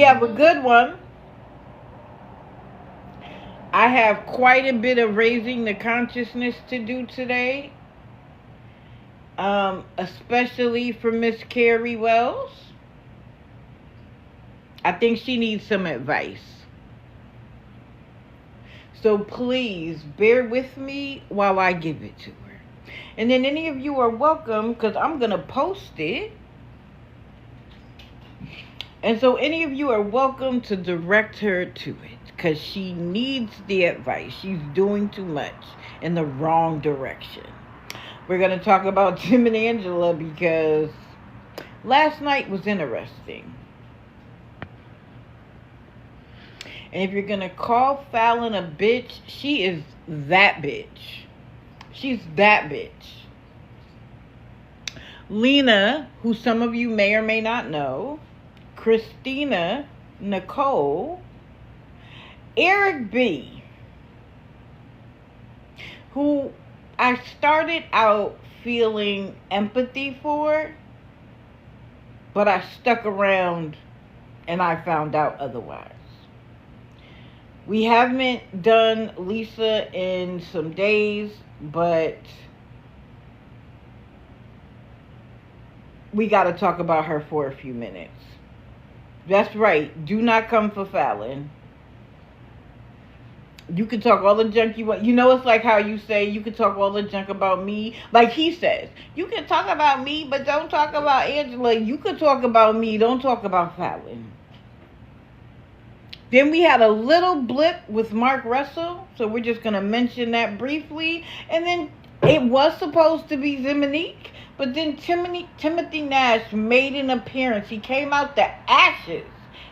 have a good one. I have quite a bit of raising the consciousness to do today. Especially for Miss Carrie Wells. I think she needs some advice. So please bear with me while I give it to her. And then any of you are welcome, because I'm going to post it. And so any of you are welcome to direct her to it, because she needs the advice. She's doing too much in the wrong direction. We're going to talk about Tim and Angela because last night was interesting. And if you're going to call Fallon a bitch, she is that bitch. She's that bitch. Lena, who some of you may or may not know, Christina, Nicole, Eric B., who I started out feeling empathy for, but I stuck around and I found out otherwise. We haven't done Lisa in some days, but we got to talk about her for a few minutes. That's right. Do not come for Fallon. You can talk all the junk you want. You know, it's like how you say you can talk all the junk about me. Like he says, you can talk about me, but don't talk about Angela. You can talk about me. Don't talk about Fallon. Then we had a little blip with Mark Russell. So we're just going to mention that briefly. And then it was supposed to be Zimonique. But then Timothy Nash made an appearance. He came out the ashes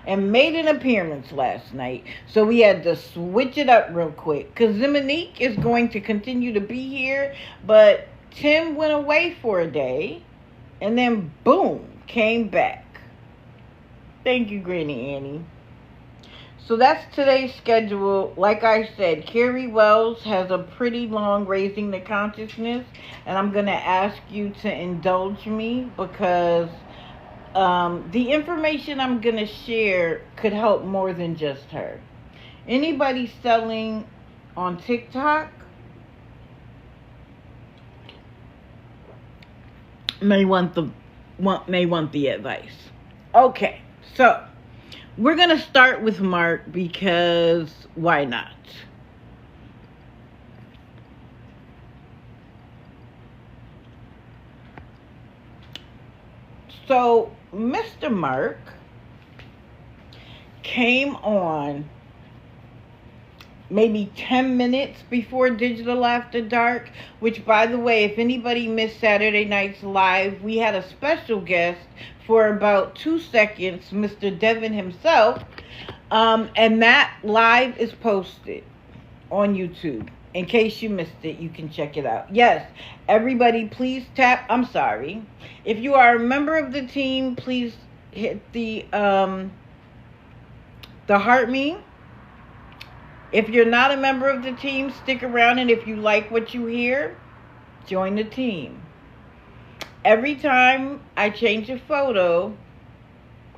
and made an appearance last night. So we had to switch it up real quick. Because Zimonique is going to continue to be here. But Tim went away for a day. And then, boom, came back. Thank you, Granny Annie. So that's today's schedule. Like I said, Carrie Wells has a pretty long Raising the Consciousness. And I'm going to ask you to indulge me because the information I'm going to share could help more than just her. Anybody selling on TikTok may want the advice. Okay, so we're going to start with Mark because why not? So, Mr. Mark came on maybe 10 minutes before Digital After Dark, which, by the way, if anybody missed Saturday night's live, we had a special guest for about 2 seconds, Mr. Devin himself, and that live is posted on YouTube. In case you missed it, you can check it out. Yes, everybody, please tap. I'm sorry. If you are a member of the team, please hit the heart me. If you're not a member of the team, stick around. And if you like what you hear, join the team. Every time I change a photo,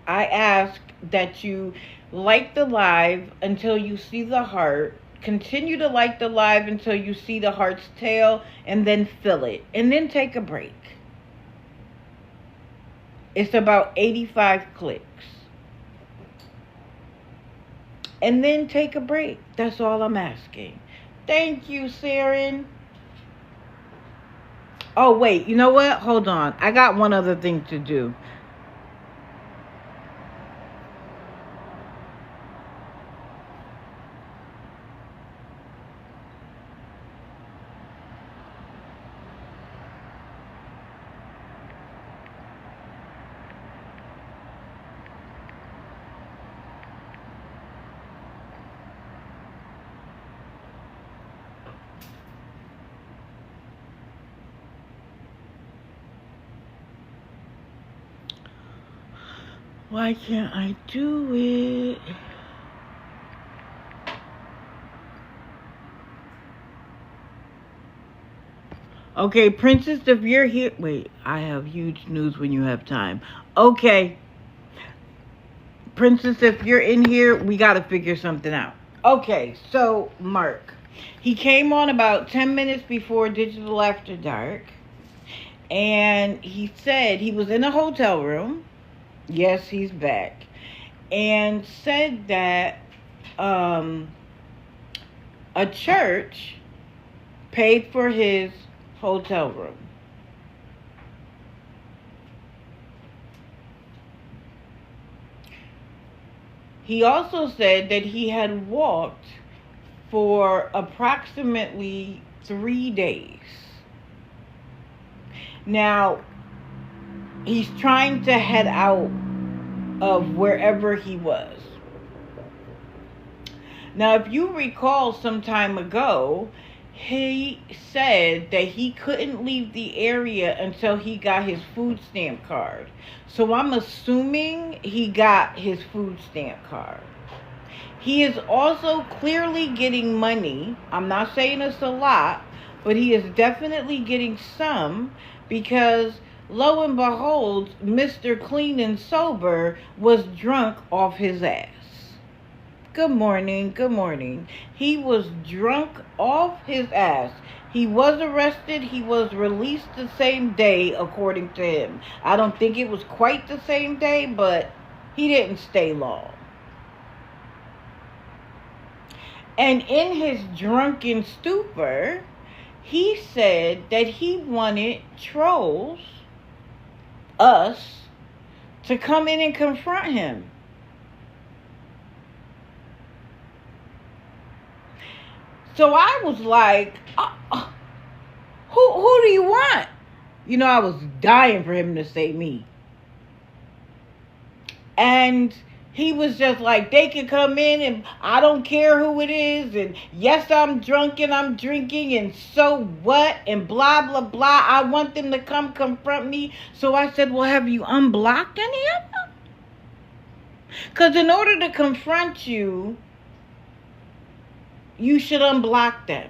I ask that you like the live until you see the heart. Continue to like the live until you see the heart's tail, and then fill it. And then take a break. It's about 85 clicks. And then take a break. That's all I'm asking. Thank you, Saren. Oh, wait. You know what? Hold on. I got one other thing to do. Why can't I do it? Okay, Princess, if you're here... Wait, I have huge news when you have time. Okay. Princess, if you're in here, we got to figure something out. Okay, so Mark, he came on about 10 minutes before Digital After Dark, and he said he was in a hotel room. Yes, he's back. And said that a church paid for his hotel room. He also said that he had walked for approximately 3 days. Now, he's trying to head out of wherever he was. Now, if you recall some time ago, he said that he couldn't leave the area until he got his food stamp card. So I'm assuming he got his food stamp card. He is also clearly getting money. I'm not saying it's a lot, but he is definitely getting some, because lo and behold, Mr. Clean and Sober was drunk off his ass. Good morning, good morning. He was drunk off his ass. He was arrested. He was released the same day, according to him. I don't think it was quite the same day, but he didn't stay long. And in his drunken stupor, he said that he wanted trolls, us, to come in and confront him. So I was like, who do you want? You know, I was dying for him to say me. And he was just like, they can come in and I don't care who it is. And yes, I'm drunk and I'm drinking and so what? And blah, blah, blah. I want them to come confront me. So I said, well, have you unblocked any of them? Because in order to confront you, you should unblock them.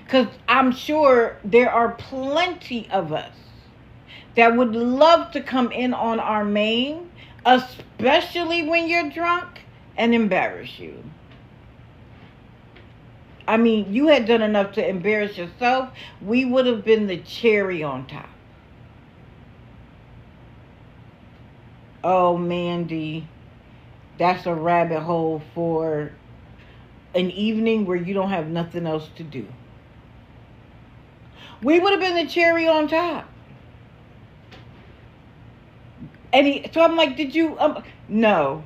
Because I'm sure there are plenty of us that would love to come in on our main, especially when you're drunk, and embarrass you. I mean, you had done enough to embarrass yourself. We would have been the cherry on top. Oh, Mandy, that's a rabbit hole for an evening where you don't have nothing else to do. We would have been the cherry on top. And so I'm like, did you? No.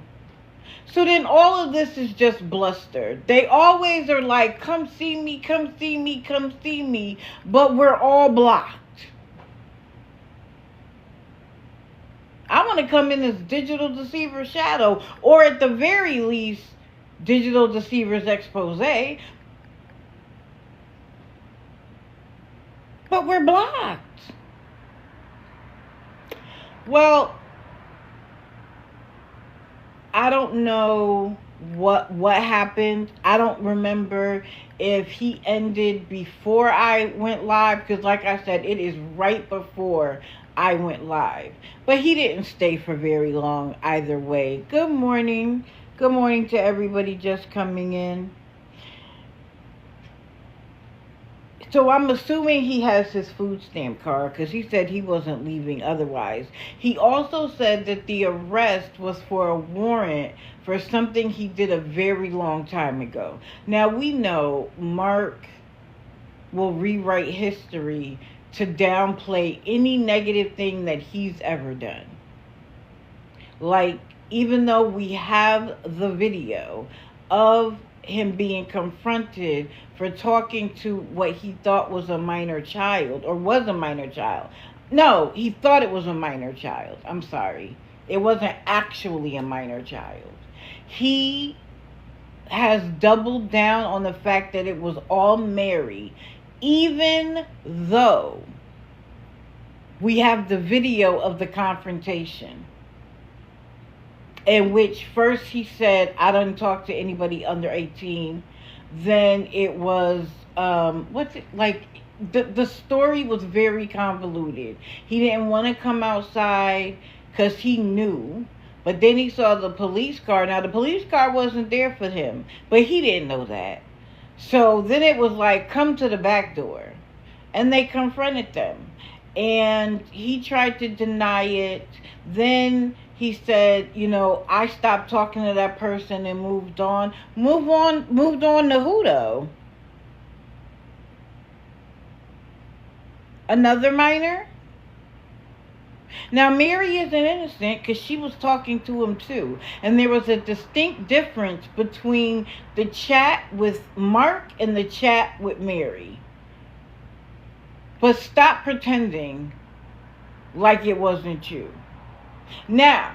So then all of this is just bluster. They always are like, come see me, come see me, come see me. But we're all blocked. I want to come in as Digital Deceiver Shadow, or at the very least, Digital Deceivers Expose. But we're blocked. Well, I don't know what happened. I don't remember if he ended before I went live, because like I said, it is right before I went live. But he didn't stay for very long either way. Good morning. Good morning to everybody just coming in. So I'm assuming he has his food stamp card, because he said he wasn't leaving otherwise. He also said that the arrest was for a warrant for something he did a very long time ago. Now, we know Mark will rewrite history to downplay any negative thing that he's ever done. Like, even though we have the video of him being confronted for talking to what he thought was a minor child, or was a minor child. No, he thought it was a minor child. I'm sorry. It wasn't actually a minor child. He has doubled down on the fact that it was all Mary, even though we have the video of the confrontation, in which first he said, I don't talk to anybody under 18. Then it was, the story was very convoluted. He didn't want to come outside because he knew, But then he saw the police car. Now, the police car wasn't there for him, but he didn't know that. So then it was like, come to the back door. And they confronted them. And he tried to deny it. Then he said, I stopped talking to that person and moved on. Moved on to who, though? Another minor? Now, Mary isn't innocent because she was talking to him too. And there was a distinct difference between the chat with Mark and the chat with Mary. But stop pretending like it wasn't you. Now,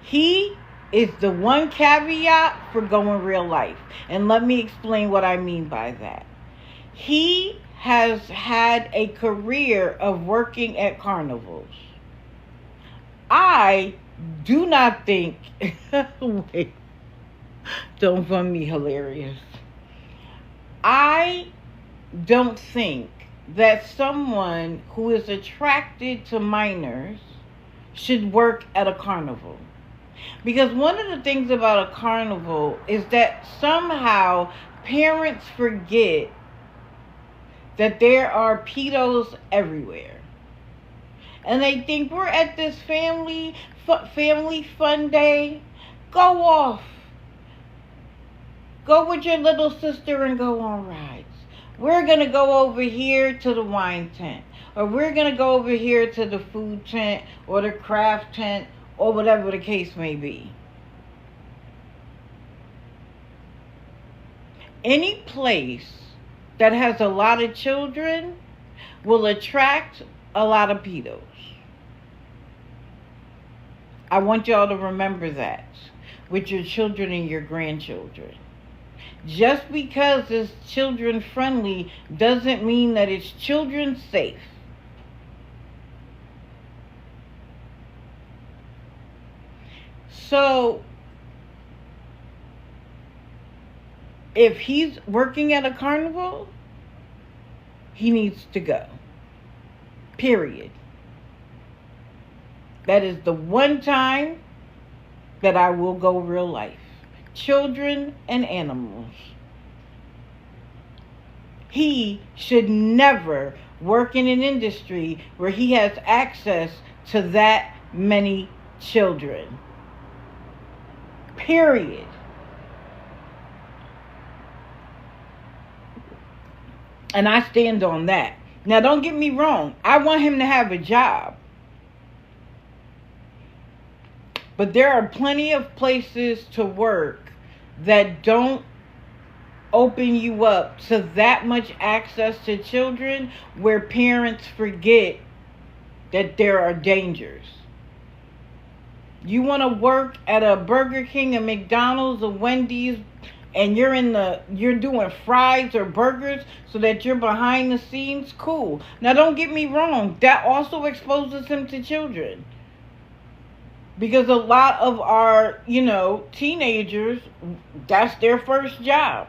he is the one caveat for going real life. And let me explain what I mean by that. He has had a career of working at carnivals. I do not think... Wait. Don't find me hilarious. I don't think that someone who is attracted to minors should work at a carnival. Because one of the things about a carnival is that somehow parents forget that there are pedos everywhere. And they think we're at this family fun day. Go off. Go with your little sister and go on rides. We're going to go over here to the wine tent. Or we're going to go over here to the food tent or the craft tent or whatever the case may be. Any place that has a lot of children will attract a lot of pedos. I want y'all to remember that with your children and your grandchildren. Just because it's children friendly doesn't mean that it's children safe. So, if he's working at a carnival, he needs to go. Period. That is the one time that I will go real life. Children and animals. He should never work in an industry where he has access to that many children. Period. And I stand on that. Now, don't get me wrong. I want him to have a job. But there are plenty of places to work that don't open you up to that much access to children where parents forget that there are dangers. You want to work at a Burger King, a McDonald's, a Wendy's, and you're doing fries or burgers so that you're behind the scenes, cool. Now, don't get me wrong. That also exposes him to children. Because a lot of our, teenagers, that's their first job.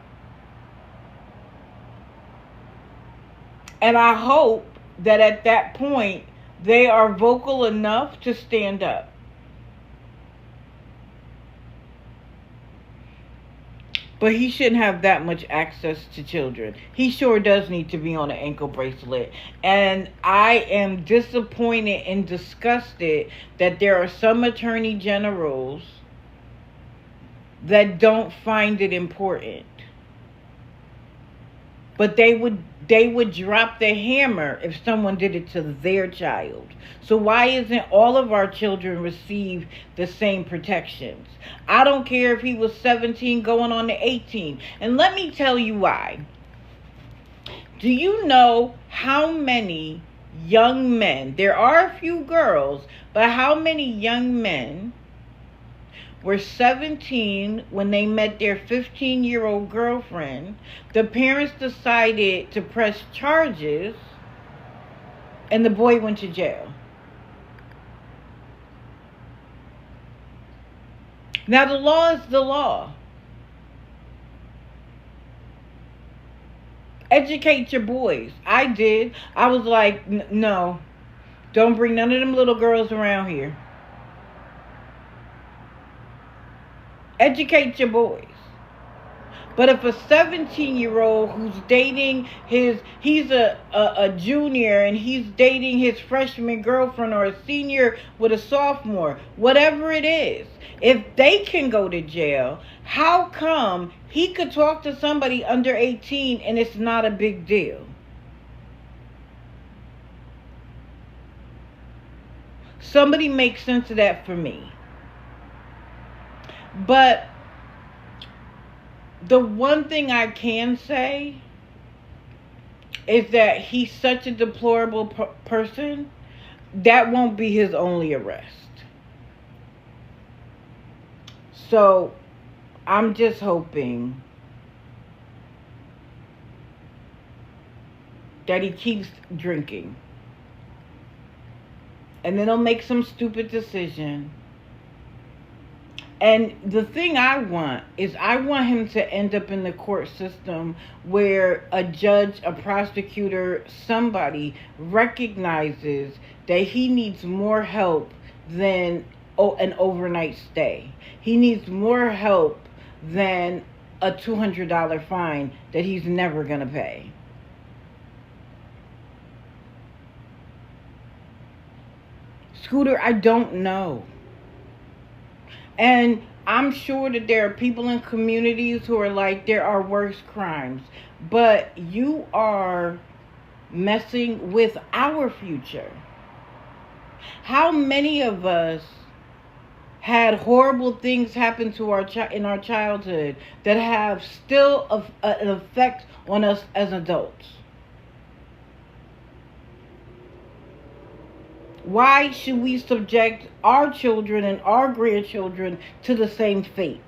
And I hope that at that point, they are vocal enough to stand up. But he shouldn't have that much access to children. He sure does need to be on an ankle bracelet. And I am disappointed and disgusted that there are some attorney generals that don't find it important. But they would drop the hammer if someone did it to their child. So why isn't all of our children receive the same protections? I don't care if he was 17 going on to 18. And let me tell you why. Do you know how many young men, there are a few girls, but how many young men were 17 when they met their 15-year-old girlfriend? The parents decided to press charges, and the boy went to jail. Now, the law is the law. Educate your boys. I did. I was like, no. Don't bring none of them little girls around here. Educate your boys. But if a 17-year-old who's dating he's a junior and he's dating his freshman girlfriend, or a senior with a sophomore, whatever it is, if they can go to jail, how come he could talk to somebody under 18 and it's not a big deal? Somebody make sense of that for me. But the one thing I can say is that he's such a deplorable person. That won't be his only arrest. So I'm just hoping that he keeps drinking. And then he'll make some stupid decision. And the thing I want is I want him to end up in the court system where a judge, a prosecutor, somebody recognizes that he needs more help than an overnight stay. He needs more help than a $200 fine that he's never going to pay. Scooter, I don't know. And I'm sure that there are people in communities who are like, there are worse crimes. But you are messing with our future. How many of us had horrible things happen to in our childhood that have still an effect on us as adults? Why should we subject our children and our grandchildren to the same fate?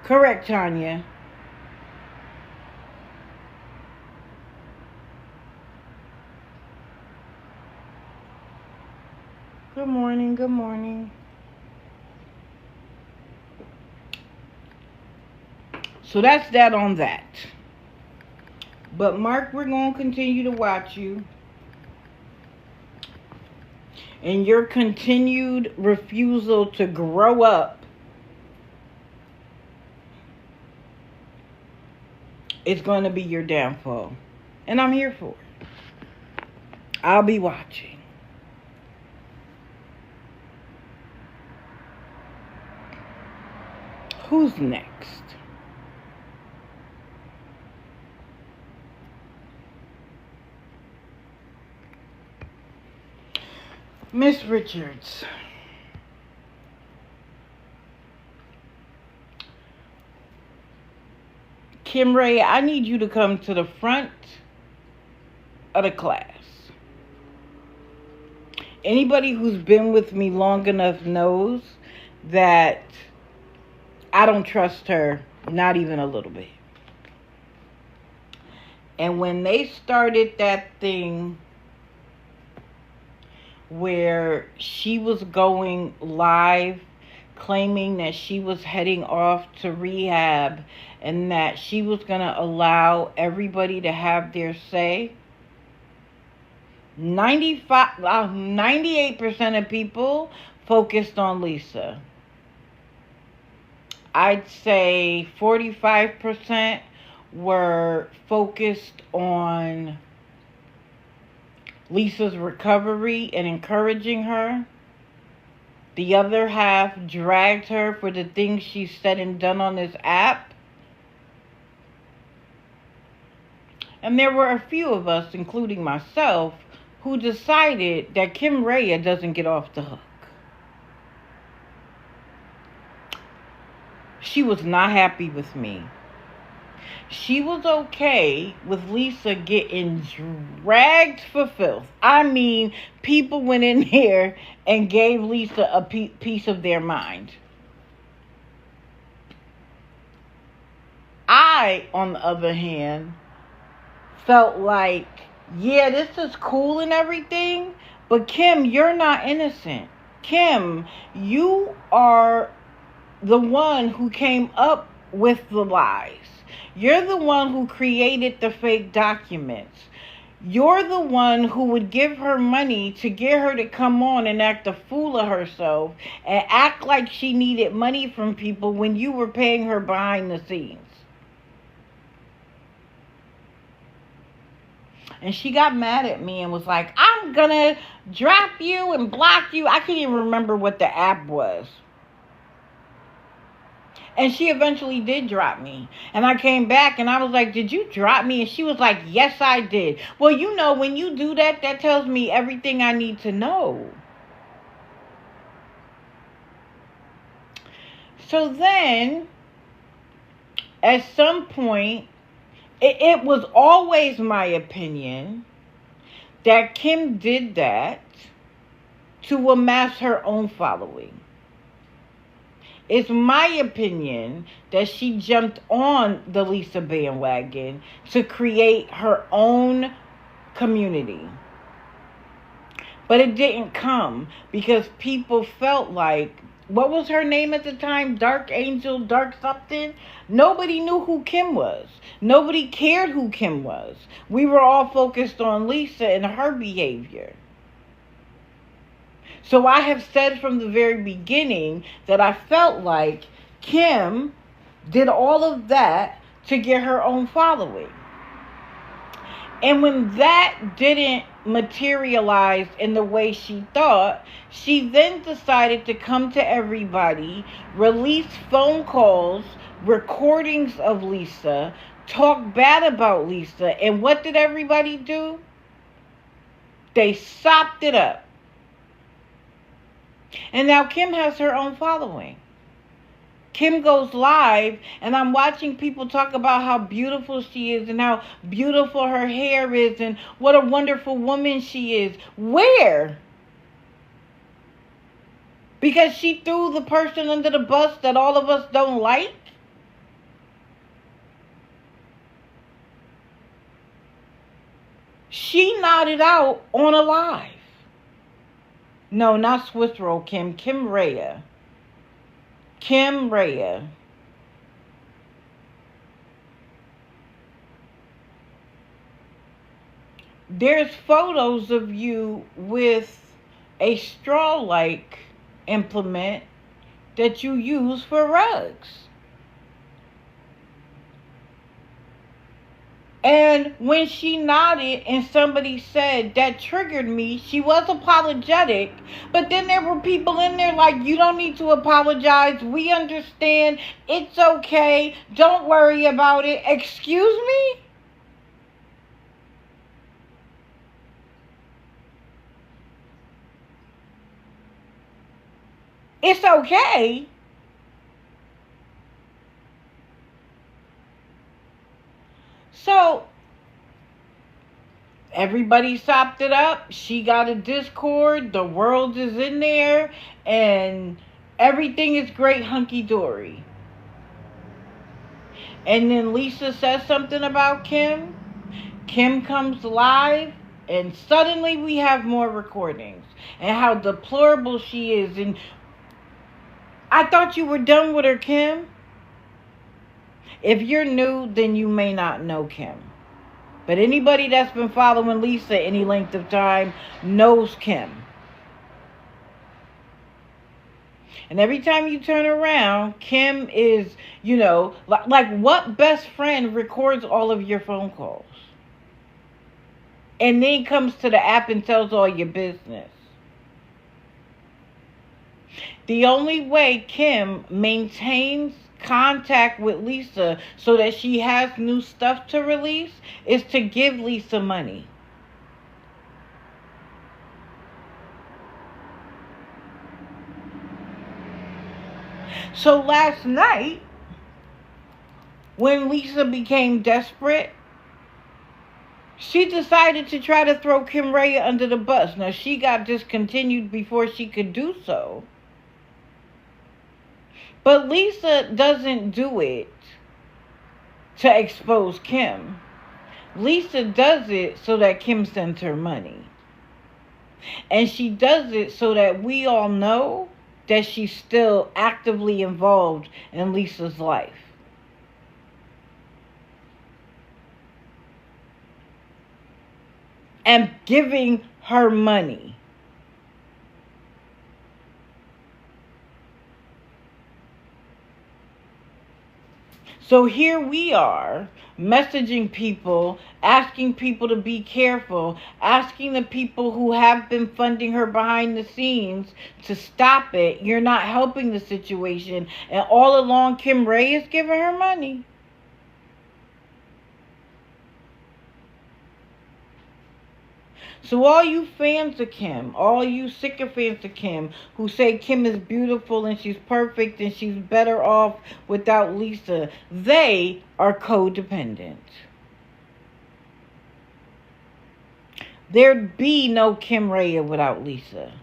Correct, Tanya. Good morning, good morning. So that's that on that. But Mark, we're going to continue to watch you. And your continued refusal to grow up is going to be your downfall. And I'm here for it. I'll be watching. Who's next? Miss Richards. Kim Ray, I need you to come to the front of the class. Anybody who's been with me long enough knows that I don't trust her, not even a little bit. And when they started that thing where she was going live claiming that she was heading off to rehab and that she was going to allow everybody to have their say, 98% of people focused on Lisa. I'd say 45% were focused on Lisa's recovery and encouraging her. The other half dragged her for the things she said and done on this app. And there were a few of us, including myself, who decided that Kim Raya doesn't get off the hook. She was not happy with me. She was okay with Lisa getting dragged for filth. I mean, people went in there and gave Lisa a piece of their mind. I, on the other hand, felt like, yeah, this is cool and everything, but Kim, you're not innocent. Kim, you are the one who came up with the lies. You're the one who created the fake documents. You're the one who would give her money to get her to come on and act a fool of herself and act like she needed money from people when you were paying her behind the scenes. And she got mad at me and was like, I'm gonna drop you and block you. I can't even remember what the app was. And she eventually did drop me. And I came back and I was like, did you drop me? And she was like, yes, I did. Well, you know, when you do that, that tells me everything I need to know. So then, at some point, it was always my opinion that Kim did that to amass her own following. It's my opinion that she jumped on the Lisa bandwagon to create her own community. But it didn't come because people felt like, what was her name at the time? Dark Angel, Dark something? Nobody knew who Kim was. Nobody cared who Kim was. We were all focused on Lisa and her behavior. So I have said from the very beginning that I felt like Kim did all of that to get her own following. And when that didn't materialize in the way she thought, she then decided to come to everybody, release phone calls, recordings of Lisa, talk bad about Lisa. And what did everybody do? They sopped it up. And now Kim has her own following. Kim goes live and I'm watching people talk about how beautiful she is and how beautiful her hair is and what a wonderful woman she is. Where? Because she threw the person under the bus that all of us don't like? She nodded out on a live. No, not Swiss Roll Kim. Kim Rhea. Kim Rhea. There's photos of you with a straw-like implement that you use for rugs. And when she nodded and somebody said that triggered me, she was apologetic. But then there were people in there like, you don't need to apologize. We understand. It's okay. Don't worry about it. Excuse me? It's okay. So, everybody sopped it up. She got a Discord. The world is in there. And everything is great hunky-dory. And then Lisa says something about Kim. Kim comes live. And suddenly we have more recordings. And how deplorable she is. And I thought you were done with her, Kim. If you're new, then you may not know Kim. But anybody that's been following Lisa any length of time knows Kim. And every time you turn around, Kim is, you know, like what best friend records all of your phone calls? And then comes to the app and tells all your business. The only way Kim maintains contact with Lisa so that she has new stuff to release is to give Lisa money. So last night, when Lisa became desperate, she decided to try to throw Kim Rhea under the bus. Now, she got discontinued before she could do so. But Lisa doesn't do it to expose Kim. Lisa does it so that Kim sends her money. And she does it so that we all know that she's still actively involved in Lisa's life. and giving her money. So here we are, messaging people, asking people to be careful, asking the people who have been funding her behind the scenes to stop it. You're not helping the situation. And all along, Kim Ray is giving her money. So all you fans of Kim, all you sycophants of Kim who say Kim is beautiful and she's perfect and she's better off without Lisa, they are codependent. There'd be no Kim Ray without Lisa.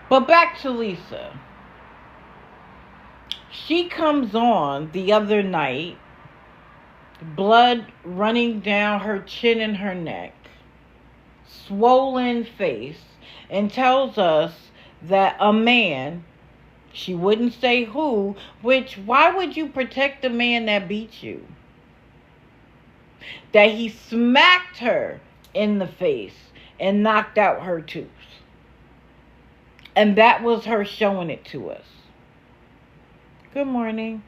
But back to Lisa. She comes on the other night, blood running down her chin and her neck, swollen face, and tells us that a man, she wouldn't say who, which, why would you protect the man that beat you? That he smacked her in the face and knocked out her tooth. And that was her showing it to us. Good morning.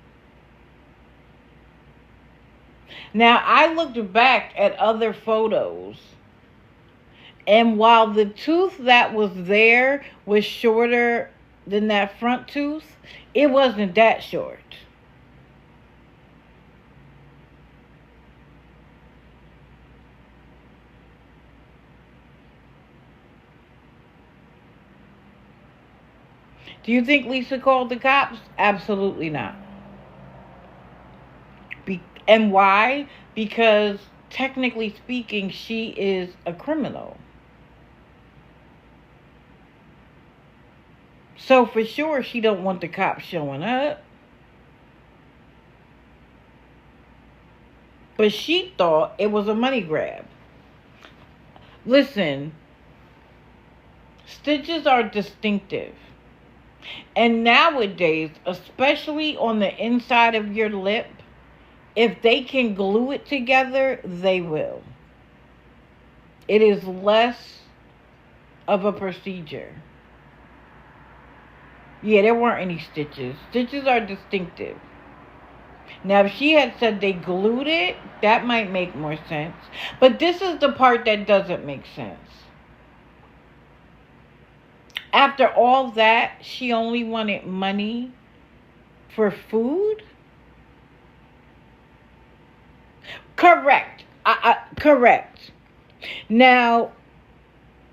Now, I looked back at other photos. And while the tooth that was there was shorter than that front tooth, it wasn't that short. Do you think Lisa called the cops? Absolutely not. And why? Because technically speaking, she is a criminal. So for sure, she don't want the cops showing up. But she thought it was a money grab. Listen, stitches are distinctive. And nowadays, especially on the inside of your lip, if they can glue it together, they will. It is less of a procedure. Yeah, there weren't any stitches. Stitches are distinctive. Now, if she had said they glued it, that might make more sense. But this is the part that doesn't make sense. After all that, she only wanted money for food? Correct. Correct. Now,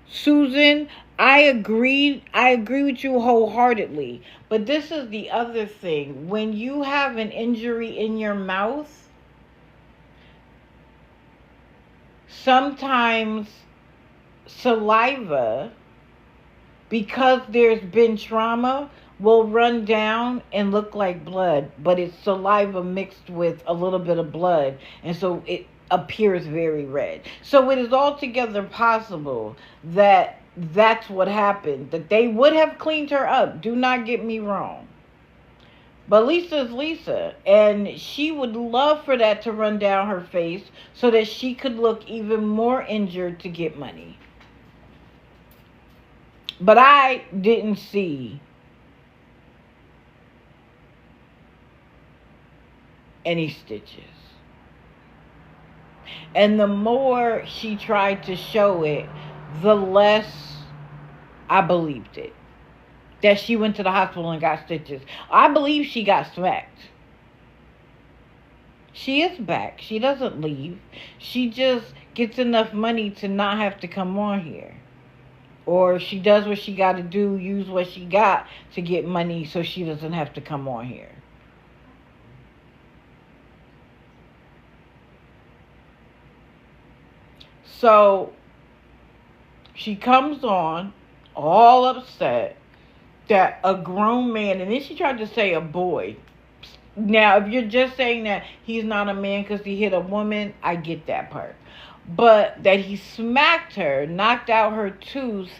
Susan, I agree with you wholeheartedly. But this is the other thing. When you have an injury in your mouth, sometimes saliva, because there's been trauma, will run down and look like blood, but it's saliva mixed with a little bit of blood, and so it appears very red. So it is altogether possible that that's what happened, that they would have cleaned her up. Do not get me wrong. But Lisa's Lisa, and she would love for that to run down her face so that she could look even more injured to get money. But I didn't see any stitches. And the more she tried to show it, the less I believed it. That she went to the hospital and got stitches. I believe she got smacked. She is back. She doesn't leave. She just gets enough money to not have to come on here. Or she does what she got to do, use what she got to get money so she doesn't have to come on here. So she comes on all upset that a grown man, and then she tried to say a boy. Now, if you're just saying that he's not a man because he hit a woman, I get that part. But that he smacked her, knocked out her tooth,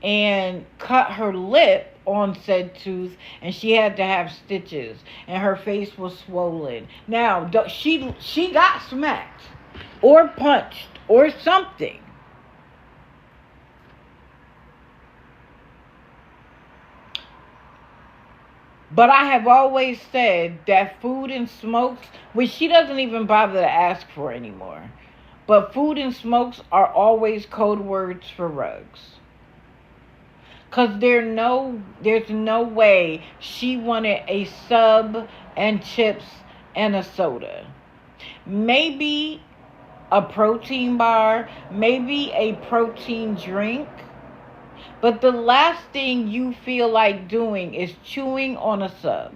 and cut her lip on said tooth, and she had to have stitches, and her face was swollen. Now, she got smacked or punched or something. But I have always said that food and smokes, which she doesn't even bother to ask for anymore, but food and smokes are always code words for rugs. Because there's no way she wanted a sub and chips and a soda. Maybe a protein bar, maybe a protein drink. But the last thing you feel like doing is chewing on a sub.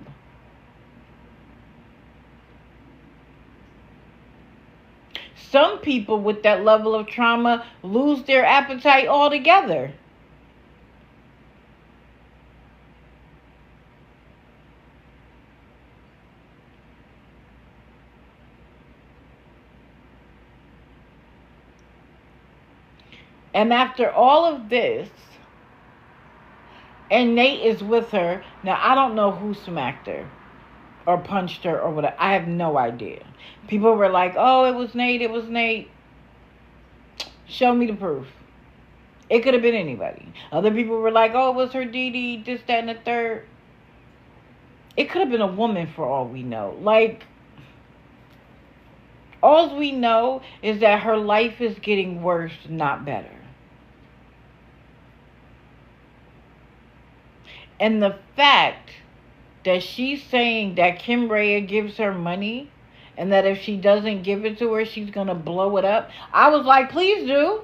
Some people with that level of trauma lose their appetite altogether. And after all of this, and Nate is with her. Now, I don't know who smacked her or punched her or whatever. I have no idea. People were like, oh, it was Nate, it was Nate. Show me the proof. It could have been anybody. Other people were like, oh, it was her Dee, this, that, and the third. It could have been a woman for all we know. Like, all we know is that her life is getting worse, not better. And the fact that she's saying that Kim Rhea gives her money and that if she doesn't give it to her, she's going to blow it up. I was like, please do.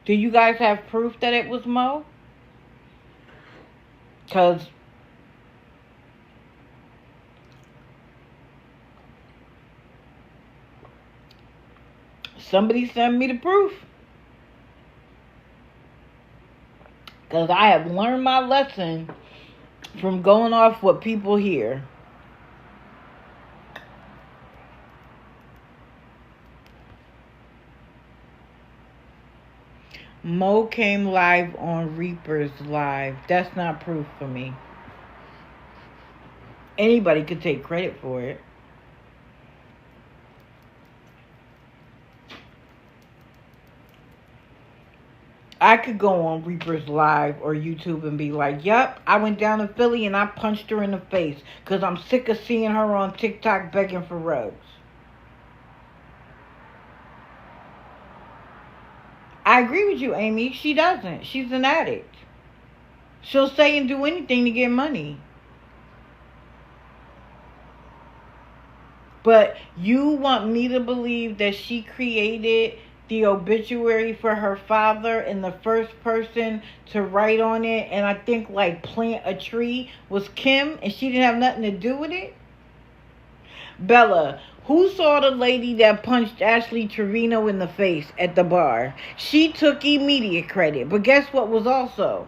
Do you guys have proof that it was Mo? Because somebody send me the proof. Because I have learned my lesson from going off what people hear. Mo came live on Reaper's Live. That's not proof for me. Anybody could take credit for it. I could go on Reaper's Live or YouTube and be like, yep, I went down to Philly and I punched her in the face because I'm sick of seeing her on TikTok begging for rugs. I agree with you, Amy. She doesn't. She's an addict. She'll say and do anything to get money. But you want me to believe that she created the obituary for her father and the first person to write on it and I think like plant a tree was Kim and she didn't have nothing to do with it? Bella, who saw the lady that punched Ashley Trevino in the face at the bar? She took immediate credit. But guess what was also?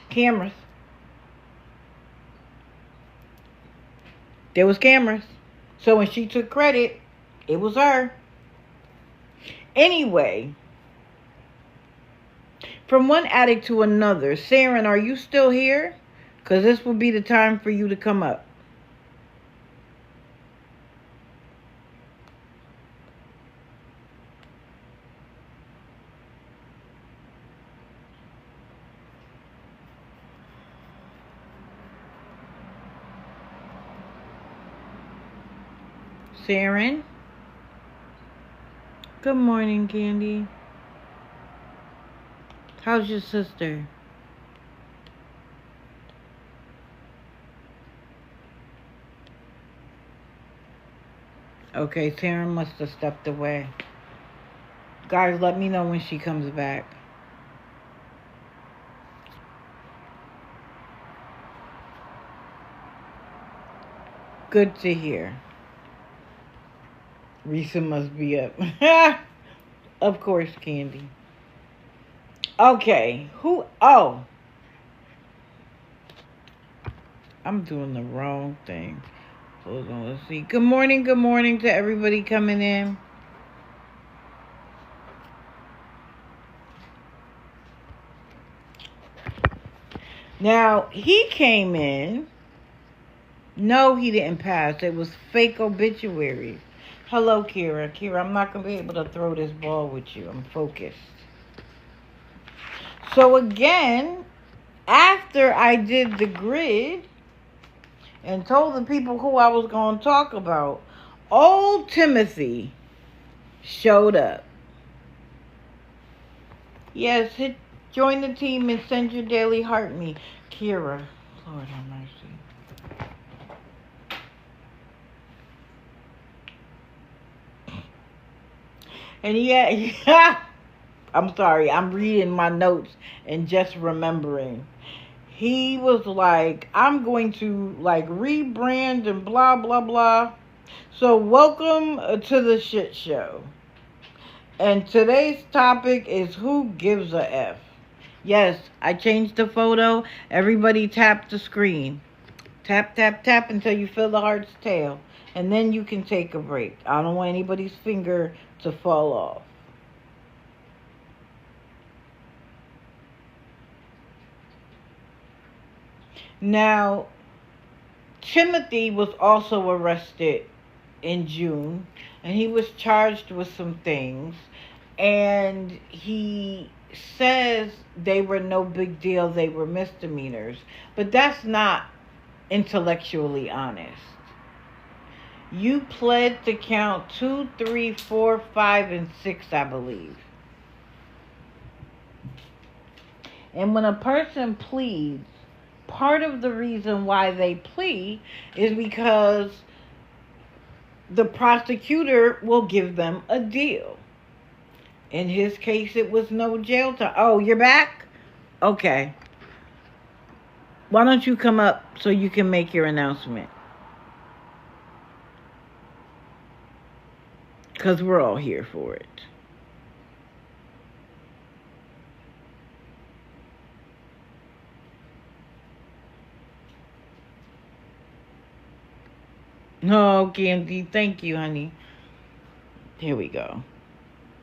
Cameras. There was cameras. So when she took credit, it was her. Anyway, from one addict to another. Saren, are you still here? Because this will be the time for you to come up. Saren? Good morning, Candy. How's your sister? Okay, Saren must have stepped away. Guys, let me know when she comes back. Good to hear. Risa must be up. Of course, Candy. Okay, who? Oh. I'm doing the wrong thing. Hold on, let's see. Good morning to everybody coming in. Now, he came in. No, he didn't pass. It was fake obituaries. Hello, Kira. Kira, I'm not going to be able to throw this ball with you. I'm focused. So, again, after I did the grid and told the people who I was going to talk about, old Timothy showed up. Yes, join the team and send your daily heart me. Kira, Lord have mercy. And yeah, I'm sorry, I'm reading my notes and just remembering. He was like, I'm going to like rebrand and blah, blah, blah. So welcome to the shit show. And today's topic is who gives a F? Yes, I changed the photo. Everybody tap the screen. Tap, tap, tap until you feel the heart's tail. And then you can take a break. I don't want anybody's finger to fall off. Now, Timothy was also arrested in June, and he was charged with some things. And he says they were no big deal, they were misdemeanors. But that's not intellectually honest. You pled to count 2, 3, 4, 5, and 6, I believe. And when a person pleads, part of the reason why they plead is because the prosecutor will give them a deal. In his case, it was no jail time. Oh, you're back? Okay. Why don't you come up so you can make your announcement? Because we're all here for it. Oh, Candy, thank you, honey. Here we go.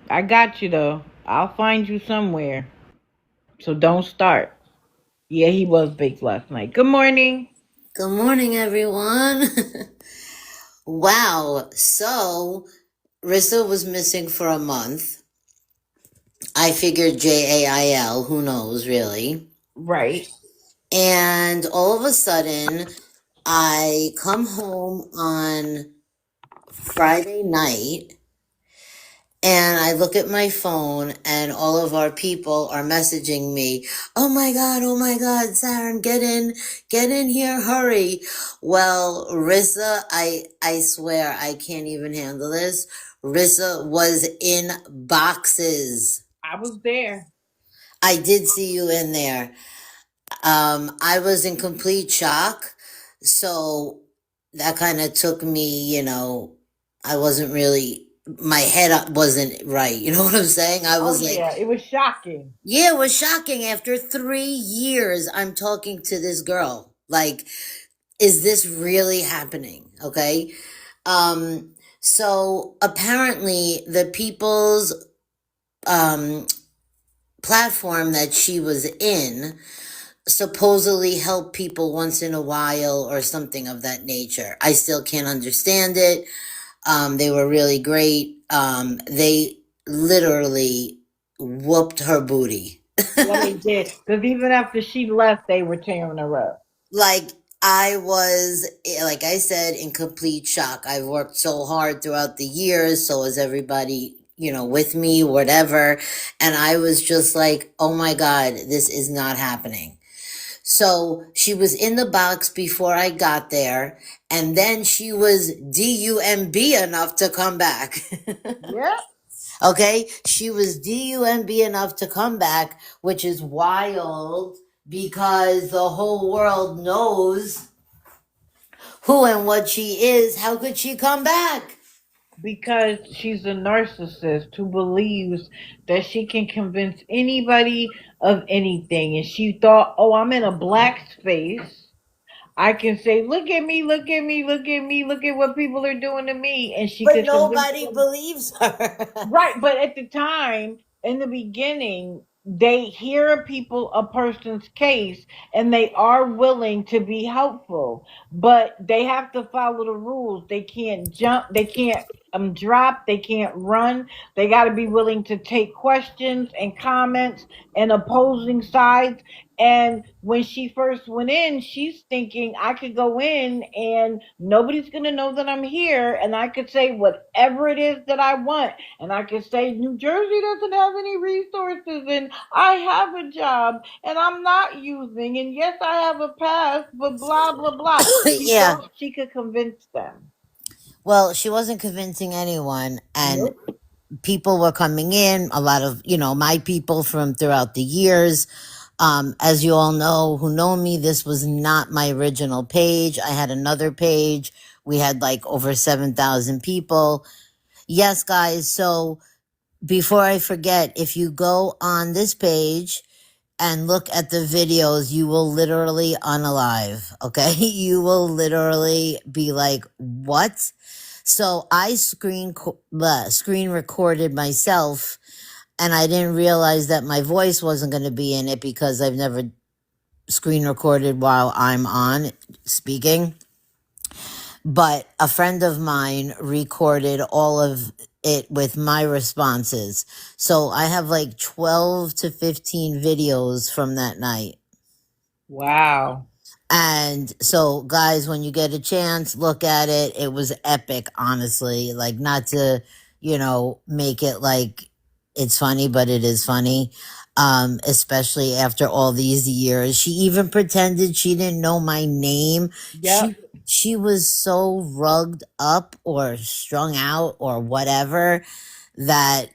I got you, though. I'll find you somewhere. So don't start. Yeah, he was baked last night. Good morning. Good morning, everyone. Wow. So, Rissa was missing for a month. I figured JAIL, who knows, really. Right. And all of a sudden, I come home on Friday night and I look at my phone and all of our people are messaging me, oh my God, Saren, get in here, hurry. Well, Rissa, I swear I can't even handle this. Rissa was in boxes. I was there. I did see you in there. I was in complete shock. So that kind of took me, I wasn't really, my head wasn't right. You know what I'm saying? I was like, Yeah, it was shocking. yeah, it was shocking. After 3 years, I'm talking to this girl. Like, is this really happening? Okay. So apparently the people's, platform that she was in supposedly help people once in a while or something of that nature. I still can't understand it. They were really great. They literally whooped her booty. Yeah, they did. Because even after she left, they were tearing her up. Like, I was, like I said, in complete shock. I've worked so hard throughout the years, so is everybody, with me, whatever. And I was just like, oh my God, this is not happening. So she was in the box before I got there, and then she was DUMB enough to come back. Yeah. Okay? She was DUMB enough to come back, which is wild because the whole world knows who and what she is. How could she come back? Because she's a narcissist who believes that she can convince anybody of anything. And she thought, oh, I'm in a black space. I can say, look at me, look at me, look at me, look at what people are doing to me. And she But could convince nobody them. believes her. Right. But at the time, in the beginning, they hear a person's case and they are willing to be helpful, but they have to follow the rules. They can't jump, they can't drop, they can't run. They got to be willing to take questions and comments and opposing sides. And when she first went in, she's thinking, I could go in and nobody's going to know that I'm here, and I could say whatever it is that I want, and I could say New Jersey doesn't have any resources, and I have a job and I'm not using, and yes, I have a pass, but blah blah blah. She Yeah. thought she could convince them. Well, she wasn't convincing anyone, and Nope. people were coming in, a lot of, my people from throughout the years. As you all know, who know me, this was not my original page. I had another page. We had like over 7,000 people. Yes, guys. So before I forget, if you go on this page and look at the videos, you will literally unalive. Okay. You will literally be like, what? So I screen recorded myself, and I didn't realize that my voice wasn't going to be in it because I've never screen recorded while I'm on speaking. But a friend of mine recorded all of it with my responses. So I have like 12 to 15 videos from that night. Wow. And so, guys, when you get a chance, look at it. It was epic, honestly. Like, not to, make it like it's funny, but it is funny. Especially after all these years. She even pretended she didn't know my name. Yep. She was so rugged up or strung out or whatever that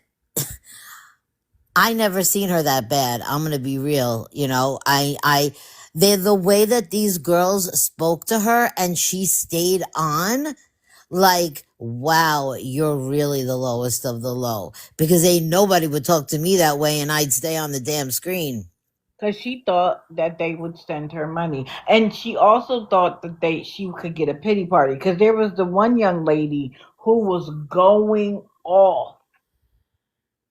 I never seen her that bad. I'm gonna be real. The way that these girls spoke to her and she stayed on, like, wow, you're really the lowest of the low. Because ain't nobody would talk to me that way and I'd stay on the damn screen. Because she thought that they would send her money, and she also thought that she could get a pity party. Because there was the one young lady who was going off.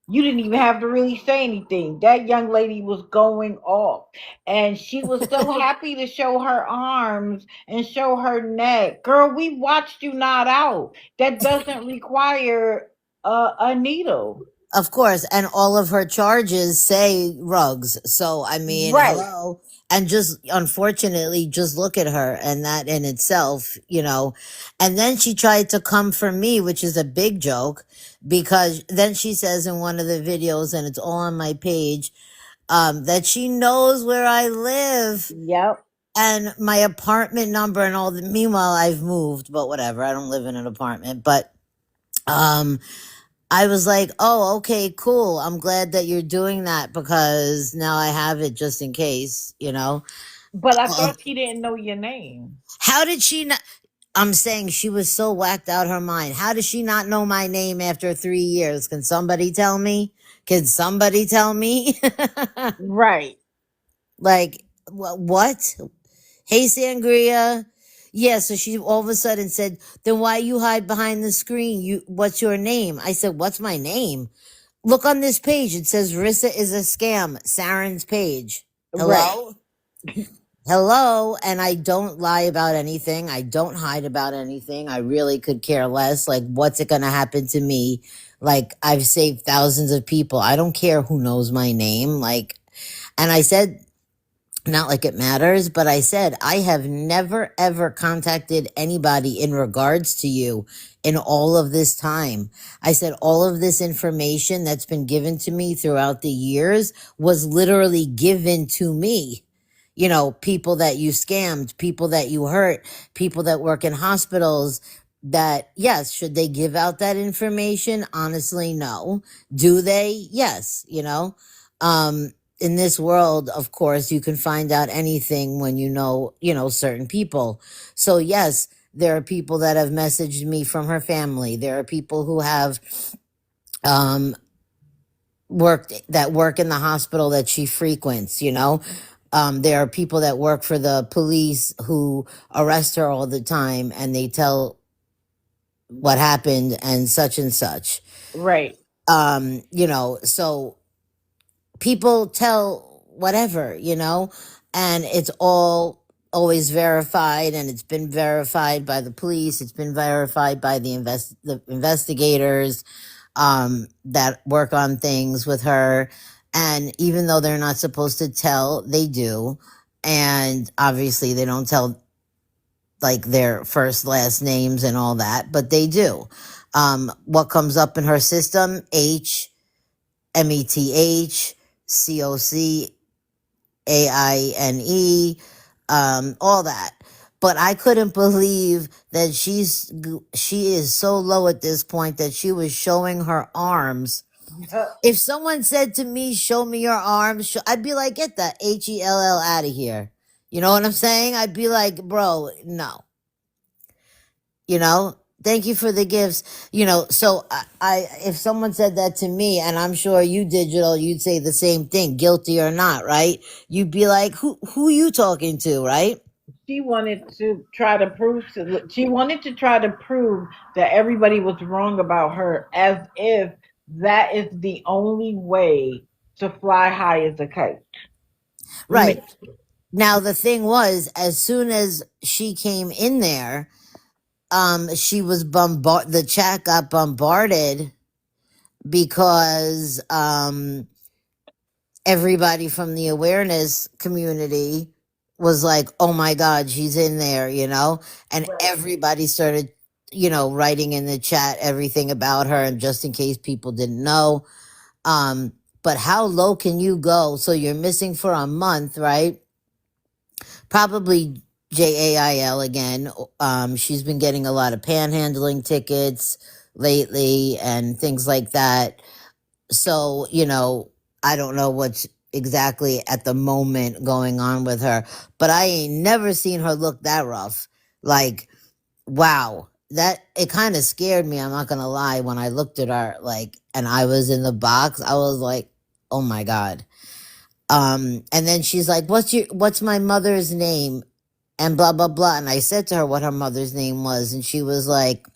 You didn't even have to really say anything. That young lady was going off. And she was so happy to show her arms and show her neck. Girl, we watched you not out. That doesn't require a needle. Of course, and all of her charges say rugs. So, I mean, Right. hello. And just unfortunately, just look at her, and that in itself. And then she tried to come for me, which is a big joke, because then she says in one of the videos, and it's all on my page, that she knows where I live Yep. and my apartment number and all the. Meanwhile, I've moved, but whatever. I don't live in an apartment, but um I was like, oh, okay, cool. I'm glad that you're doing that because now I have it just in case. But I Uh, thought she didn't know your name. how did she not? I'm saying she was so whacked out her mind. How does she not know my name after 3 years? Can somebody tell me? Can somebody tell me? Right. Like, what? Hey, Sangria. Yeah, so she all of a sudden said, then why you hide behind the screen? What's your name? I said, what's my name? Look on this page. It says Rissa is a scam. Saren's page. Right. Hello? Hello. And I don't lie about anything. I don't hide about anything. I really could care less. Like, what's it going to happen to me? Like, I've saved thousands of people. I don't care who knows my name. Like, and I said, not like it matters, but I said, I have never ever contacted anybody in regards to you in all of this time. I said, all of this information that's been given to me throughout the years was literally given to me. People that you scammed, people that you hurt, people that work in hospitals. That, yes, should they give out that information? Honestly, no. Do they? Yes. In this world, of course, you can find out anything when certain people. So yes, there are people that have messaged me from her family. There are people who have um work in the hospital that she frequents. There are people that work for the police who arrest her all the time and they tell what happened and such. Right. So people tell whatever, you know, and it's all always verified, and it's been verified by the police, it's been verified by the investigators that work on things with her. And even though they're not supposed to tell, they do. And obviously they don't tell like their first last names and all that, but they do. What comes up in her system: HMETHCOCAINE, all that. But I couldn't believe that she is so low at this point that she was showing her arms. If someone said to me, "Show me your arms," I'd be like, "Get that HELL out of here." You know what I'm saying? I'd be like, "Bro, no." You know, thank you for the gifts. You know, so I if someone said that to me, and I'm sure you digital, you'd say the same thing, guilty or not, right? You'd be like, who you talking to, right? She wanted to try to prove she wanted to try to prove that everybody was wrong about her, as if that is the only way to fly high as a kite. Right. Now the thing was, as soon as she came in there, she was the chat got bombarded because everybody from the awareness community was like, "Oh my God, she's in there," you know? And Right. everybody started, you know, writing in the chat everything about her, and just in case people didn't know. But how low can you go? So you're missing for a month, right? Probably JAIL again. She's been getting a lot of panhandling tickets lately and things like that. So, you know, I don't know what's exactly at the moment going on with her, but I ain't never seen her look that rough. Like, wow. That it kind of scared me, I'm not gonna lie, when I looked at her, like, and I was in the box, I was like, oh my God. And then she's like, what's my mother's name? And blah blah blah. And I said to her what her mother's name was, and she was like,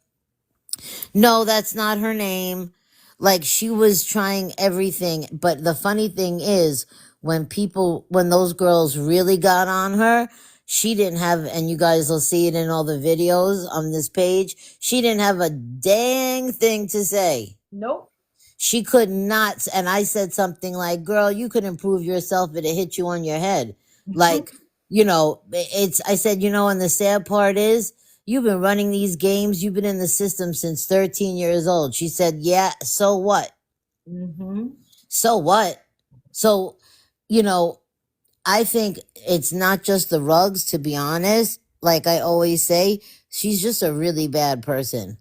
no, that's not her name. Like, she was trying everything. But the funny thing is, when those girls really got on her, she didn't have, and you guys will see it in all the videos on this page, she didn't have a dang thing to say. Nope. She could not. And I said something like, girl, you could improve yourself if it hit you on your head. Like, you know, I said, you know, and the sad part is, you've been running these games, you've been in the system since 13 years old. She said, yeah, so what? Mm-hmm. So what? So, you know, I think it's not just the rugs, to be honest. Like I always say, she's just a really bad person.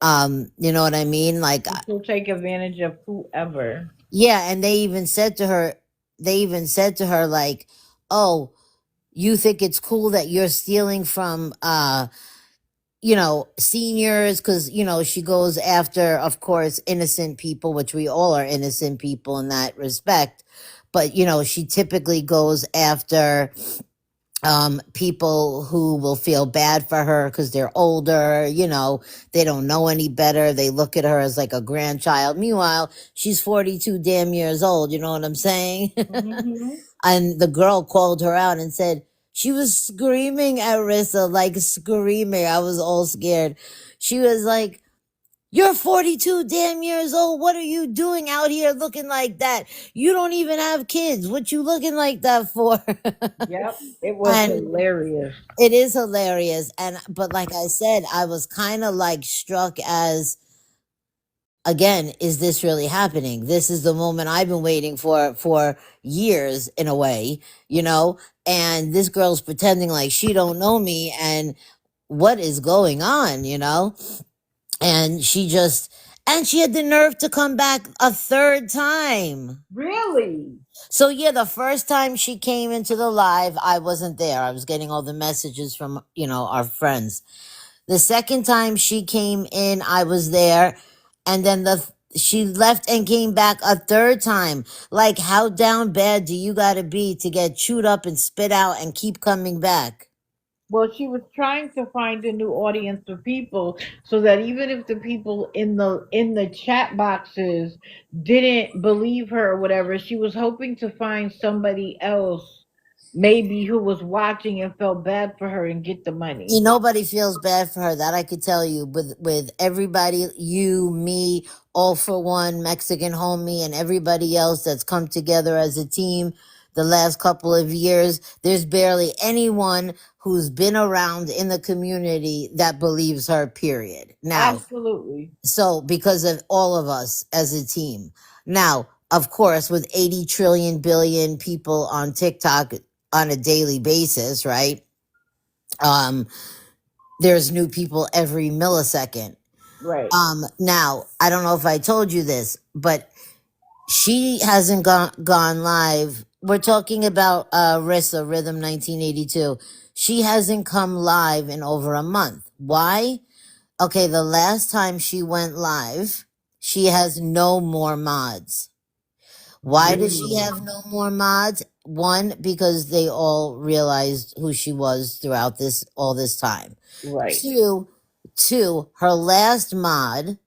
You know what I mean? Like, She'll take advantage of whoever. yeah, and they even said to her, like, oh, you think it's cool that you're stealing from you know, seniors, because, you know, she goes after, of course, innocent people, which we all are innocent people in that respect. But, you know, she typically goes after people who will feel bad for her because they're older, you know, they don't know any better. They look at her as like a grandchild. Meanwhile, she's 42 damn years old. You know what I'm saying? Mm-hmm. And the girl called her out and said she was screaming at Rissa, like screaming. I was all scared. She was like, you're 42 damn years old. What are you doing out here looking like that? You don't even have kids. What you looking like that for? Yep. It was And hilarious. it is hilarious. But like I said, I was kind of like struck as, again, is this really happening? This is the moment I've been waiting for years, in a way, you know? And this girl's pretending like she don't know me, and what is going on, you know? And she had the nerve to come back a third time. Really? So yeah, the first time she came into the live, I wasn't there. I was getting all the messages from, you know, our friends. The second time she came in, I was there. And then she left and came back a third time. Like, how down bad do you got to be to get chewed up and spit out and keep coming back? Well, she was trying to find a new audience of people so that even if the people in the chat boxes didn't believe her or whatever, she was hoping to find somebody else maybe who was watching and felt bad for her and get the money. Nobody feels bad for her. That I could tell you. With everybody, you, me, all for one, Mexican homie, and everybody else that's come together as a team the last couple of years, there's barely anyone who's been around in the community that believes her. Period. Now, Absolutely. so because of all of us as a team. Now, of course, with 80 trillion billion people on TikTok on a daily basis, right? Um, there's new people every millisecond. Right. Now, I don't know if I told you this, but she hasn't gone live. We're talking about Rissa Rhythm 1982. She hasn't come live in over a month. Why? Okay, the last time she went live, she has no more mods. Why does she Really? have no more mods? One, because they all realized who she was throughout this all this time. Right. Two, her last mod,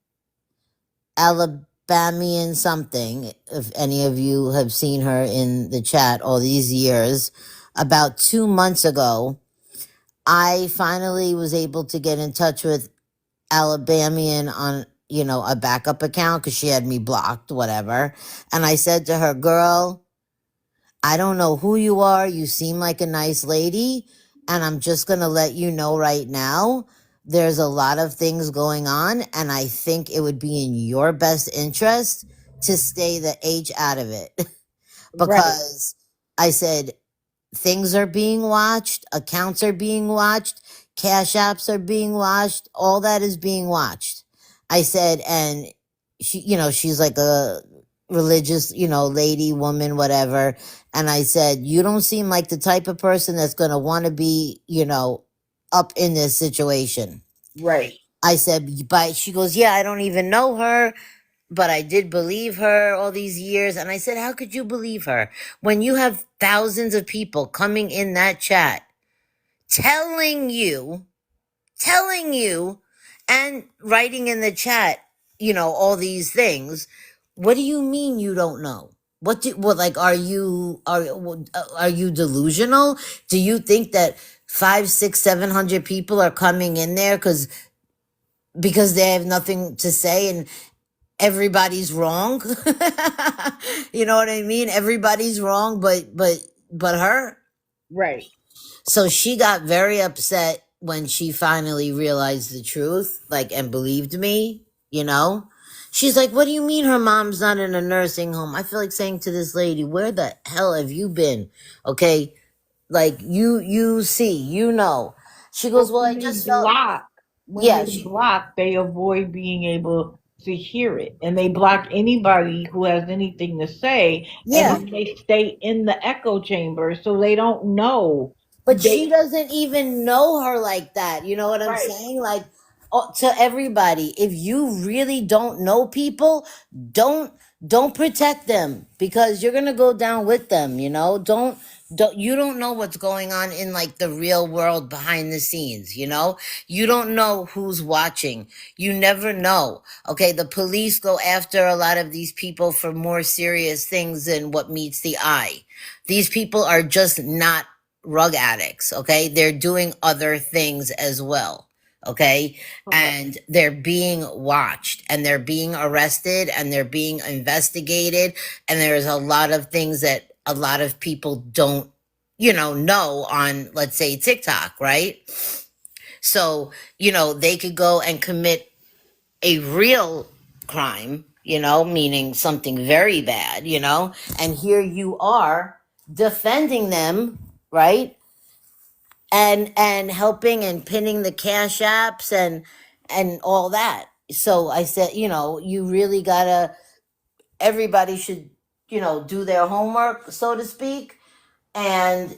Alabamian something, if any of you have seen her in the chat all these years, about 2 months ago, I finally was able to get in touch with Alabamian on, a backup account because she had me blocked, whatever. And I said to her, girl, I don't know who you are. You seem like a nice lady. And I'm just going to let you know right now, there's a lot of things going on. And I think it would be in your best interest to stay the H out of it. Right. Because I said, things are being watched, accounts are being watched, cash apps are being watched, all that is being watched. I said, and she, she's like a religious, lady, woman, whatever. And I said, you don't seem like the type of person that's going to want to be, up in this situation. Right. I said, but she goes, yeah, I don't even know her, but I did believe her all these years. And I said, how could you believe her when you have thousands of people coming in that chat telling you, and writing in the chat, all these things? What do you mean you don't know? Like, are you delusional? Do you think that 5, 6, 700 people are coming in there because they have nothing to say and everybody's wrong? You know what I mean? Everybody's wrong, but her. Right. So she got very upset when she finally realized the truth, like, and believed me. She's like, what do you mean her mom's not in a nursing home? I feel like saying to this lady, where the hell have you been? Okay. Like, you see, she goes, Well, well, I just felt, when yeah, they block, they avoid being able to hear it, and they block anybody who has anything to say, and yeah. then they stay in the echo chamber, so they don't know. But she They doesn't even know her like that. You know what I'm right, saying? Like, to everybody, if you really don't know people, don't don't protect them because you're gonna go down with them. Don't you don't know what's going on in like the real world behind the scenes. You don't know who's watching. You never know. Okay, the police go after a lot of these people for more serious things than what meets the eye. These people are just not rug addicts. Okay, they're doing other things as well. Okay, correct, and they're being watched and they're being arrested and they're being investigated, and there's a lot of things that a lot of people don't know on, let's say, TikTok, right? So they could go and commit a real crime, meaning something very bad, and here you are defending them, right? And helping and pinning the cash apps and all that. So I said, you really gotta, everybody should, do their homework, so to speak. And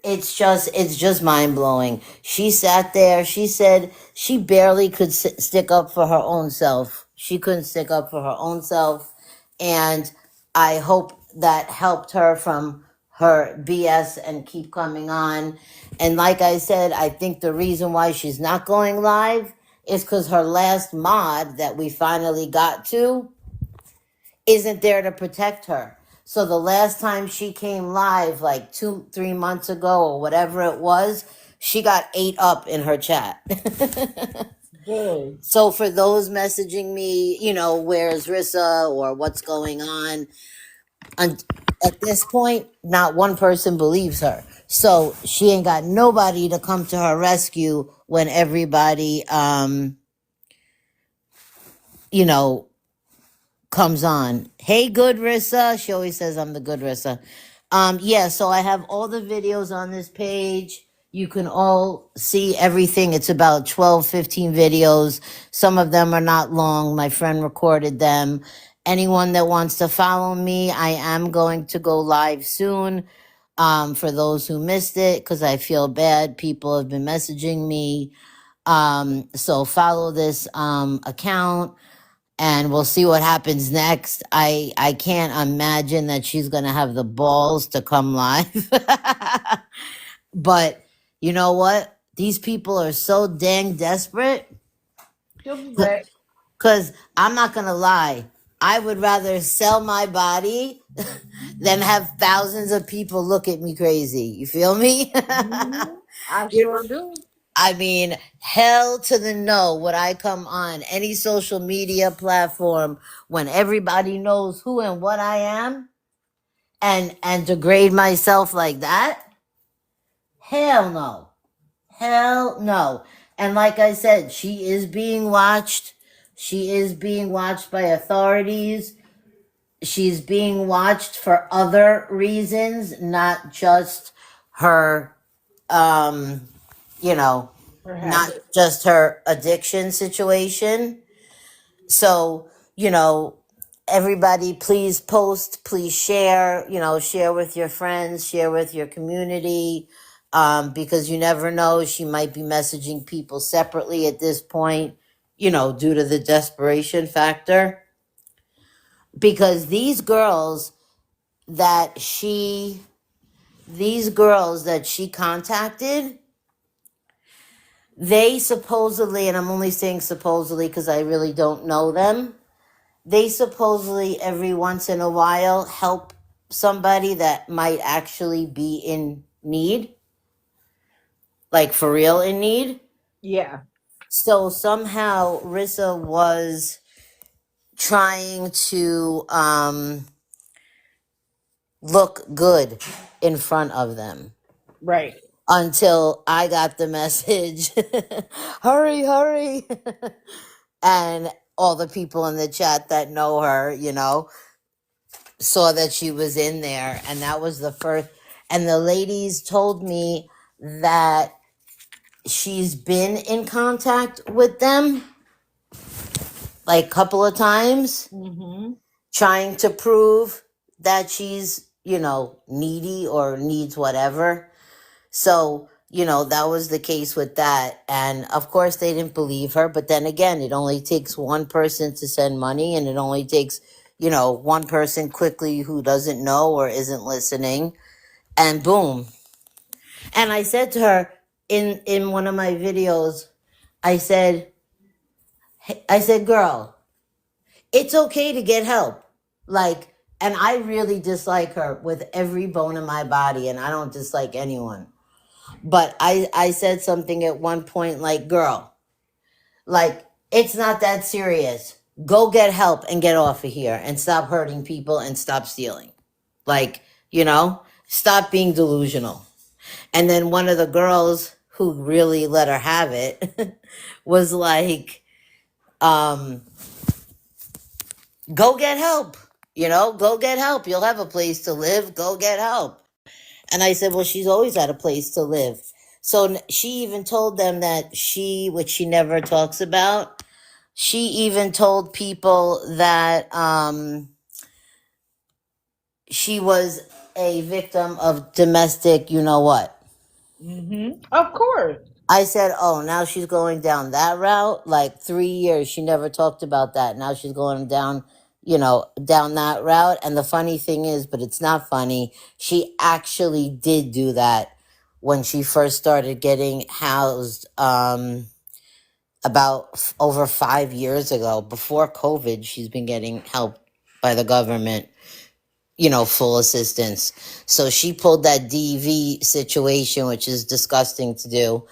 it's just mind blowing. She sat there. She said she barely could stick up for her own self. She couldn't stick up for her own self, and I hope that helped her from her BS and keep coming on. And like I said, I think the reason why she's not going live is because her last mod that we finally got to isn't there to protect her. So the last time she came live, like 2-3 months ago or whatever it was, she got ate up in her chat. Good. So for those messaging me, where's Rissa or what's going on, at this point, not one person believes her. So she ain't got nobody to come to her rescue when everybody, you know, comes on. Hey, good Rissa. She always says I'm the good Rissa. Yeah, so I have all the videos on this page. You can all see everything. It's about 12, 15 videos. Some of them are not long. My friend recorded them. Anyone that wants to follow me, I am going to go live soon. For those who missed it, because I feel bad. People have been messaging me. So follow this account and we'll see what happens next. I can't imagine that she's gonna have the balls to come live. But you know what? These people are so dang desperate. She'll be back. Cause I'm not gonna lie. I would rather sell my body than have thousands of people look at me crazy. You feel me? I You sure know, do. I mean, hell to the no would I come on any social media platform when everybody knows who and what I am and degrade myself like that? Hell no. Hell no. And like I said, she is being watched. She is being watched by authorities. She's being watched for other reasons, not just her you know, Her not habit. just her addiction situation. So, everybody please post, please share, share with your friends, share with your community, because you never know, she might be messaging people separately at this point, due to the desperation factor. Because that she these girls that she contacted, they supposedly, and I'm only saying supposedly because I really don't know them, they supposedly every once in a while help somebody that might actually be in need, like for real in need. Yeah. So somehow Rissa was trying to look good in front of them Right. until I got the message, hurry, hurry. And all the people in the chat that know her, saw that she was in there. And that was the first. And the ladies told me that she's been in contact with them like a couple of times, Mm-hmm. trying to prove that she's, needy or needs whatever. So, that was the case with that. And of course, they didn't believe her. But then again, it only takes one person to send money, and it only takes, one person quickly who doesn't know or isn't listening. And boom. And I said to her in one of my videos, I said, girl, it's okay to get help. Like, and I really dislike her with every bone in my body, and I don't dislike anyone. But I said something at one point like, girl, like, it's not that serious. Go get help and get off of here and stop hurting people and stop stealing. Like, stop being delusional. And then one of the girls who really let her have it was like, go get help. Go get help. You'll have a place to live. Go get help. And I said, well, she's always had a place to live. So she even told them that which she never talks about, she even told people that she was a victim of domestic, what. Mm-hmm. Of course. I said, oh, now she's going down that route. Like 3 years, she never talked about that. Now she's going down, down that route. And the funny thing is, but it's not funny, she actually did do that when she first started getting housed, about over 5 years ago. Before COVID, she's been getting help by the government, full assistance. So she pulled that DV situation, which is disgusting to do.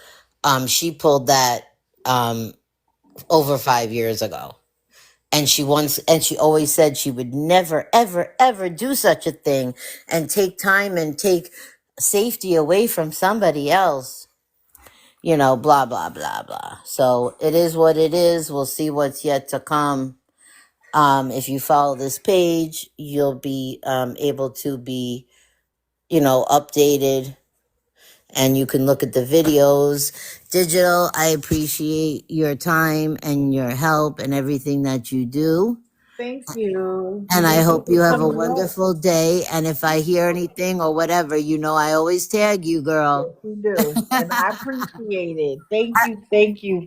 She pulled that um, over 5 years ago. And she always said she would never, ever, ever do such a thing and take time and take safety away from somebody else, blah, blah, blah, blah. So it is what it is. We'll see what's yet to come. If you follow this page, you'll be able to be, updated, and you can look at the videos. Digital, I appreciate your time and your help and everything that you do. Thank you. And I Thank you hope for you have a coming up. wonderful day. And if I hear anything or whatever, I always tag you, Yes, girl. you do, and I appreciate it. Thank you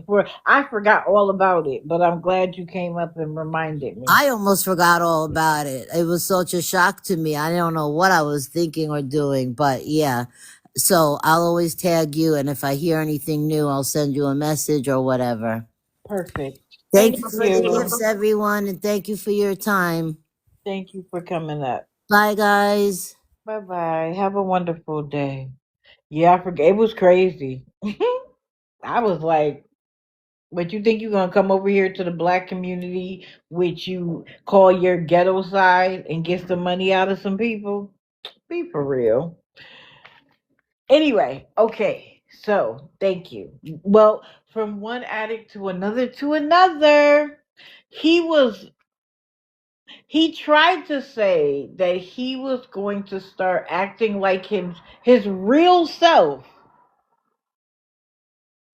for. I forgot all about it, but I'm glad you came up and reminded me. I almost forgot all about it. It was such a shock to me. I don't know what I was thinking or doing, but yeah. So I'll always tag you. And if I hear anything new, I'll send you a message or whatever. Perfect. Thank Thank you for the you. gifts, everyone. And thank you for your time. Thank you for coming up. Bye, guys. Bye bye. Have a wonderful day. Yeah, I forget. It was crazy. I was like, "But you think you're gonna come over here to the black community, which you call your ghetto side, and get some money out of some people? Be for real." Anyway, okay. So thank you. Well, from one addict to another to another, he was he tried to say that he was going to start acting like his real self.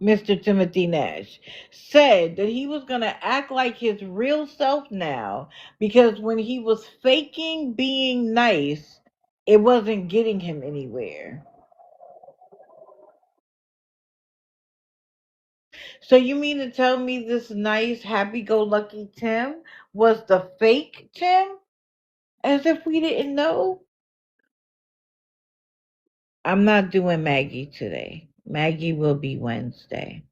Mr. Timothy Nash said that he was going to act like his real self now because when he was faking being nice, it wasn't getting him anywhere. So you mean to tell me this nice, happy-go-lucky Tim was the fake Tim? As if we didn't know? I'm not doing Maggie today. Maggie will be Wednesday.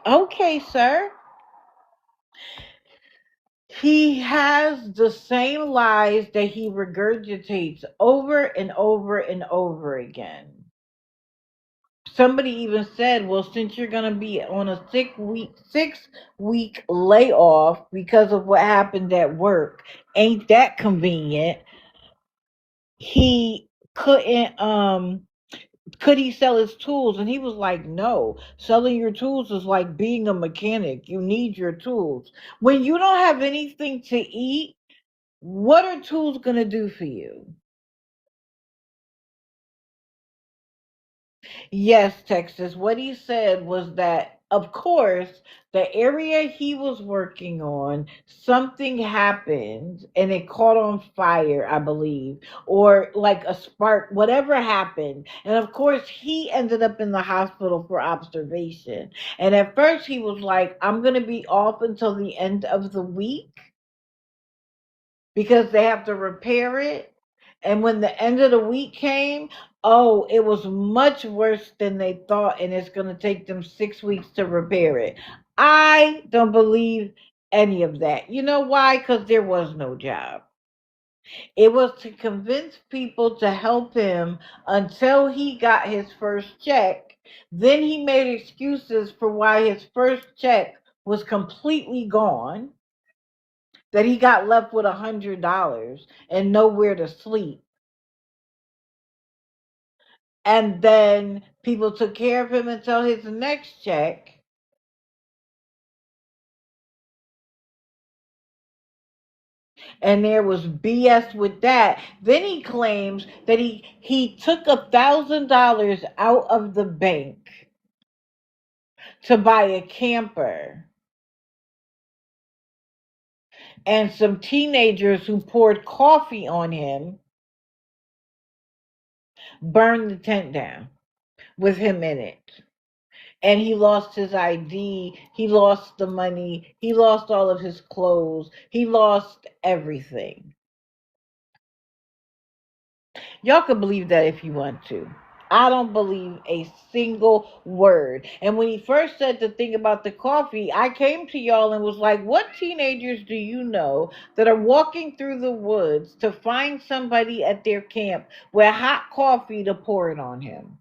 Okay, sir. He has the same lies that he regurgitates over and over and over again. Somebody even said, "Well, since you're gonna be on a 6 week layoff because of what happened at work, ain't that convenient?" He couldn't could he sell his tools? And he was like, "No, selling your tools is like being a mechanic. You need your tools. When you don't have anything to eat, what are tools going to do for you?" Yes, Texas. What he said was that, of course, the area he was working on, something happened and it caught on fire, I believe, or like a spark, whatever happened. And of course, he ended up in the hospital for observation. And at first, he was like, "I'm going to be off until the end of the week because they have to repair it." And when the end of the week came, oh, it was much worse than they thought, and it's going to take them 6 weeks to repair it. I don't believe any of that. You know why? Because there was no job. It was to convince people to help him until he got his first check. Then he made excuses for why his first check was completely gone, that he got left with $100 and nowhere to sleep. And then people took care of him until his next check. And there was BS with that. Then he claims that he took $1,000 out of the bank to buy a camper, and some teenagers who poured coffee on him burned the tent down with him in it. And he lost his ID, he lost the money, he lost all of his clothes, he lost everything. Y'all can believe that if you want to. I don't believe a single word. And when he first said the thing about the coffee, I came to y'all and was like, what teenagers do you know that are walking through the woods to find somebody at their camp with hot coffee to pour it on him?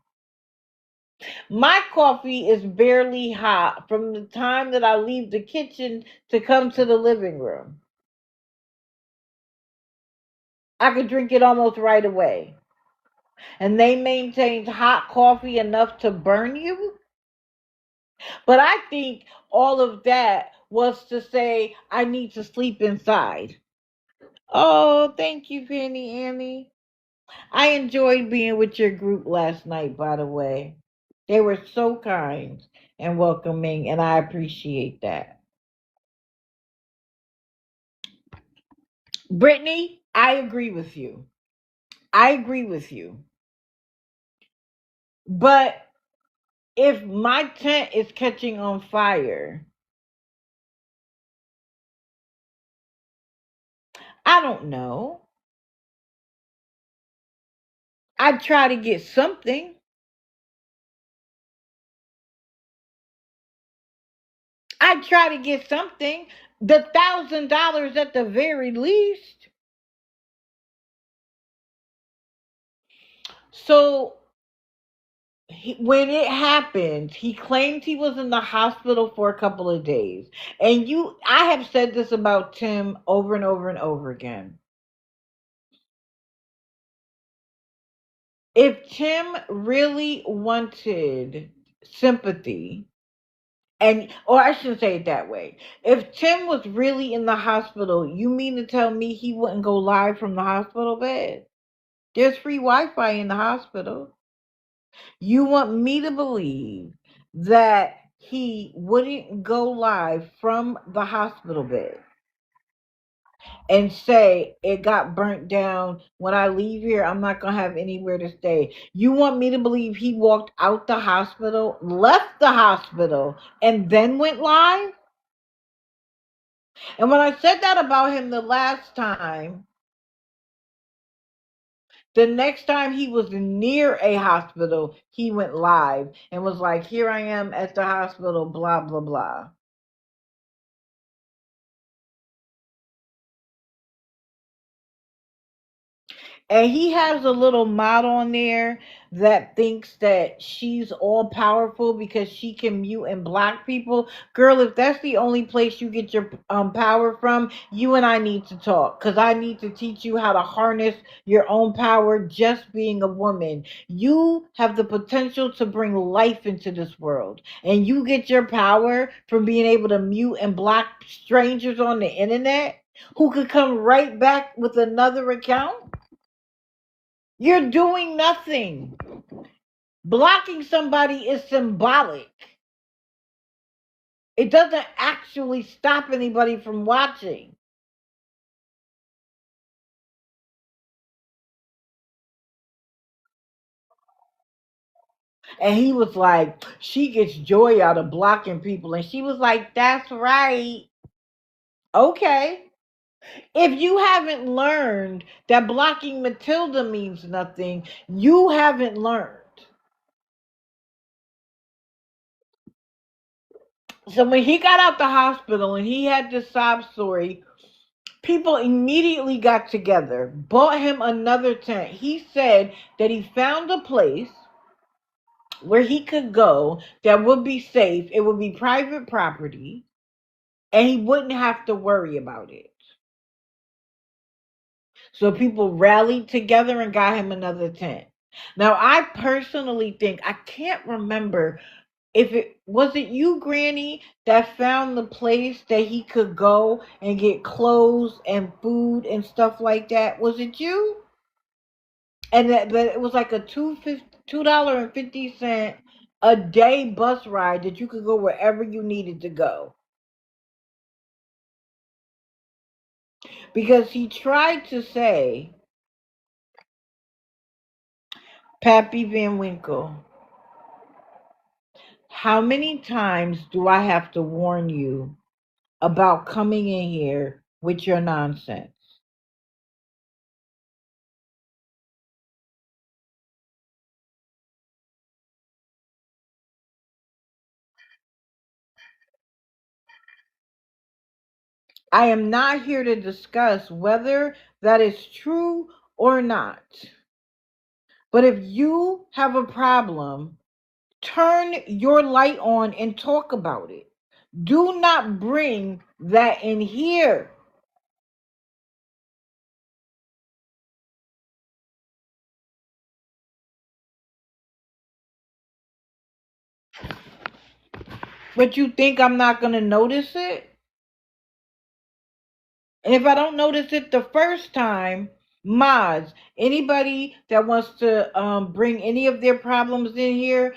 My coffee is barely hot from the time that I leave the kitchen to come to the living room. I could drink it almost right away. And they maintained hot coffee enough to burn you? But I think all of that was to say, I need to sleep inside. Oh, thank you, Penny Annie. I enjoyed being with your group last night, by the way. They were so kind and welcoming, and I appreciate that. Brittany, I agree with you. I agree with you. But if my tent is catching on fire, I don't know. I'd try to get something. I'd try to get something. The $1,000 at the very least. So when it happened, he claimed he was in the hospital for a couple of days. And I have said this about Tim over and over and over again. If Tim really wanted sympathy, or I shouldn't say it that way. If Tim was really in the hospital, you mean to tell me he wouldn't go live from the hospital bed? There's free Wi-Fi in the hospital. You want me to believe that he wouldn't go live from the hospital bed and say it got burnt down. When I leave here, I'm not going to have anywhere to stay. You want me to believe he walked out the hospital, left the hospital, and then went live? And when I said that about him the last time, the next time he was near a hospital, he went live and was like, here I am at the hospital, blah, blah, blah. And he has a little mod on there that thinks that she's all powerful because she can mute and block people. Girl, if that's the only place you get your power from, you and I need to talk, because I need to teach you how to harness your own power just being a woman. You have the potential to bring life into this world, and you get your power from being able to mute and block strangers on the internet who could come right back with another account. You're doing nothing. Blocking somebody is symbolic. It doesn't actually stop anybody from watching. And he was like, she gets joy out of blocking people. And she was like, that's right. Okay. If you haven't learned that blocking Matilda means nothing, you haven't learned. So when he got out the hospital and he had this sob story, people immediately got together, bought him another tent. He said that he found a place where he could go that would be safe. It would be private property, and he wouldn't have to worry about it. So people rallied together and got him another tent. Now, I personally think, I can't remember if it you, Granny, that found the place that he could go and get clothes and food and stuff like that. Was it you? And that it was like a $2.50 a day bus ride that you could go wherever you needed to go. Because he tried to say, Pappy Van Winkle, How many times do I have to warn you about coming in here with your nonsense? I am not here to discuss whether that is true or not. But if you have a problem, turn your light on and talk about it. Do not bring that in here. But you think I'm not going to notice it? And if I don't notice it the first time, mods, anybody that wants to bring any of their problems in here,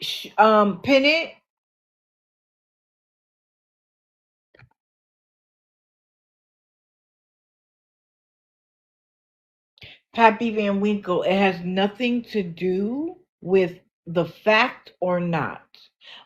pin it. Pappy Van Winkle, it has nothing to do with the fact or not.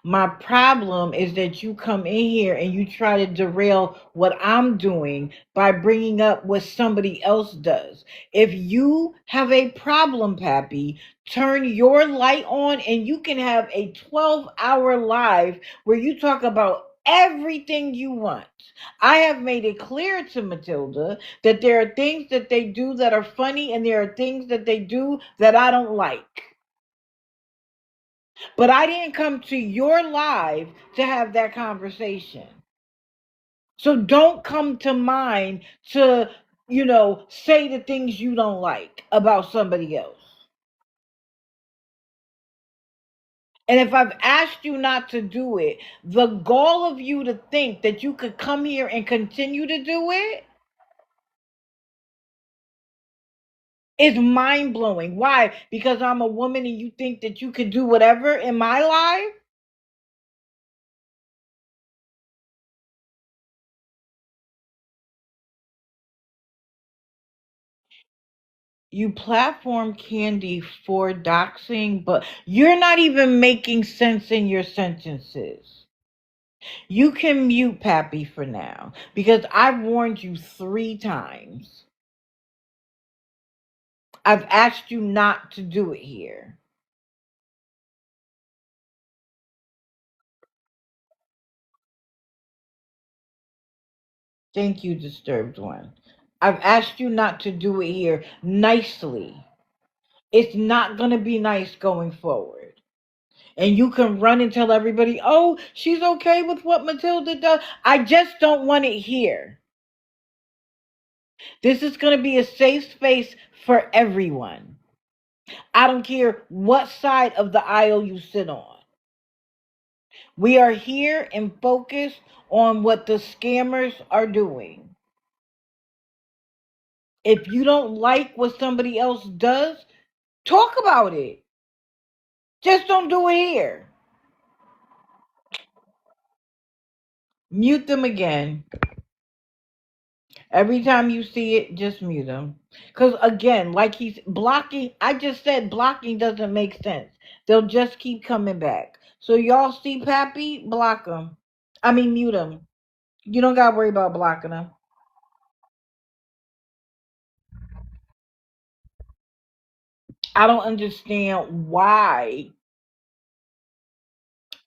My problem is that you come in here and you try to derail what I'm doing by bringing up what somebody else does. If you have a problem, Pappy, turn your light on and you can have a 12-hour live where you talk about everything you want. I have made it clear to Matilda that there are things that they do that are funny and there are things that they do that I don't like. But I didn't come to your live to have that conversation. So don't come to mine to, say the things you don't like about somebody else. And if I've asked you not to do it, the gall of you to think that you could come here and continue to do it is mind blowing. Why? Because I'm a woman and you think that you could do whatever in my life? You platform Candy for doxing, but you're not even making sense in your sentences. You can mute Pappy for now because I've warned you 3 times. I've asked you not to do it here. Thank you, disturbed one. I've asked you not to do it here nicely. It's not going to be nice going forward. And you can run and tell everybody, oh, she's okay with what Matilda does. I just don't want it here. This is going to be a safe space for everyone. I don't care what side of the aisle you sit on. We are here and focused on what the scammers are doing. If you don't like what somebody else does, talk about it. Just don't do it here. Mute them again. Every time you see it, just mute them. Because again, like he's blocking, I just said blocking doesn't make sense. They'll just keep coming back. So y'all see Pappy, block them. I mean, mute them. You don't got to worry about blocking them. I don't understand why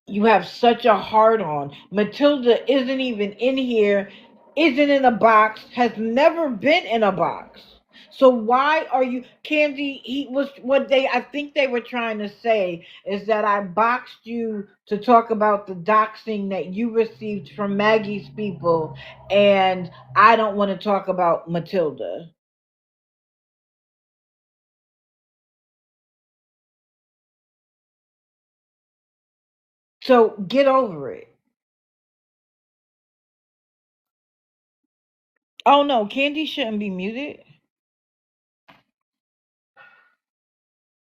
you have such a hard on. Matilda isn't even in here, isn't in a box, has never been in a box. So why are you Candy? He was what they I think they were trying to say is that I boxed you to talk about the doxing that you received from Maggie's people, and I don't want to talk about Matilda. So get over it. Oh no, Candy shouldn't be muted.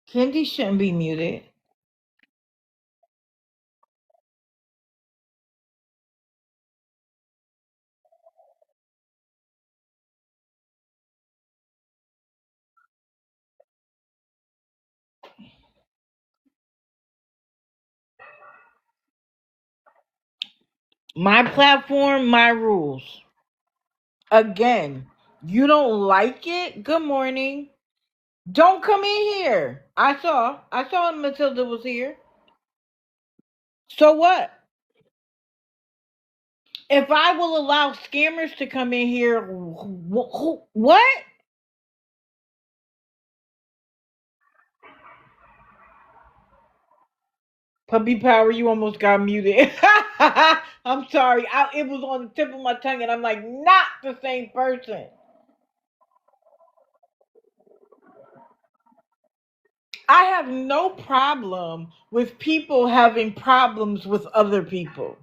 Candy shouldn't be muted. My platform, my rules. Again, you don't like it? Good morning. Don't come in here. I saw Matilda was here. So what? If I will allow scammers to come in here, what? Puppy Power, you almost got muted. I'm sorry. It was on the tip of my tongue, and I'm like, not the same person. I have no problem with people having problems with other people.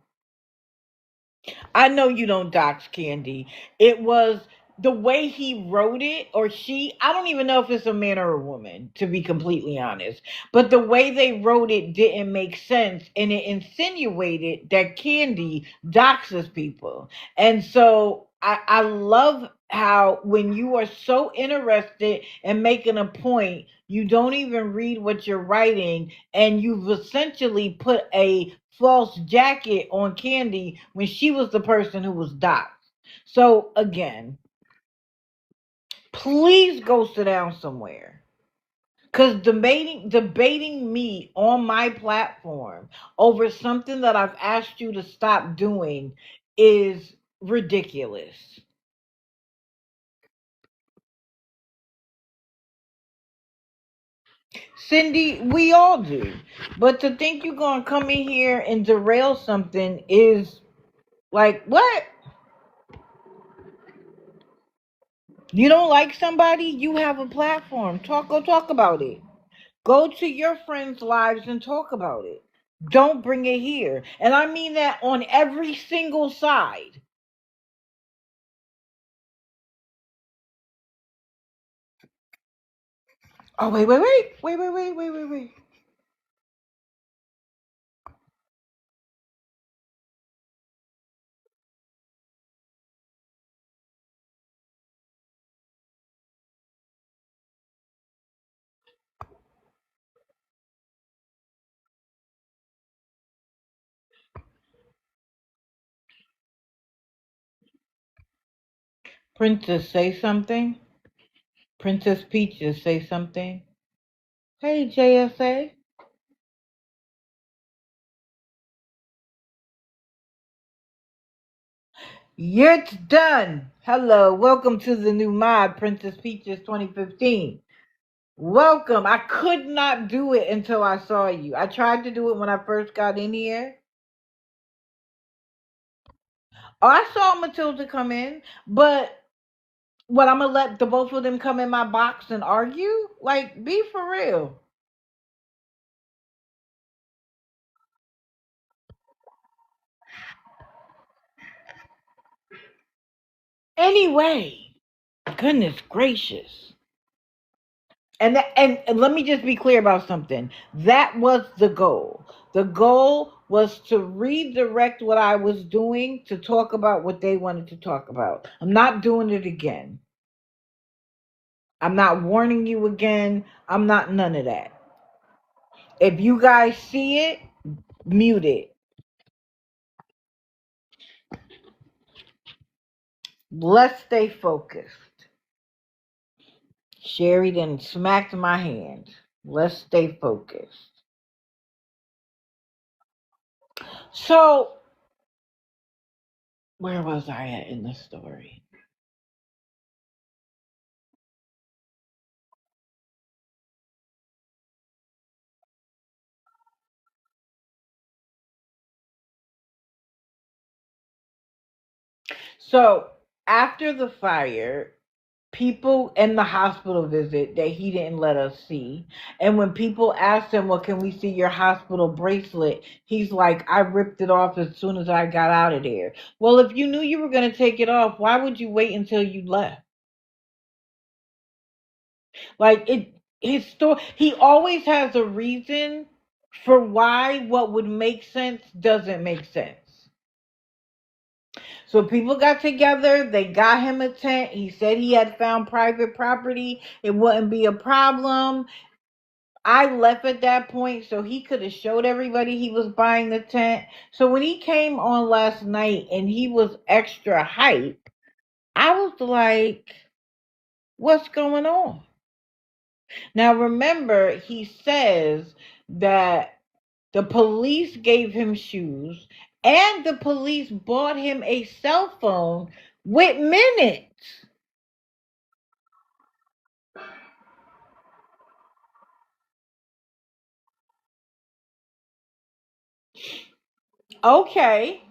I know you don't dox Candy. It was the way he wrote it, or she. I don't even know if it's a man or a woman, to be completely honest. But the way they wrote it didn't make sense, and it insinuated that Candy doxes people. And so I love how when you are so interested in making a point, you don't even read what you're writing, and you've essentially put a false jacket on Candy when she was the person who was doxxed. So again, please go sit down somewhere. Cause debating me on my platform over something that I've asked you to stop doing is ridiculous. Cindy, we all do. But to think you're gonna come in here and derail something is like what? You don't like somebody, you have a platform. Go talk about it. Go to your friends' lives and talk about it. Don't bring it here. And I mean that on every single side. Oh, wait. Princess, say something. Princess Peaches, say something. Hey, JSA. It's done. Hello, welcome to the new mod, Princess Peaches 2015. Welcome. I could not do it until I saw you. I tried to do it when I first got in here. Oh, I saw Matilda come in, but what, I'm gonna let the both of them come in my box and argue? Like, be for real. Anyway, goodness gracious. And let me just be clear about something. That was the goal. The goal was to redirect what I was doing to talk about what they wanted to talk about. I'm not doing it again. I'm not warning you again. I'm not none of that. If you guys see it, mute it. Let's stay focused. Sherry then smacked my hand. Let's stay focused. So, where was I at in the story? So, after the fire, people in the hospital visit that he didn't let us see. And when people asked him, well, can we see your hospital bracelet? He's like, I ripped it off as soon as I got out of there. Well, if you knew you were going to take it off, why would you wait until you left? Like his story, he always has a reason for why what would make sense doesn't make sense. So people got together, they got him a tent. He said he had found private property, it wouldn't be a problem. I left at that point, so he could have showed everybody he was buying the tent. So when he came on last night and he was extra hype, I was like, what's going on? Now remember, he says that the police gave him shoes and the police bought him a cell phone with minutes. Okay.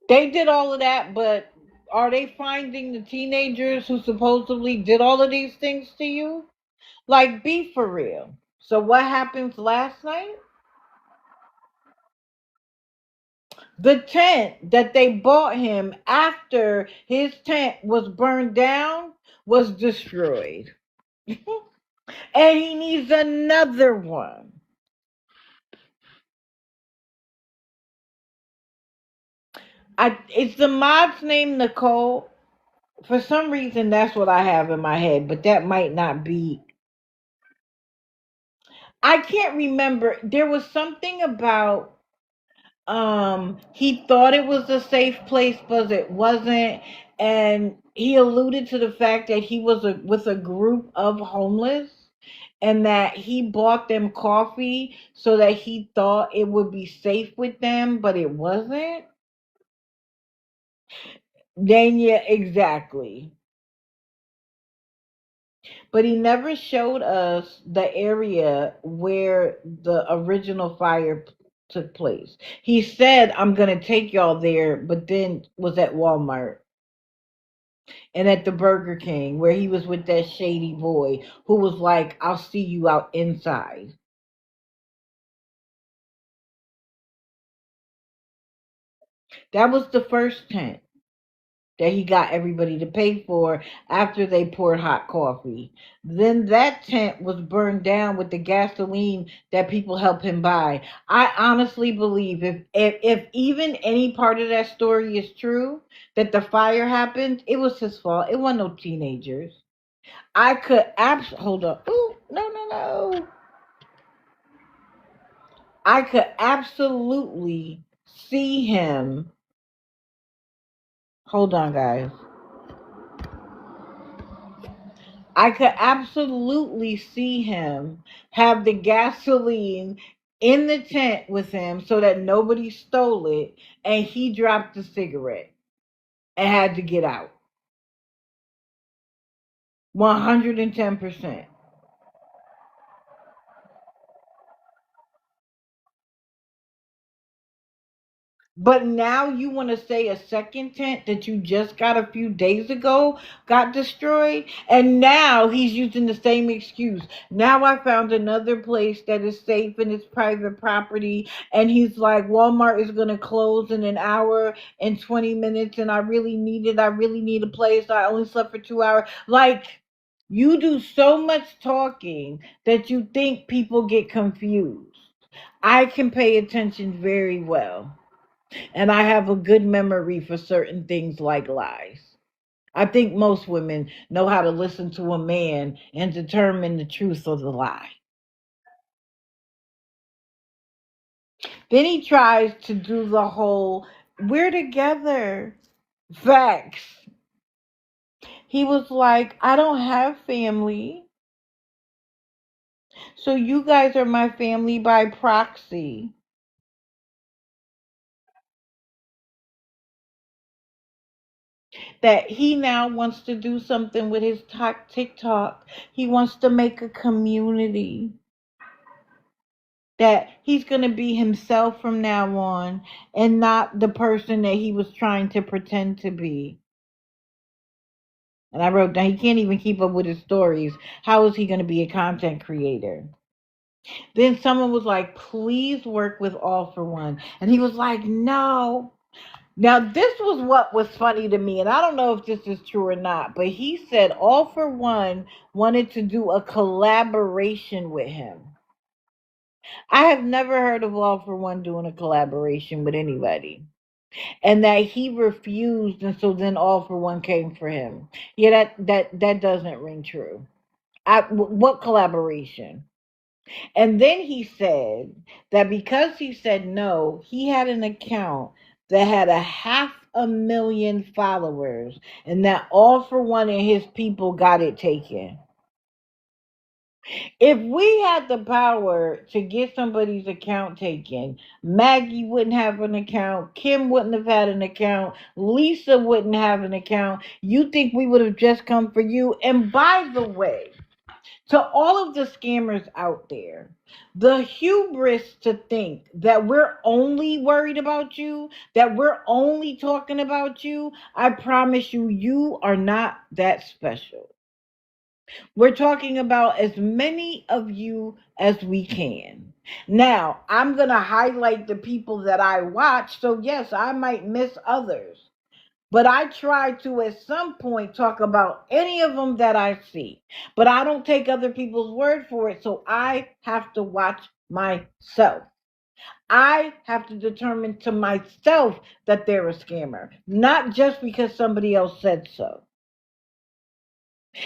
They did all of that, but are they finding the teenagers who supposedly did all of these things to you? Like, be for real. So, what happens last night? The tent that they bought him after his tent was burned down was destroyed. And he needs another one. It's the mod's name Nicole. For some reason, that's what I have in my head, but that might not be. I can't remember. There was something about he thought it was a safe place, but it wasn't, and he alluded to the fact that he was with a group of homeless and that he bought them coffee so that he thought it would be safe with them, but it wasn't. Then yeah, exactly. But he never showed us the area where the original fire took place. He said, I'm going to take y'all there, but then was at Walmart and at the Burger King where he was with that shady boy who was like, I'll see you out inside. That was the first tent that he got everybody to pay for after they poured hot coffee. Then that tent was burned down with the gasoline that people helped him buy. I honestly believe if even any part of that story is true, that the fire happened, it was his fault. It wasn't no teenagers. I could hold up. Ooh, no, no, no. I could absolutely see him. Hold on, guys. I could absolutely see him have the gasoline in the tent with him so that nobody stole it and he dropped the cigarette and had to get out. 110%. But now you want to say a second tent that you just got a few days ago got destroyed, and now he's using the same excuse. Now I found another place that is safe and it's private property, and he's like, Walmart is going to close in an hour and 20 minutes, and I really need it. I really need a place. I only slept for 2 hours. Like, you do so much talking that you think people get confused. I can pay attention very well. And I have a good memory for certain things like lies. I think most women know how to listen to a man and determine the truth of the lie. Then he tries to do the whole, we're together. Facts. He was like, I don't have family. So you guys are my family by proxy. That he now wants to do something with his TikTok. He wants to make a community. That he's going to be himself from now on and not the person that he was trying to pretend to be. And I wrote down, he can't even keep up with his stories. How is he going to be a content creator? Then someone was like, please work with All for One. And he was like, no. Now, this was what was funny to me, and I don't know if this is true or not, but he said All for One wanted to do a collaboration with him. I have never heard of All for One doing a collaboration with anybody. And that he refused, and so then All for One came for him. Yeah, that doesn't ring true. What collaboration? And then he said that because he said no, he had an account that had 500,000 followers, and that All for One and his people got it taken. If we had the power to get somebody's account taken, Maggie wouldn't have an account, Kim wouldn't have had an account, Lisa wouldn't have an account. You think we would have just come for you? And by the way, to all of the scammers out there, the hubris to think that we're only worried about you, that we're only talking about you, I promise you, you are not that special. We're talking about as many of you as we can. Now, I'm going to highlight the people that I watch, so yes, I might miss others. But I try to at some point talk about any of them that I see. But I don't take other people's word for it, so I have to watch myself. I have to determine to myself that they're a scammer, not just because somebody else said so.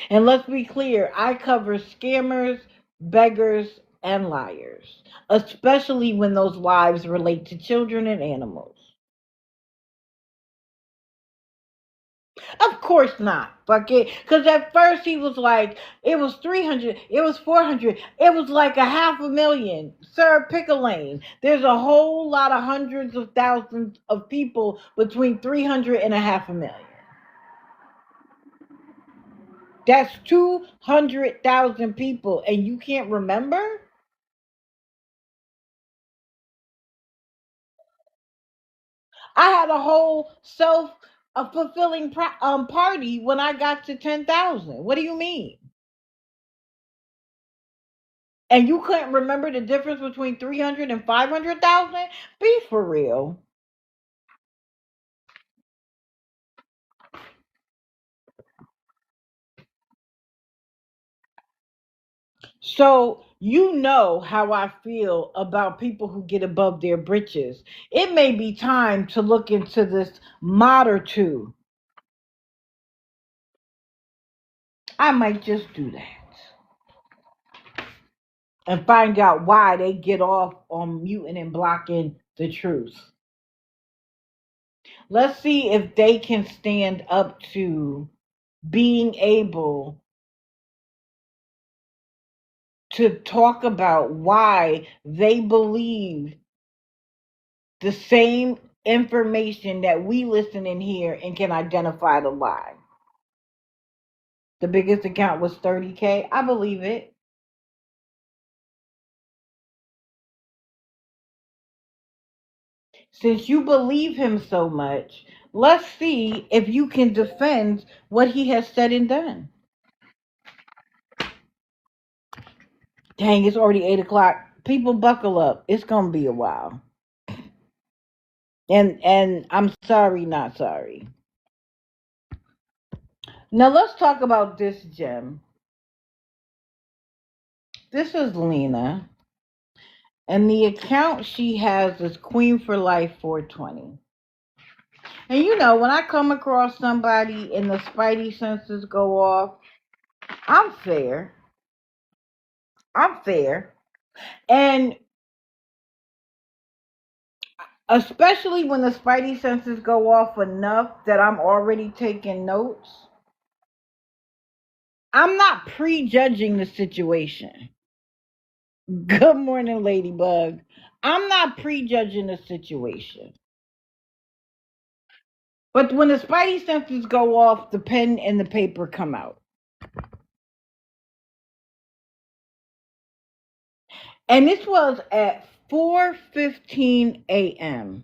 And let's be clear, I cover scammers, beggars, and liars, especially when those lives relate to children and animals. Of course not. Because at first he was like, it was 300, it was 400, it was like 500,000. Sir, pick a lane. There's a whole lot of hundreds of thousands of people between 300 and 500,000. That's 200,000 people, and you can't remember? I had a whole self fulfilling party when I got to 10,000. What do you mean? And you couldn't remember the difference between 300 and 500,000? Be for real. So, you know how I feel about people who get above their britches. It may be time to look into this mod or two. I might just do that and find out why they get off on muting and blocking the truth. Let's see if they can stand up to being able to talk about why they believe the same information that we listen and hear and can identify the lie. The biggest account was 30K. I believe it. Since you believe him so much, let's see if you can defend what he has said and done. Dang, it's already 8 o'clock. People buckle up. It's gonna be a while. And I'm sorry, not sorry. Now let's talk about this gem. This is Lena, and the account she has is Queen for Life 420. And you know, when I come across somebody and the spidey senses go off, I'm fair. I'm fair. And especially when the spidey senses go off enough that I'm already taking notes, I'm not prejudging the situation. Good morning, Ladybug. I'm not prejudging the situation. But when the spidey senses go off, the pen and the paper come out. And this was at 4:15 a.m.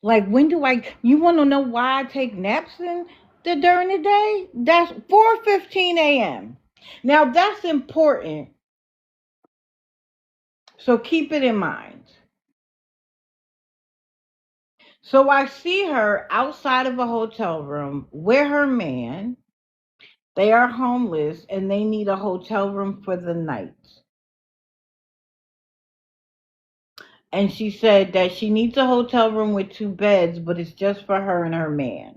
Like, when do you want to know why I take naps during the day? That's 4:15 a.m. Now that's important. So keep it in mind. So I see her outside of a hotel room with her man. They are homeless and they need a hotel room for the night. And she said that she needs a hotel room with 2 beds, but it's just for her and her man.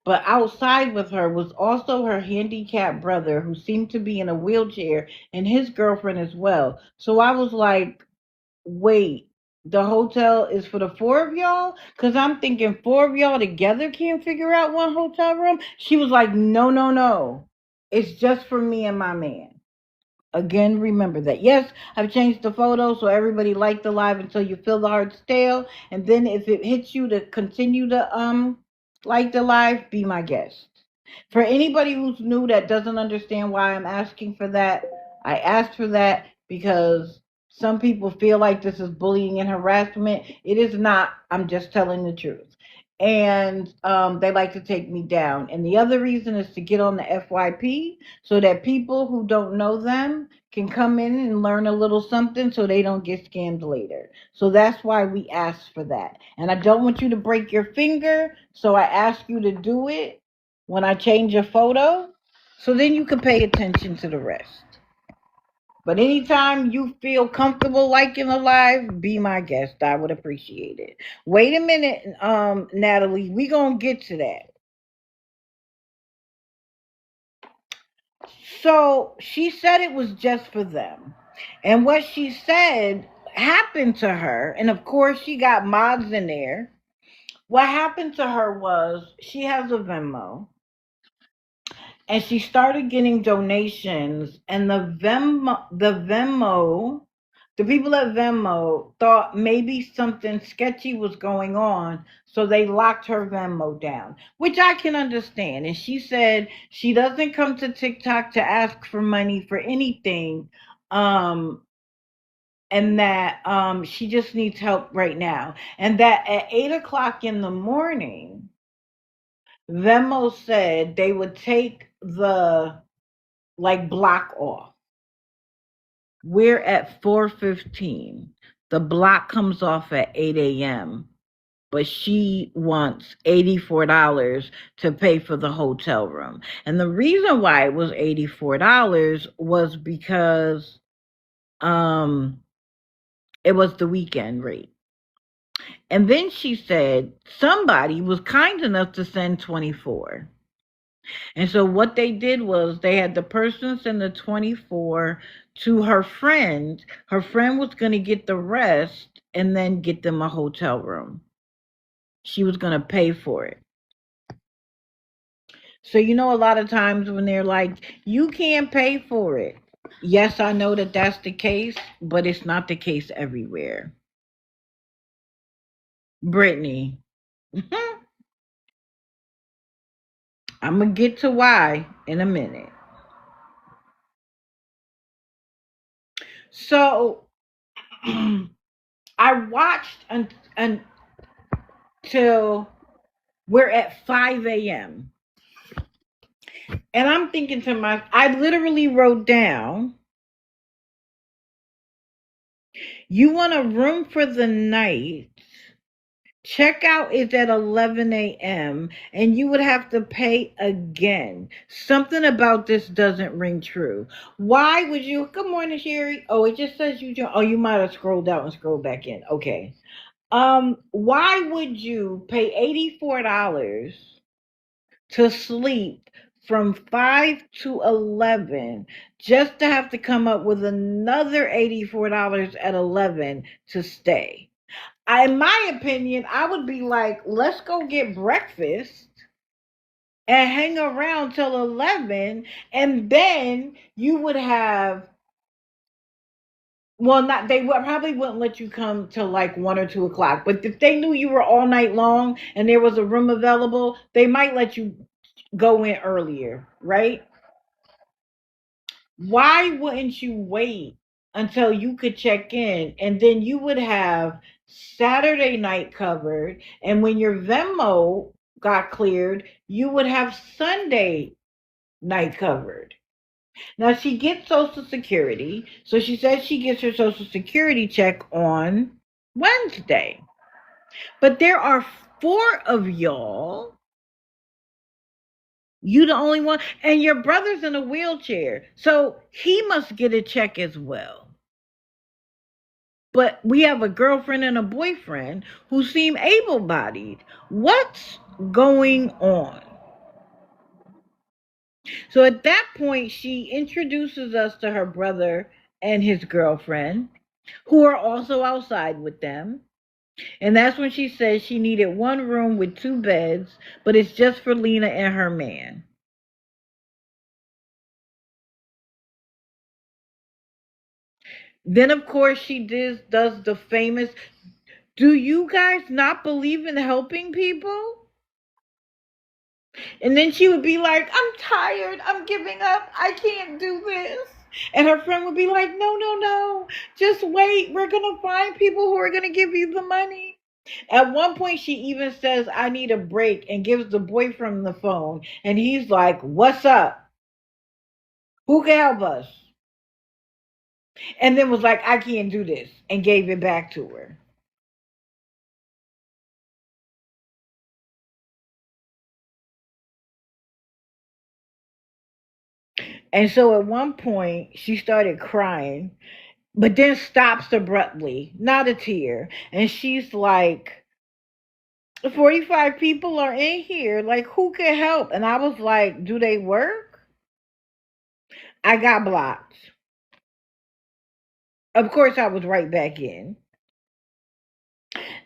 But outside with her was also her handicapped brother, who seemed to be in a wheelchair, and his girlfriend as well. So I was like, wait, the hotel is for the 4 of y'all? Because I'm thinking 4 of y'all together can't figure out one hotel room. She was like, no, no, no. It's just for me and my man. Again, remember that. Yes, I've changed the photo so everybody like the live until you feel the heart stale. And then if it hits you to continue to like the live, be my guest. For anybody who's new that doesn't understand why I'm asking for that, I asked for that because some people feel like this is bullying and harassment. It is not. I'm just telling the truth. And they like to take me down. And the other reason is to get on the FYP so that people who don't know them can come in and learn a little something so they don't get scammed later. So that's why we asked for that. And I don't want you to break your finger, so I ask you to do it when I change your photo, so then you can pay attention to the rest. But anytime you feel comfortable liking a live, be my guest. I would appreciate it. Wait a minute, Natalie. We gonna get to that. So she said it was just for them. And what she said happened to her, and of course she got mods in there. What happened to her was she has a Venmo, and she started getting donations, and the people at Venmo thought maybe something sketchy was going on, so they locked her Venmo down, which I can understand. And she said she doesn't come to TikTok to ask for money for anything, um and that she just needs help right now, and that at 8 o'clock in the morning Venmo said they would take the like block off. We're at 4:15. The block comes off at 8 a.m. But she wants $84 to pay for the hotel room. And the reason why it was $84 was because um it was the weekend rate. And then she said somebody was kind enough to send 24. And so what they did was they had the person send the 24 to her friend. Her friend was going to get the rest and then get them a hotel room. She was going to pay for it. So a lot of times when they're like, you can't pay for it. Yes, I know that that's the case, but it's not the case everywhere. Brittany, I'm going to get to why in a minute. So I watched until we're at 5 a.m. And I'm thinking to myself, I literally wrote down, you want a room for the night. Checkout is at 11 a.m. and you would have to pay again. Something about this doesn't ring true. Why would you? Good morning, Sherry. Oh, it just says you. Oh, you might have scrolled out and scrolled back in. Okay. Why would you pay $84 to sleep from 5 to 11 just to have to come up with another $84 at 11 to stay? In my opinion, I would be like, let's go get breakfast and hang around till 11, and then you would have, well, not, they would probably wouldn't let you come till like 1 or 2 o'clock, but if they knew you were all night long and there was a room available, they might let you go in earlier, right? Why wouldn't you wait until you could check in, and then you would have Saturday night covered, and when your Venmo got cleared, you would have Sunday night covered? Now she gets Social Security, so she says she gets her Social Security check on Wednesday. But there are 4 of y'all. You the only one, and your brother's in a wheelchair, so he must get a check as well. but we have a girlfriend and a boyfriend who seem able bodied. What's going on? So at that point, she introduces us to her brother and his girlfriend, who are also outside with them. And that's when she says she needed one room with two beds, but it's just for Lena and her man. Then, of course, she does the famous, do you guys not believe in helping people? And then she would be like, I'm tired. I'm giving up. I can't do this. And her friend would be like, no, no, no. Just wait. We're going to find people who are going to give you the money. At one point, she even says, I need a break, and gives the boyfriend the phone. And he's like, what's up? Who can help us? And then was like, I can't do this, and gave it back to her. And so at one point, she started crying, but then stops abruptly, not a tear. And she's like, 45 people are in here. Like, who can help? And I was like, do they work? I got blocked. Of course, I was right back in.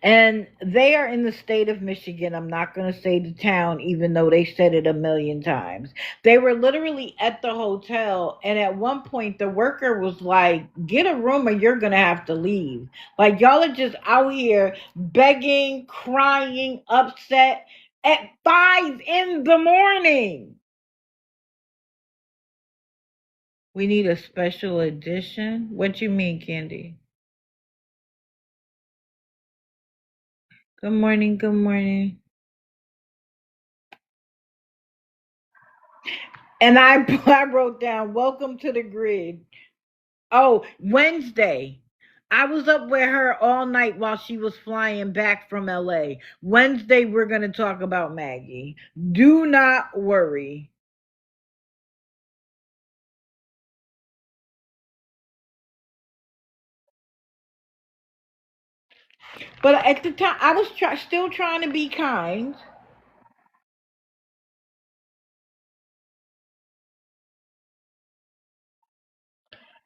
And they are in the state of Michigan. I'm not going to say the town, even though they said it a million times. They were literally at the hotel. And at one point, the worker was like, get a room or you're going to have to leave. Like, y'all are just out here begging, crying, upset at 5 in the morning. We need a special edition. What you mean, Candy? Good morning. Good morning. And I wrote down, welcome to the grid. Oh, Wednesday. I was up with her all night while she was flying back from LA. Wednesday, we're going to talk about Maggie. Do not worry. But at the time, I was still trying to be kind.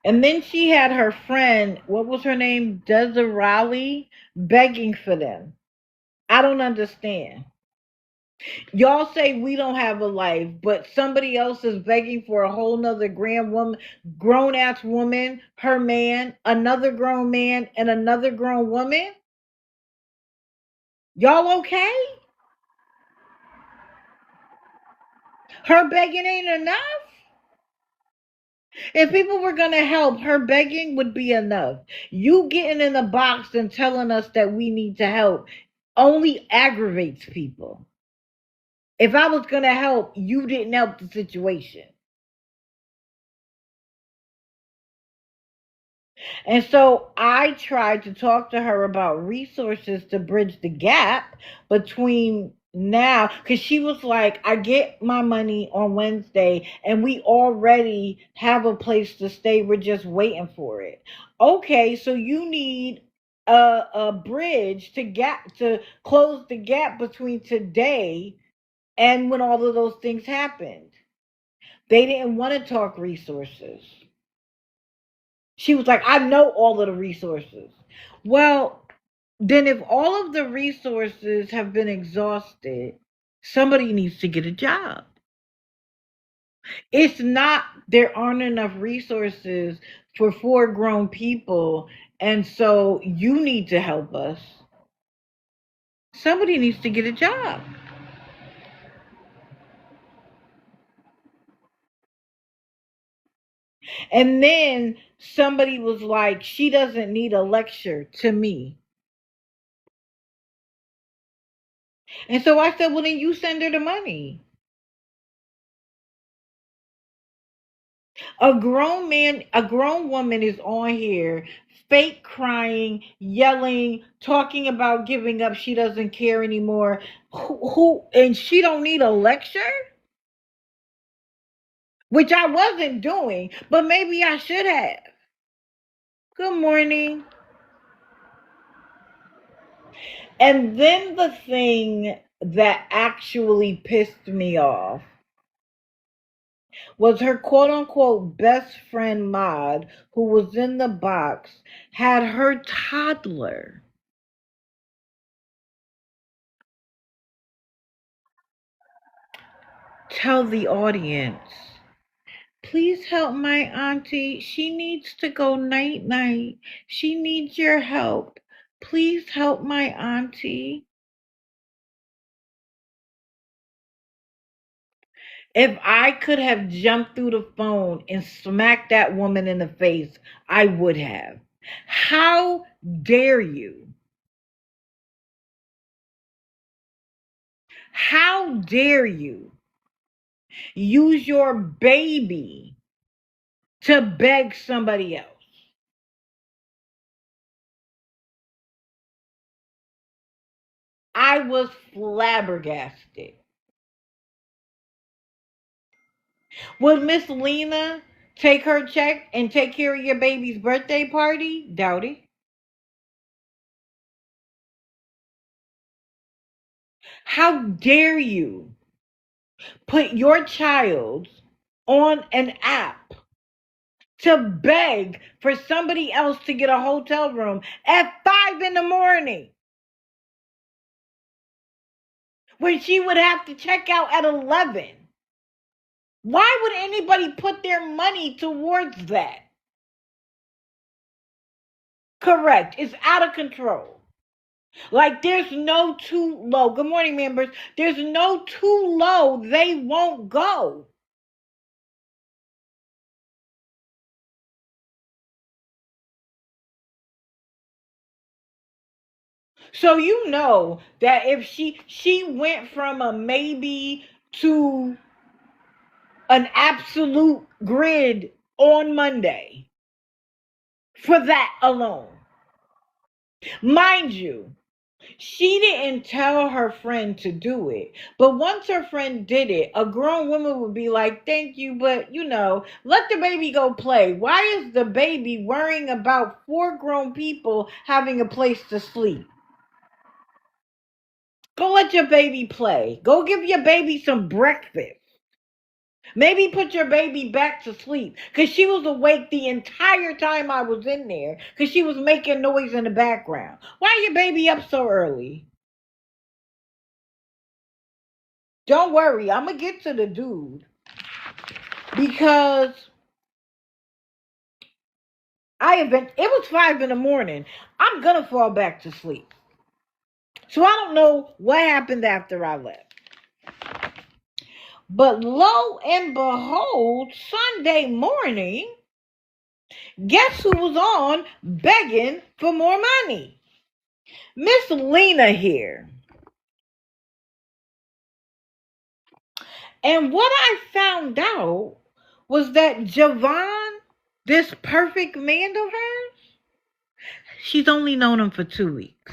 And then she had her friend, what was her name? Desirali, begging for them. I don't understand. Y'all say we don't have a life, but somebody else is begging for a whole nother grand woman, grown ass woman, her man, another grown man, and another grown woman. Y'all okay? Her begging ain't enough. If people were gonna help, her begging would be enough. You getting in the box and telling us that we need to help only aggravates people. If I was gonna help, you didn't help the situation. And so I tried to talk to her about resources to bridge the gap between now, because she was like, I get my money on Wednesday and we already have a place to stay. We're just waiting for it. Okay, so you need a bridge to close the gap between today and when all of those things happened. They didn't want to talk resources. She was like, I know all of the resources. Well, then if all of the resources have been exhausted, somebody needs to get a job. It's not there aren't enough resources for four grown people, and so you need to help us. Somebody needs to get a job. And then somebody was like, she doesn't need a lecture to me. And so I said, well, then you send her the money. A grown woman is on here fake crying, yelling, talking about giving up. She doesn't care anymore. And she don't need a lecture, which I wasn't doing, but maybe I should have. Good morning. And then the thing that actually pissed me off was her quote unquote best friend Maud, who was in the box, had her toddler. Tell the audience, please help my auntie. She needs to go night night. She needs your help. Please help my auntie. If I could have jumped through the phone and smacked that woman in the face, I would have. How dare you? How dare you use your baby to beg somebody else? I was flabbergasted. Would Miss Lena take her check and take care of your baby's birthday party? Doubt it. How dare you put your child on an app to beg for somebody else to get a hotel room at 5 in the morning when she would have to check out at 11? Why would anybody put their money towards that? Correct. It's out of control. Like there's no too low. Good morning, members. There's no too low they won't go. So you know that if she went from a maybe to an absolute grid on Monday for that alone. Mind you, she didn't tell her friend to do it. But once her friend did it, a grown woman would be like, thank you, but let the baby go play. Why is the baby worrying about 4 grown people having a place to sleep? Go let your baby play. Go give your baby some breakfast. Maybe put your baby back to sleep because she was awake the entire time I was in there because she was making noise in the background. Why your baby up so early? Don't worry, I'm going to get to the dude because it was 5 in the morning. I'm going to fall back to sleep. So I don't know what happened after I left. But lo and behold, Sunday morning, guess who was on begging for more money? Miss Lena here. And what I found out was that Javon, this perfect man of hers, she's only known him for 2 weeks.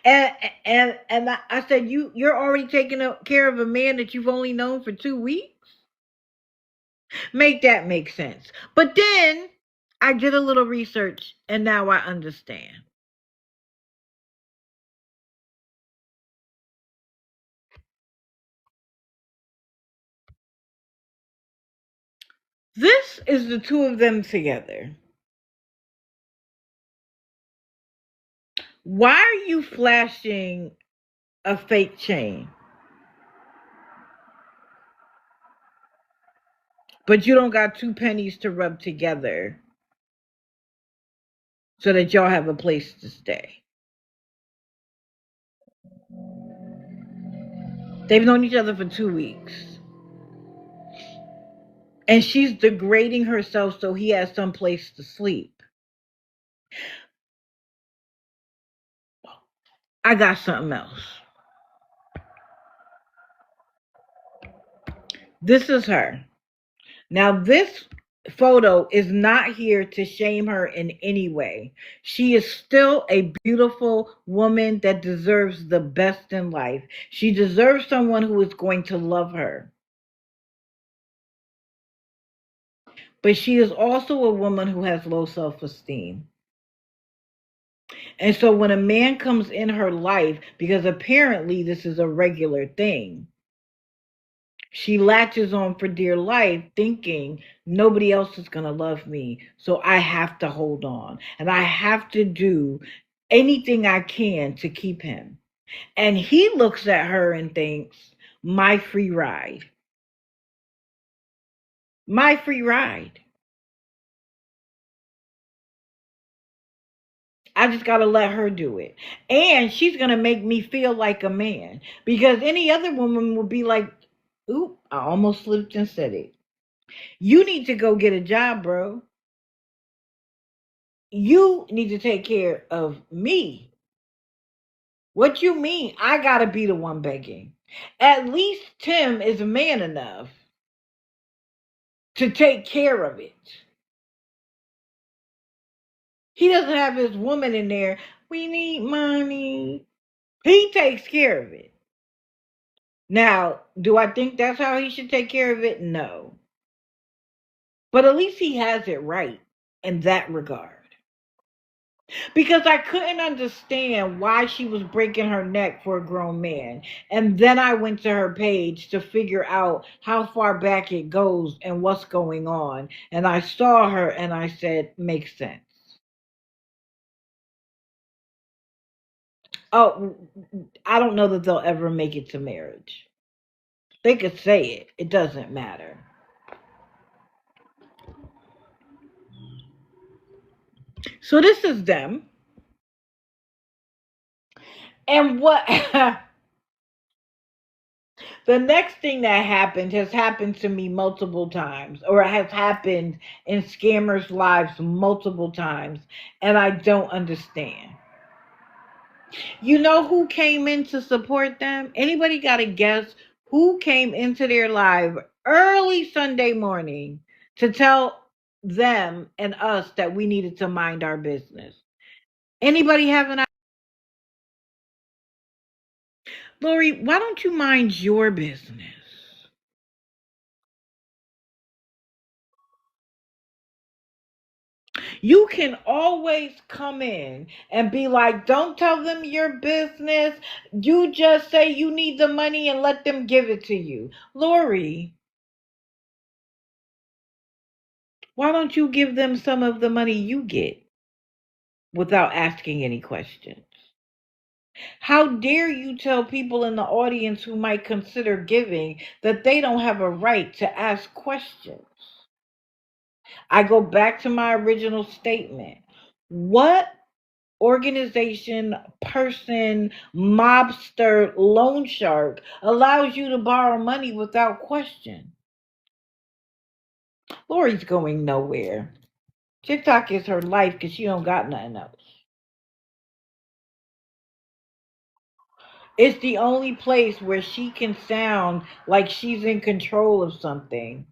And I said, you're already taking care of a man that you've only known for 2 weeks? Make that make sense. But then I did a little research and now I understand. This is the two of them together. Why are you flashing a fake chain? But you don't got 2 pennies to rub together so that y'all have a place to stay. They've known each other for 2 weeks. And she's degrading herself so he has some place to sleep. I got something else. This is her. Now, this photo is not here to shame her in any way. She is still a beautiful woman that deserves the best in life. She deserves someone who is going to love her. But she is also a woman who has low self-esteem. And so when a man comes in her life, because apparently this is a regular thing, she latches on for dear life thinking nobody else is going to love me. So I have to hold on and I have to do anything I can to keep him. And he looks at her and thinks, my free ride. My free ride. I just got to let her do it. And she's going to make me feel like a man. Because any other woman would be like, oop, I almost slipped and said it. You need to go get a job, bro. You need to take care of me. What you mean? I got to be the one begging. At least Tim is man enough to take care of it. He doesn't have his woman in there. We need money. He takes care of it. Now, do I think that's how he should take care of it? No. But at least he has it right in that regard. Because I couldn't understand why she was breaking her neck for a grown man. And then I went to her page to figure out how far back it goes and what's going on. And I saw her and I said, makes sense. Oh, I don't know that they'll ever make it to marriage. They could say it, it doesn't matter. So this is them. And what the next thing that happened has happened to me multiple times, or has happened in scammers' lives multiple times, and I don't understand. You know who came in to support them? Anybody got to guess who came into their live early Sunday morning to tell them and us that we needed to mind our business? Anybody have an idea? Lori, why don't you mind your business? You can always come in and be like, don't tell them your business. You just say you need the money and let them give it to you. Lori, why don't you give them some of the money you get without asking any questions? How dare you tell people in the audience who might consider giving that they don't have a right to ask questions? I go back to my original statement. What organization, person, mobster, loan shark allows you to borrow money without question? Lori's going nowhere. TikTok is her life because she don't got nothing else. It's the only place where she can sound like she's in control of something,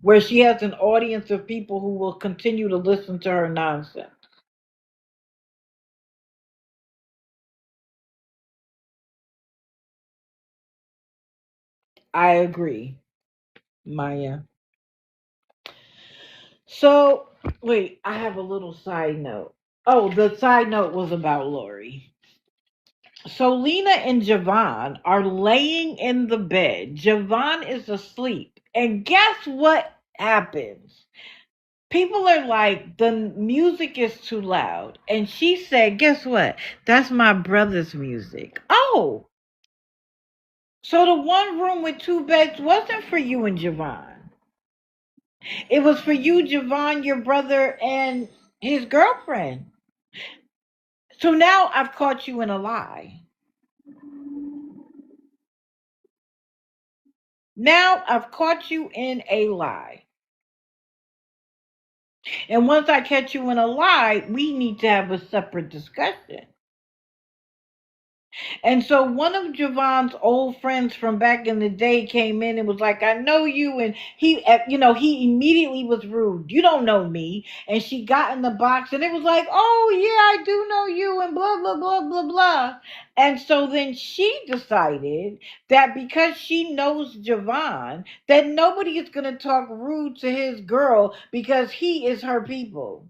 where she has an audience of people who will continue to listen to her nonsense. I agree, Maya. So, wait, I have a little side note. Oh, the side note was about Lori. So, Lena and Javon are laying in the bed. Javon is asleep. And guess what happens? People are like, the music is too loud. And she said, guess what? That's my brother's music. Oh, so the one room with two beds wasn't for you and Javon. It was for you, Javon, your brother, and his girlfriend. So now I've caught you in a lie. Now I've caught you in a lie. And once I catch you in a lie, we need to have a separate discussion. And so one of Javon's old friends from back in the day came in and was like, I know you. And he immediately was rude. You don't know me. And she got in the box and it was like, oh, yeah, I do know you and blah, blah, blah, blah, blah. And so then she decided that because she knows Javon, that nobody is going to talk rude to his girl because he is her people.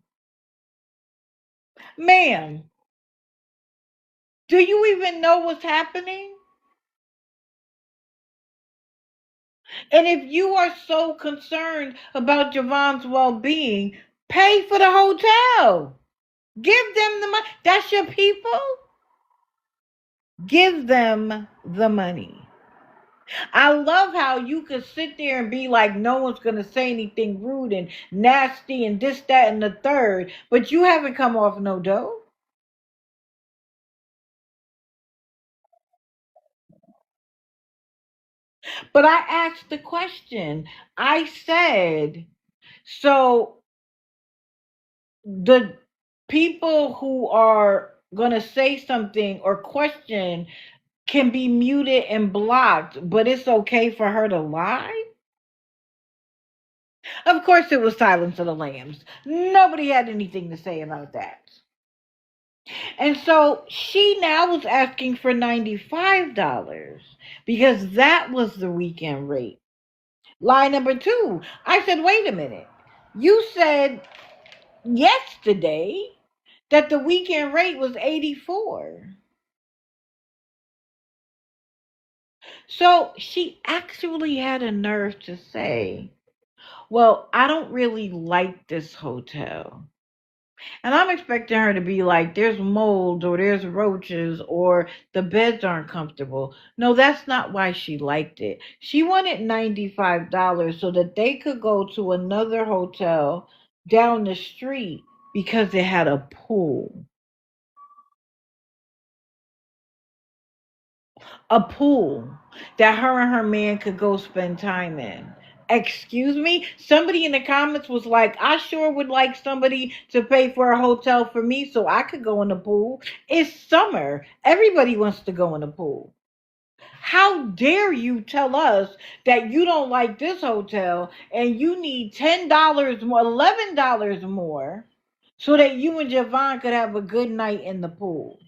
Ma'am, do you even know what's happening? And if you are so concerned about Javon's well being, pay for the hotel. Give them the money. That's your people. Give them the money. I love how you could sit there and be like, no one's going to say anything rude and nasty and this, that, and the third, but you haven't come off no dough. But I asked the question. I said, so the people who are going to say something or question can be muted and blocked, but it's okay for her to lie? Of course, it was Silence of the Lambs. Nobody had anything to say about that. And so she now was asking for $95 because that was the weekend rate. Lie number two, I said, wait a minute. You said yesterday that the weekend rate was 84. So she actually had a nerve to say, well, I don't really like this hotel. And I'm expecting her to be like, there's mold or there's roaches or the beds aren't comfortable. No, that's not why she liked it. She wanted $95 so that they could go to another hotel down the street because it had a pool. A pool that her and her man could go spend time in. Excuse me? Somebody in the comments was like, I sure would like somebody to pay for a hotel for me so I could go in the pool. It's summer. Everybody wants to go in the pool. How dare you tell us that you don't like this hotel and you need $10 more, $11 more so that you and Javon could have a good night in the pool?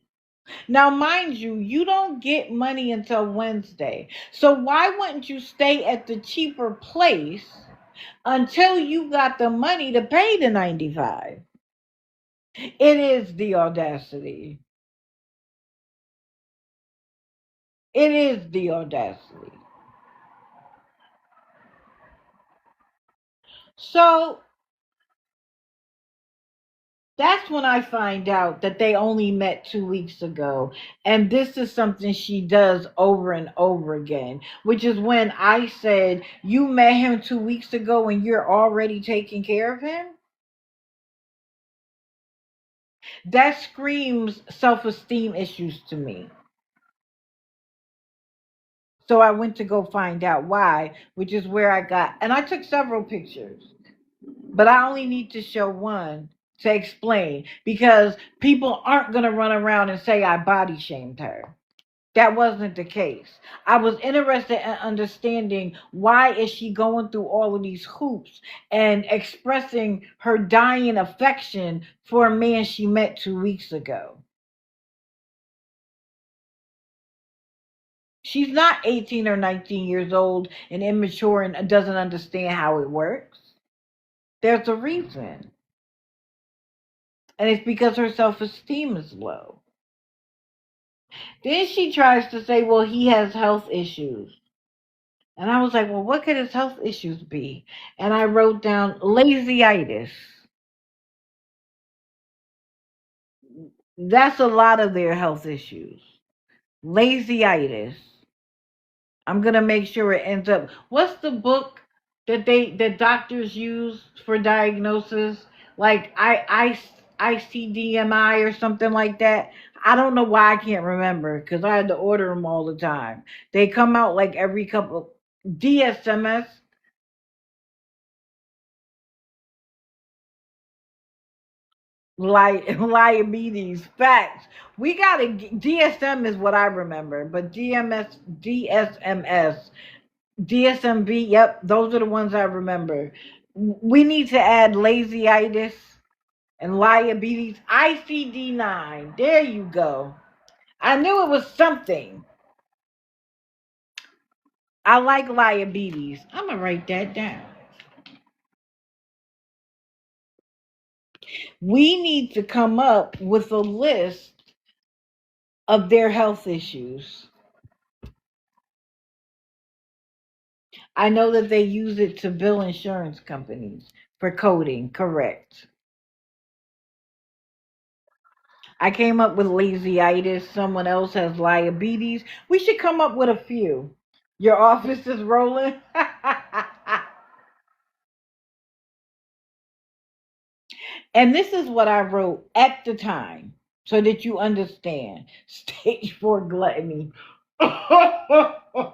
Now, mind you, you don't get money until Wednesday. So why wouldn't you stay at the cheaper place until you got the money to pay the 95? It is the audacity. It is the audacity. So that's when I find out that they only met 2 weeks ago. And this is something she does over and over again, which is when I said, you met him 2 weeks ago and you're already taking care of him? That screams self-esteem issues to me. So I went to go find out why, which is where I got, and I took several pictures, but I only need to show one to explain because people aren't going to run around and say I body shamed her. That wasn't the case. I was interested in understanding why is she going through all of these hoops and expressing her dying affection for a man she met 2 weeks ago. She's not 18 or 19 years old and immature and doesn't understand how it works. There's a reason. And it's because her self esteem is low. Then she tries to say, well, he has health issues. And I was like, well, what could his health issues be? And I wrote down lazyitis. That's a lot of their health issues. Lazyitis. I'm gonna make sure it ends up. What's the book that doctors use for diagnosis? Like ICDMI or something like that. I don't know why I can't remember because I had to order them all the time. They come out like every couple. DSMS. Liabilities, facts. We gotta DSM is what I remember, but DSMS, DSMB. Yep, those are the ones I remember. We need to add lazyitis and liabilities. ICD-9. There you go. I knew it was something. I like liabilities. I'm gonna write that down. We need to come up with a list of their health issues. I know that they use it to bill insurance companies for coding, correct. I came up with lazyitis. Someone else has liabilities. We should come up with a few. Your office is rolling. And this is what I wrote at the time so that you understand. Stage 4 gluttony. I'm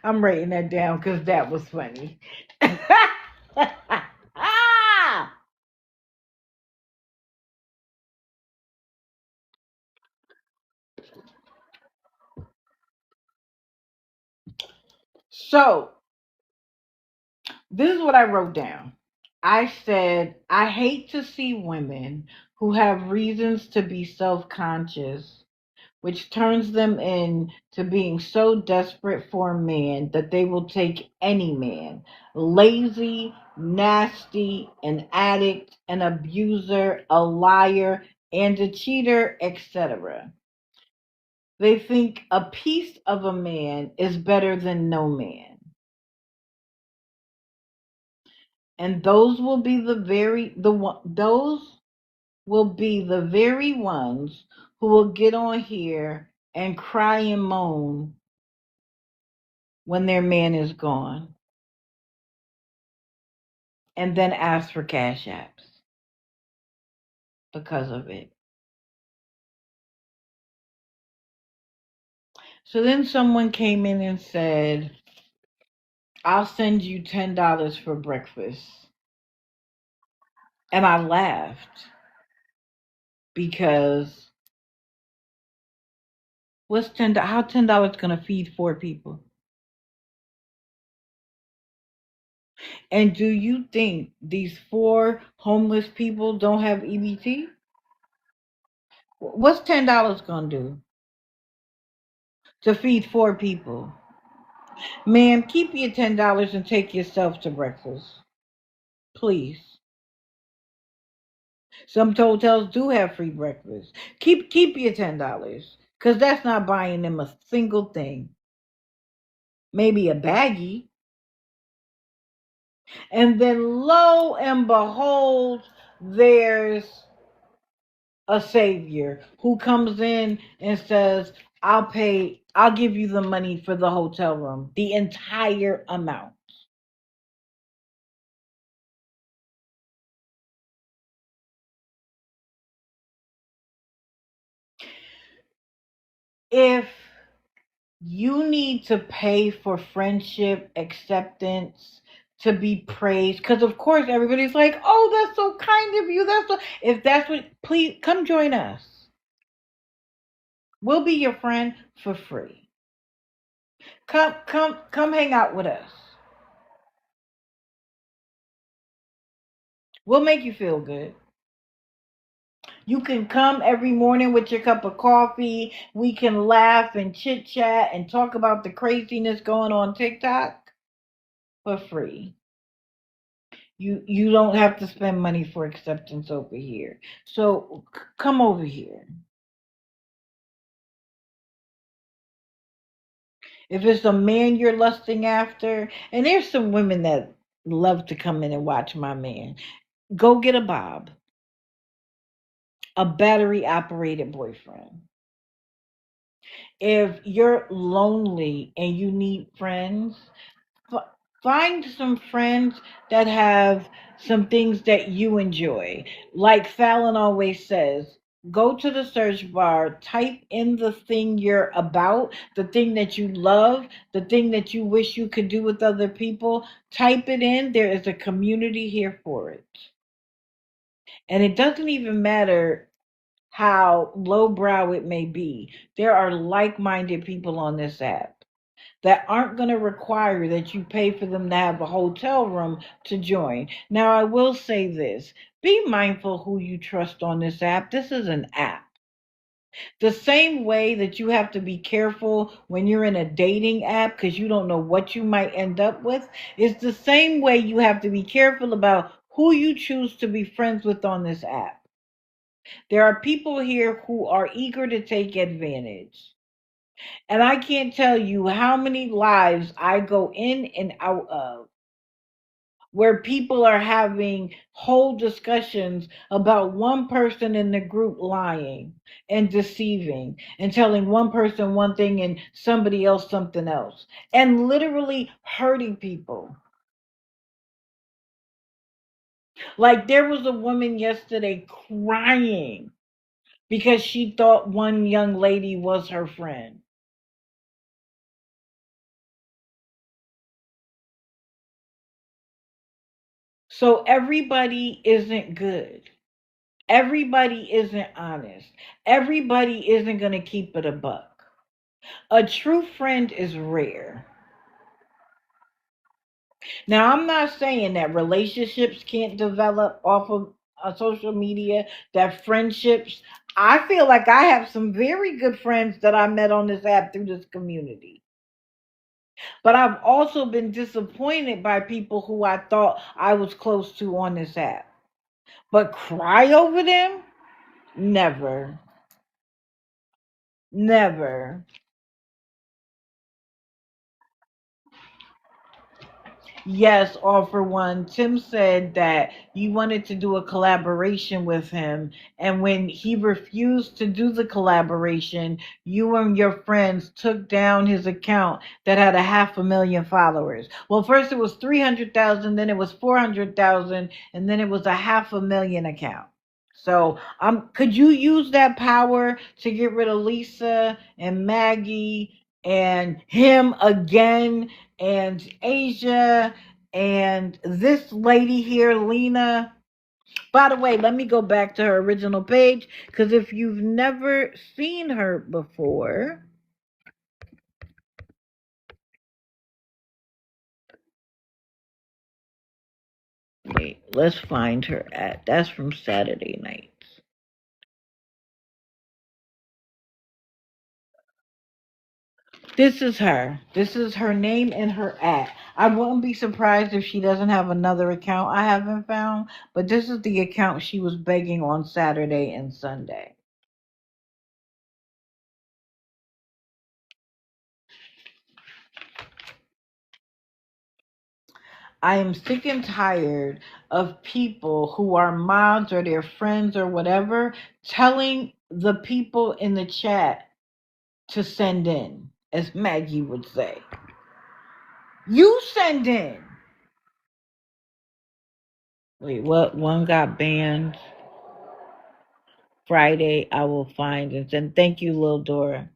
writing that down because that was funny. So, this is what I wrote down. I said, I hate to see women who have reasons to be self conscious, which turns them into being so desperate for a man that they will take any man, lazy, nasty, an addict, an abuser, a liar, and a cheater, etc. They think a piece of a man is better than no man. And those will be those will be the very ones who will get on here and cry and moan when their man is gone and then ask for cash apps because of it. So then someone came in and said, I'll send you $10 for breakfast. And I laughed because what's how $10 gonna feed 4 people? And do you think these 4 homeless people don't have EBT? What's $10 gonna do to feed 4 people? Ma'am, keep your $10 and take yourself to breakfast, please. Some hotels do have free breakfast. Keep your $10, cause that's not buying them a single thing. Maybe a baggie. And then lo and behold, there's a savior who comes in and says, I'll give you the money for the hotel room, the entire amount. If you need to pay for friendship, acceptance, to be praised, because of course everybody's like, oh, that's so kind of you. If that's what, please come join us. We'll be your friend for free. Come hang out with us. We'll make you feel good. You can come every morning with your cup of coffee. We can laugh and chit chat and talk about the craziness going on TikTok for free. You don't have to spend money for acceptance over here. So come over here. If it's a man you're lusting after, and there's some women that love to come in and watch my man, go get a Bob, a battery operated boyfriend. If you're lonely and you need friends, find some friends that have some things that you enjoy. Like Fallon always says, go to the search bar, type in the thing you're about, the thing that you love, the thing that you wish you could do with other people. Type it in. There is a community here for it. And it doesn't even matter how lowbrow it may be. There are like-minded people on this app that aren't going to require that you pay for them to have a hotel room to join. Now, I will say this. Be mindful who you trust on this app. This is an app. The same way that you have to be careful when you're in a dating app because you don't know what you might end up with, is the same way you have to be careful about who you choose to be friends with on this app. There are people here who are eager to take advantage. And I can't tell you how many lives I go in and out of where people are having whole discussions about one person in the group lying and deceiving and telling one person one thing and somebody else something else and literally hurting people. Like there was a woman yesterday crying because she thought one young lady was her friend. So everybody isn't good. Everybody isn't honest. Everybody isn't going to keep it a buck. A true friend is rare. Now, I'm not saying that relationships can't develop off of social media, that friendships. I feel like I have some very good friends that I met on this app through this community. But I've also been disappointed by people who I thought I was close to on this app. But cry over them? Never. Never. Yes, all for one. Tim said that you wanted to do a collaboration with him, and when he refused to do the collaboration, you and your friends took down his account that had a 500,000 followers. Well, first it was 300,000, then it was 400,000, and then it was a 500,000 account. So, could you use that power to get rid of Lisa and Maggie and him again and Asia and this lady here, Lena? By the way, let me go back to her original page because if you've never seen her before, wait, let's find her at. That's from Saturday nights. This is her. This is her name and her at. I wouldn't be surprised if she doesn't have another account I haven't found, but this is the account she was begging on Saturday and Sunday. I am sick and tired of people who are mods or their friends or whatever telling the people in the chat to send in, as Maggie would say. You send in. Wait, what? One got banned. Friday, I will find and send. Thank you, Lil Dora.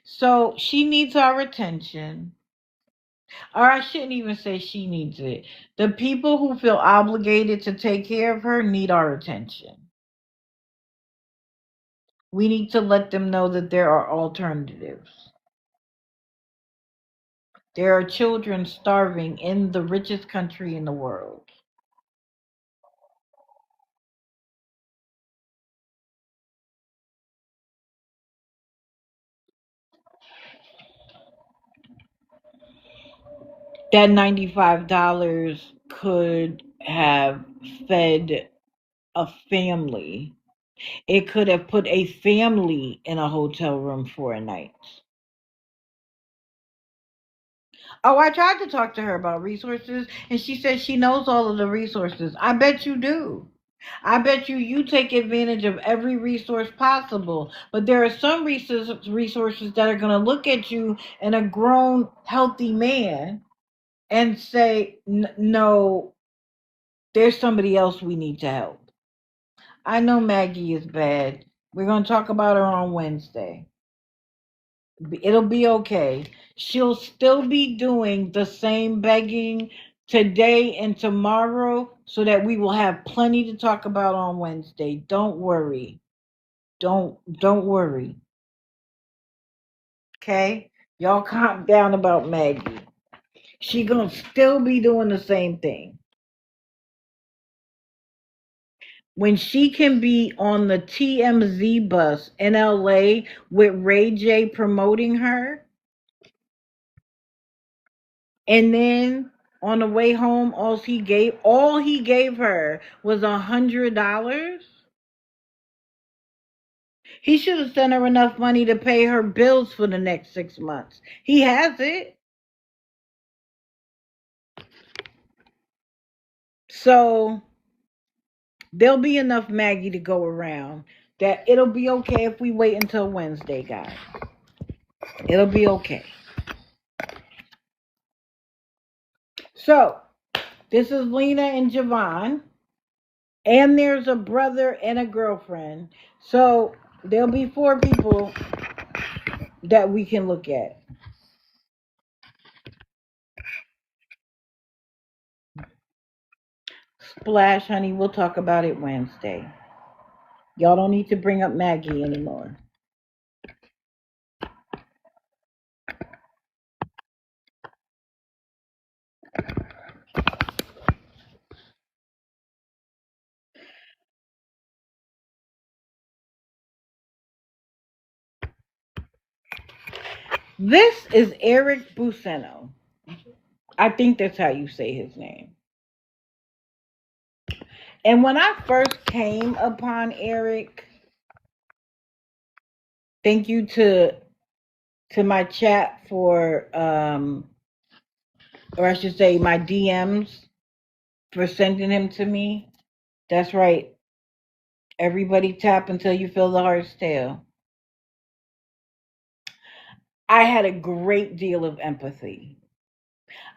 So she needs our attention. Or I shouldn't even say she needs it. The people who feel obligated to take care of her need our attention. We need to let them know that there are alternatives. There are children starving in the richest country in the world. That $95 could have fed a family. It could have put a family in a hotel room for a night. Oh, I tried to talk to her about resources, and she said she knows all of the resources. I bet you do. I bet you take advantage of every resource possible. But there are some resources that are going to look at you and a grown, healthy man and say, no, there's somebody else we need to help. I know Maggie is bad. We're going to talk about her on Wednesday. It'll be okay. She'll still be doing the same begging, today and tomorrow so that we will have plenty to talk about on Wednesday. Don't worry. Don't worry. Okay? Y'all calm down about Maggie. She gonna still be doing the same thing. When she can be on the TMZ bus in LA with Ray J promoting her, and then on the way home, all he gave her was $100. He should have sent her enough money to pay her bills for the next 6 months. He has it. So there'll be enough Maggie to go around that it'll be okay if we wait until Wednesday, guys. It'll be okay. So this is Lena and Javon. And there's a brother and a girlfriend. So there'll be 4 people that we can look at. Splash, honey, we'll talk about it Wednesday. Y'all don't need to bring up Maggie anymore. This is Eric Buceno. I think that's how you say his name. And when I first came upon Eric, thank you to my chat for or I should say my DMs for sending him to me. That's right. Everybody tap until you feel the heart's tale. I had a great deal of empathy.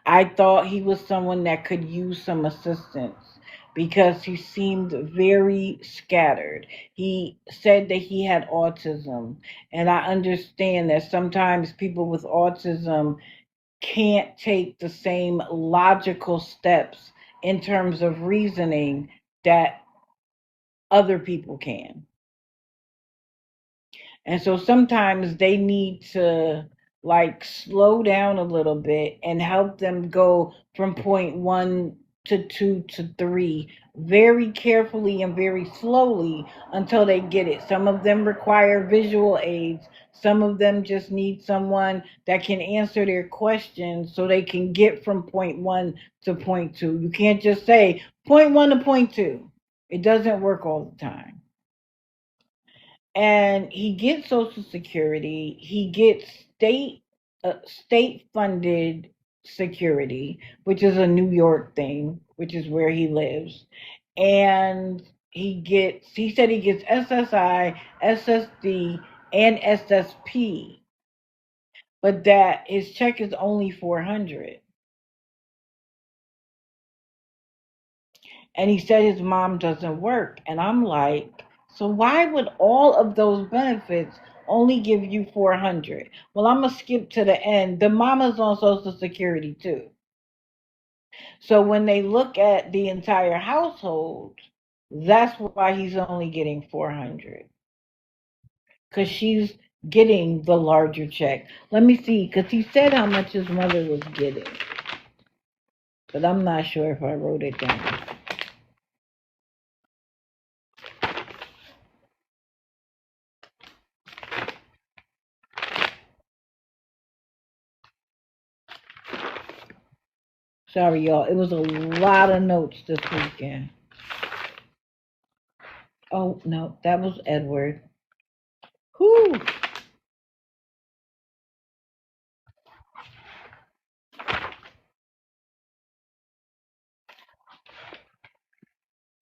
I thought he was someone that could use some assistance because he seemed very scattered. He said that he had autism, and I understand that sometimes people with autism can't take the same logical steps in terms of reasoning that other people can. And so sometimes they need to like slow down a little bit and help them go from point 1 to 2 to 3 very carefully and very slowly until they get it. Some of them require visual aids. Some of them just need someone that can answer their questions so they can get from point 1 to point 2. You can't just say point 1 to point 2. It doesn't work all the time. And he gets Social Security. He gets state funded security, which is a New York thing, which is where he lives. And he said he gets SSI, SSD, and SSP, but that his check is only 400. And he said his mom doesn't work. And I'm like, so why would all of those benefits only give you 400? Well, I'm going to skip to the end. The mama's on Social Security too. So when they look at the entire household, that's why he's only getting 400. Because she's getting the larger check. Let me see, because he said how much his mother was getting. But I'm not sure if I wrote it down. Sorry, y'all. It was a lot of notes this weekend. Oh, no, that was Edward. Whew.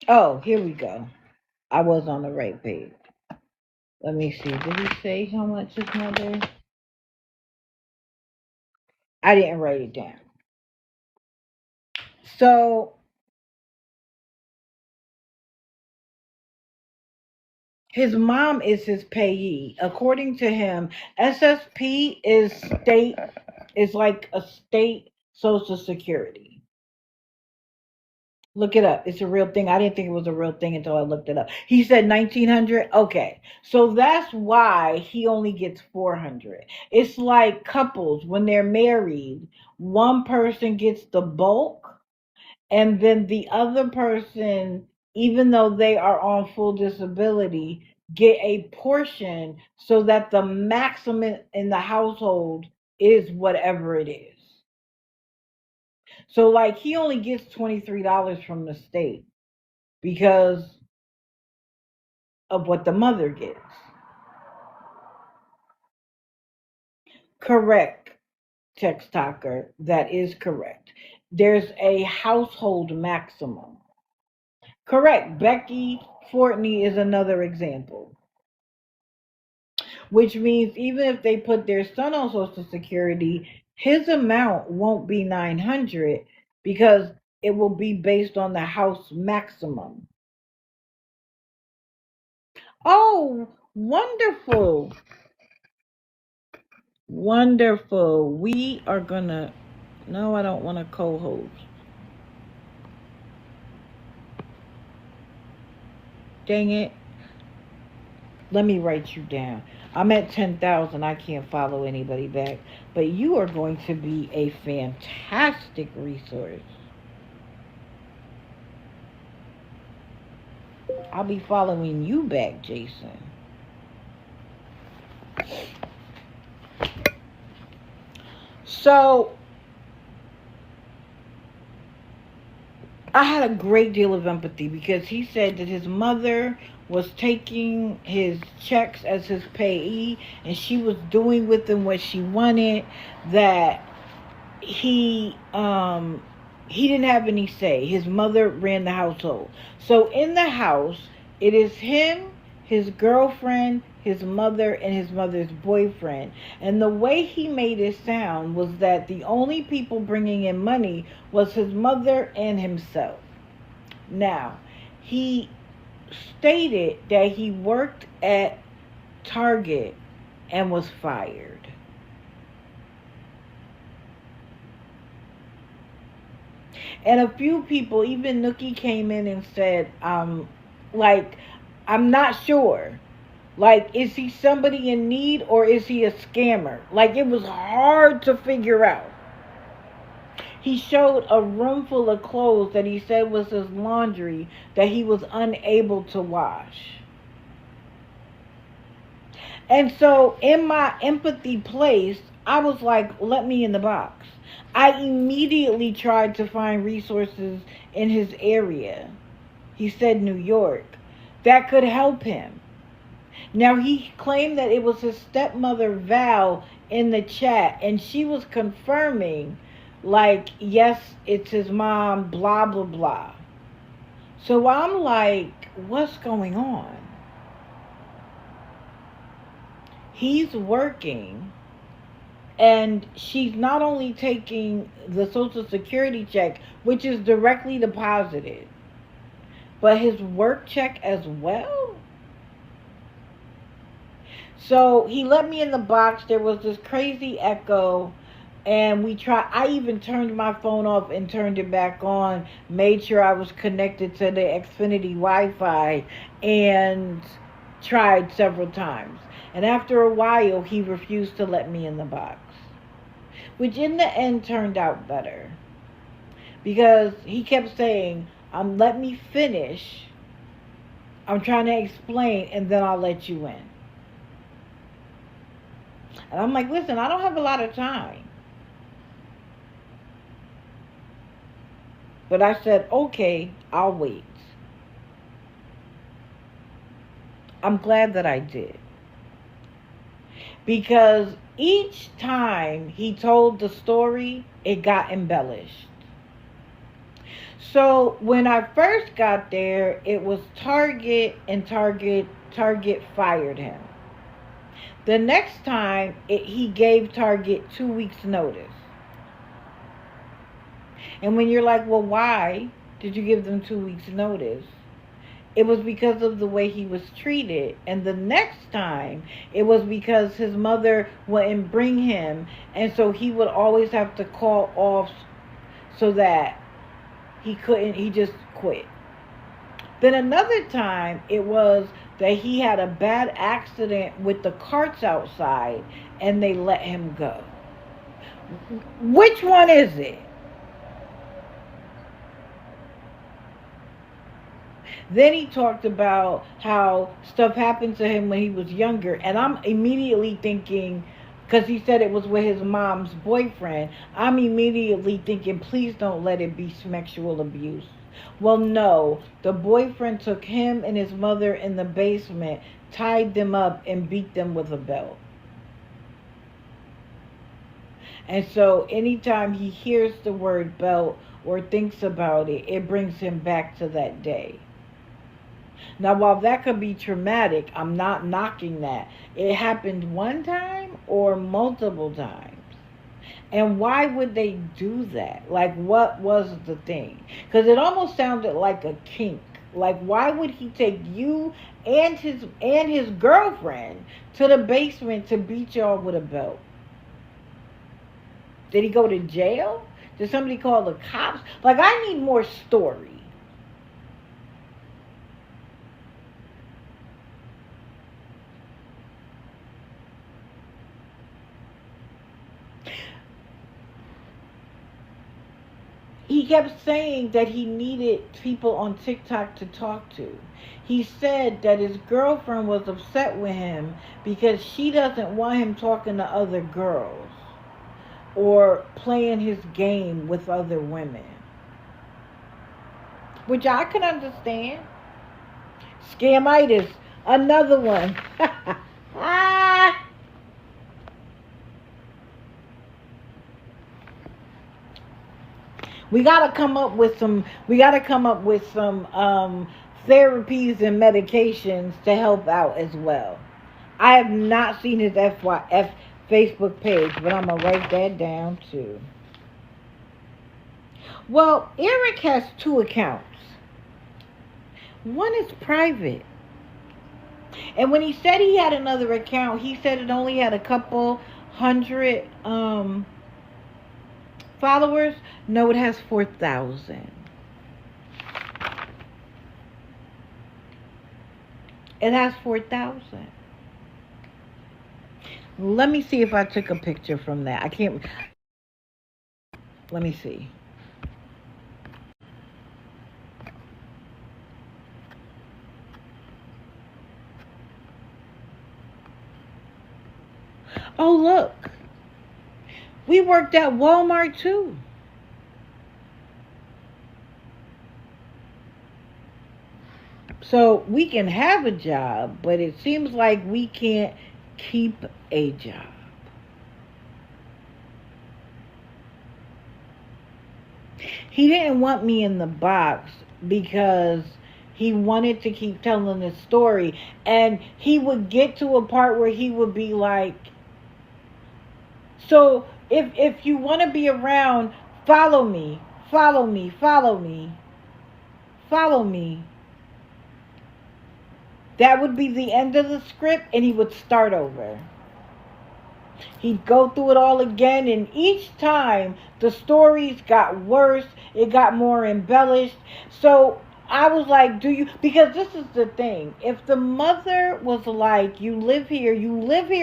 Oh, here we go. I was on the right page. Let me see. Did he say how much his mother? I didn't write it down. So his mom is his payee. According to him, SSP is like a state social security. Look it up. It's a real thing. I didn't think it was a real thing until I looked it up. He said 1900. Okay. So that's why he only gets 400. It's like couples when they're married, one person gets the bulk and then the other person, even though they are on full disability, get a portion so that the maximum in the household is whatever it is. So like he only gets $23 from the state because of what the mother gets. Correct, Text Talker. That is correct. There's a household maximum. Correct. Becky Fortney is another example. Which means even if they put their son on Social Security, his amount won't be 900 because it will be based on the house maximum. Oh, wonderful. Wonderful. We are gonna. No, I don't want to co host. Dang it. Let me write you down. I'm at 10,000. I can't follow anybody back. But you are going to be a fantastic resource. I'll be following you back, Jason. So, I had a great deal of empathy because he said that his mother was taking his checks as his payee and she was doing with them what she wanted, that he didn't have any say. His mother ran the household. So in the house, it is him, his girlfriend, his mother, and his mother's boyfriend. And the way he made it sound was that the only people bringing in money was his mother and himself. Now, he stated that he worked at Target and was fired. And a few people, even Nookie, came in and said, like, I'm not sure. Like, is he somebody in need or is he a scammer? Like, it was hard to figure out. He showed a room full of clothes that he said was his laundry that he was unable to wash. And so, in my empathy place, I was like, let me in the box. I immediately tried to find resources in his area. He said New York. That could help him. Now, he claimed that it was his stepmother, Val, in the chat, and she was confirming, like, yes, it's his mom, blah, blah, blah. So I'm like, what's going on? He's working, and she's not only taking the Social Security check, which is directly deposited, but his work check as well. So he let me in the box. There was this crazy echo, and I even turned my phone off and turned it back on, made sure I was connected to the Xfinity Wi-Fi, and tried several times. And after a while, he refused to let me in the box, which in the end turned out better, because he kept saying, let me finish. I'm trying to explain, and then I'll let you in. And I'm like, listen, I don't have a lot of time. But I said, okay, I'll wait. I'm glad that I did. Because each time he told the story, it got embellished. So when I first got there, it was Target, and Target fired him. The next time, he gave Target 2 weeks notice. And when you're like, well, why did you give them 2 weeks notice? It was because of the way he was treated. And the next time, it was because his mother wouldn't bring him. And so he would always have to call off so that he couldn't, he just quit. Then another time, it was that he had a bad accident with the carts outside and they let him go. Which one is it? Then he talked about how stuff happened to him when he was younger. And I'm immediately thinking, because he said it was with his mom's boyfriend, I'm immediately thinking, please don't let it be sexual abuse. Well, no. The boyfriend took him and his mother in the basement, tied them up, and beat them with a belt. And so anytime he hears the word belt or thinks about it, it brings him back to that day. Now, while that could be traumatic, I'm not knocking that. It happened one time or multiple times. And why would they do that? Like, what was the thing? Because it almost sounded like a kink. Like, why would he take you and his girlfriend to the basement to beat y'all with a belt? Did he go to jail? Did somebody call the cops? Like, I need more story. He kept saying that he needed people on TikTok to talk to. He said that his girlfriend was upset with him because she doesn't want him talking to other girls or playing his game with other women. Which I can understand. Scamitis, another one. Ah! We gotta come up with some therapies and medications to help out as well. I have not seen his FYF Facebook page, but I'm gonna write that down too. Well, Eric has 2 accounts. One is private. And when he said he had another account, he said it only had a couple hundred followers. No, it has 4,000. It has 4,000. Let me see if I took a picture from that. I can't. Let me see. Oh, look. We worked at Walmart too. So we can have a job, but it seems like we can't keep a job. He didn't want me in the box because he wanted to keep telling the story. And he would get to a part where he would be like, so if you want to be around, follow me, follow me, follow me, follow me. That would be the end of the script, and he would start over. He'd go through it all again, and each time the stories got worse, it got more embellished. So I was like, because this is the thing. If the mother was like, you live here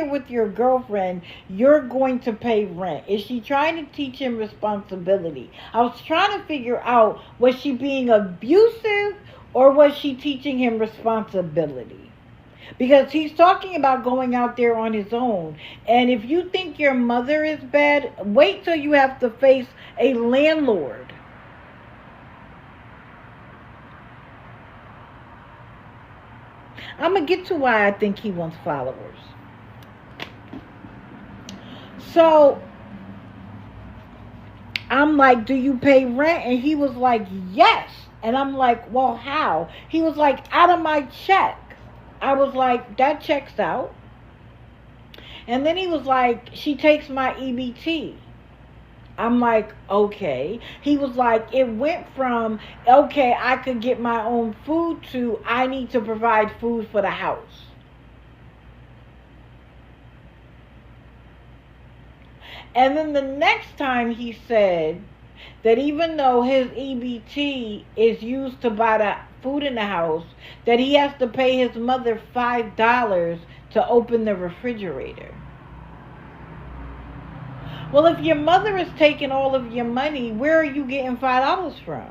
with your girlfriend, you're going to pay rent. Is she trying to teach him responsibility? I was trying to figure out, was she being abusive or was she teaching him responsibility? Because he's talking about going out there on his own. And if you think your mother is bad, wait till you have to face a landlord. I'm going to get to why I think he wants followers. So I'm like, do you pay rent? And he was like, yes. And I'm like, well, how? He was like, out of my check. I was like, that checks out. And then he was like, she takes my EBT. I'm like, okay. He was like, it went from, okay, I could get my own food to, I need to provide food for the house. And then the next time he said, that even though his EBT is used to buy the food in the house, that he has to pay his mother $5 to open the refrigerator. Well, if your mother is taking all of your money, where are you getting $5 from?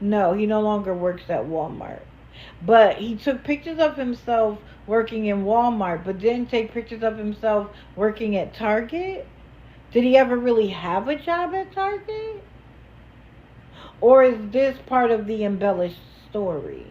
No, he no longer works at Walmart. But he took pictures of himself working in Walmart, but didn't take pictures of himself working at Target. Did he ever really have a job at Target? Or is this part of the embellished story?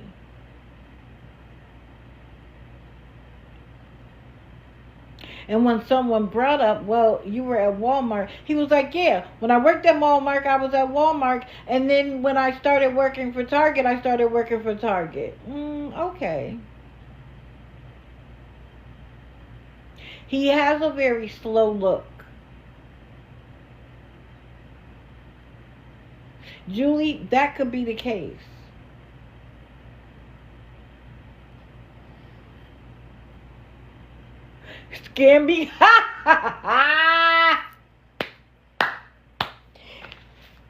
And when someone brought up, well, you were at Walmart, he was like, yeah, when I worked at Walmart, I was at Walmart. And then when I started working for Target, I started working for Target. Okay. He has a very slow look. Julie, that could be the case. Scamby.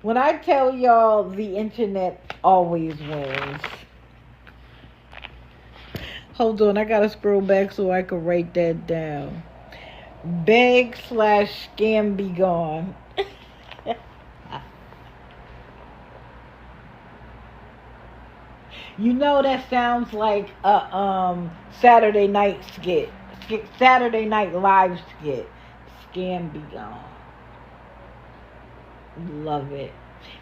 When I tell y'all the internet always wins. Hold on, I gotta scroll back so I can write that down. Beg/scam be gone. You know that sounds like a Saturday night skit. Saturday Night Live skit. Scam be gone. Love it.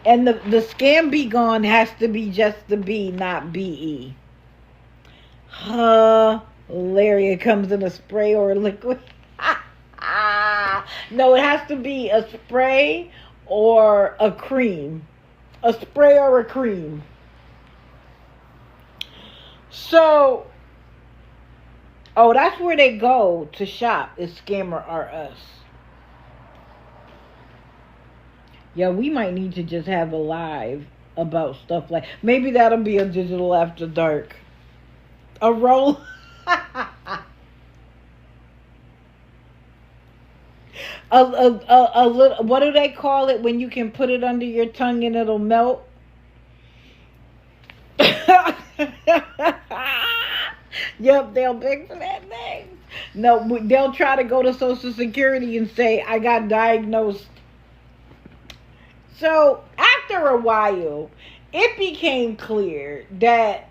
And the scam be gone has to be just the B, not B-E. Hilarious. It comes in a spray or a liquid. No, it has to be a spray or a cream. A spray or a cream. So, oh, that's where they go to shop, is Scammer R Us. Yeah, we might need to just have a live about stuff like, maybe that'll be a digital after dark. A roll. a little, what do they call it when you can put it under your tongue and it'll melt? Yep, they'll pick for that name. No, they'll try to go to Social Security and say, I got diagnosed. So, after a while, it became clear that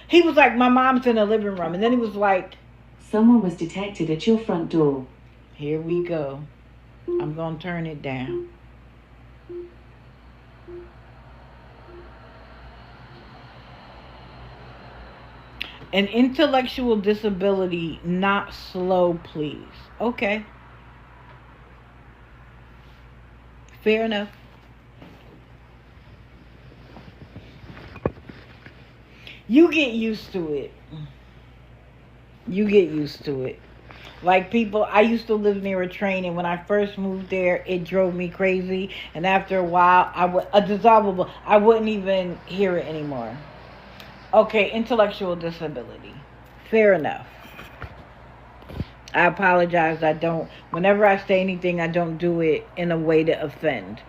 he was like, my mom's in the living room. And then he was like, someone was detected at your front door. Here we go. I'm going to turn it down. An intellectual disability, not slow, please. Okay. Fair enough. You get used to it. You get used to it. Like people, I used to live near a train, and when I first moved there, it drove me crazy. And after a while, I wouldn't even hear it anymore. Okay, intellectual disability. Fair enough. I apologize. Whenever I say anything, I don't do it in a way to offend.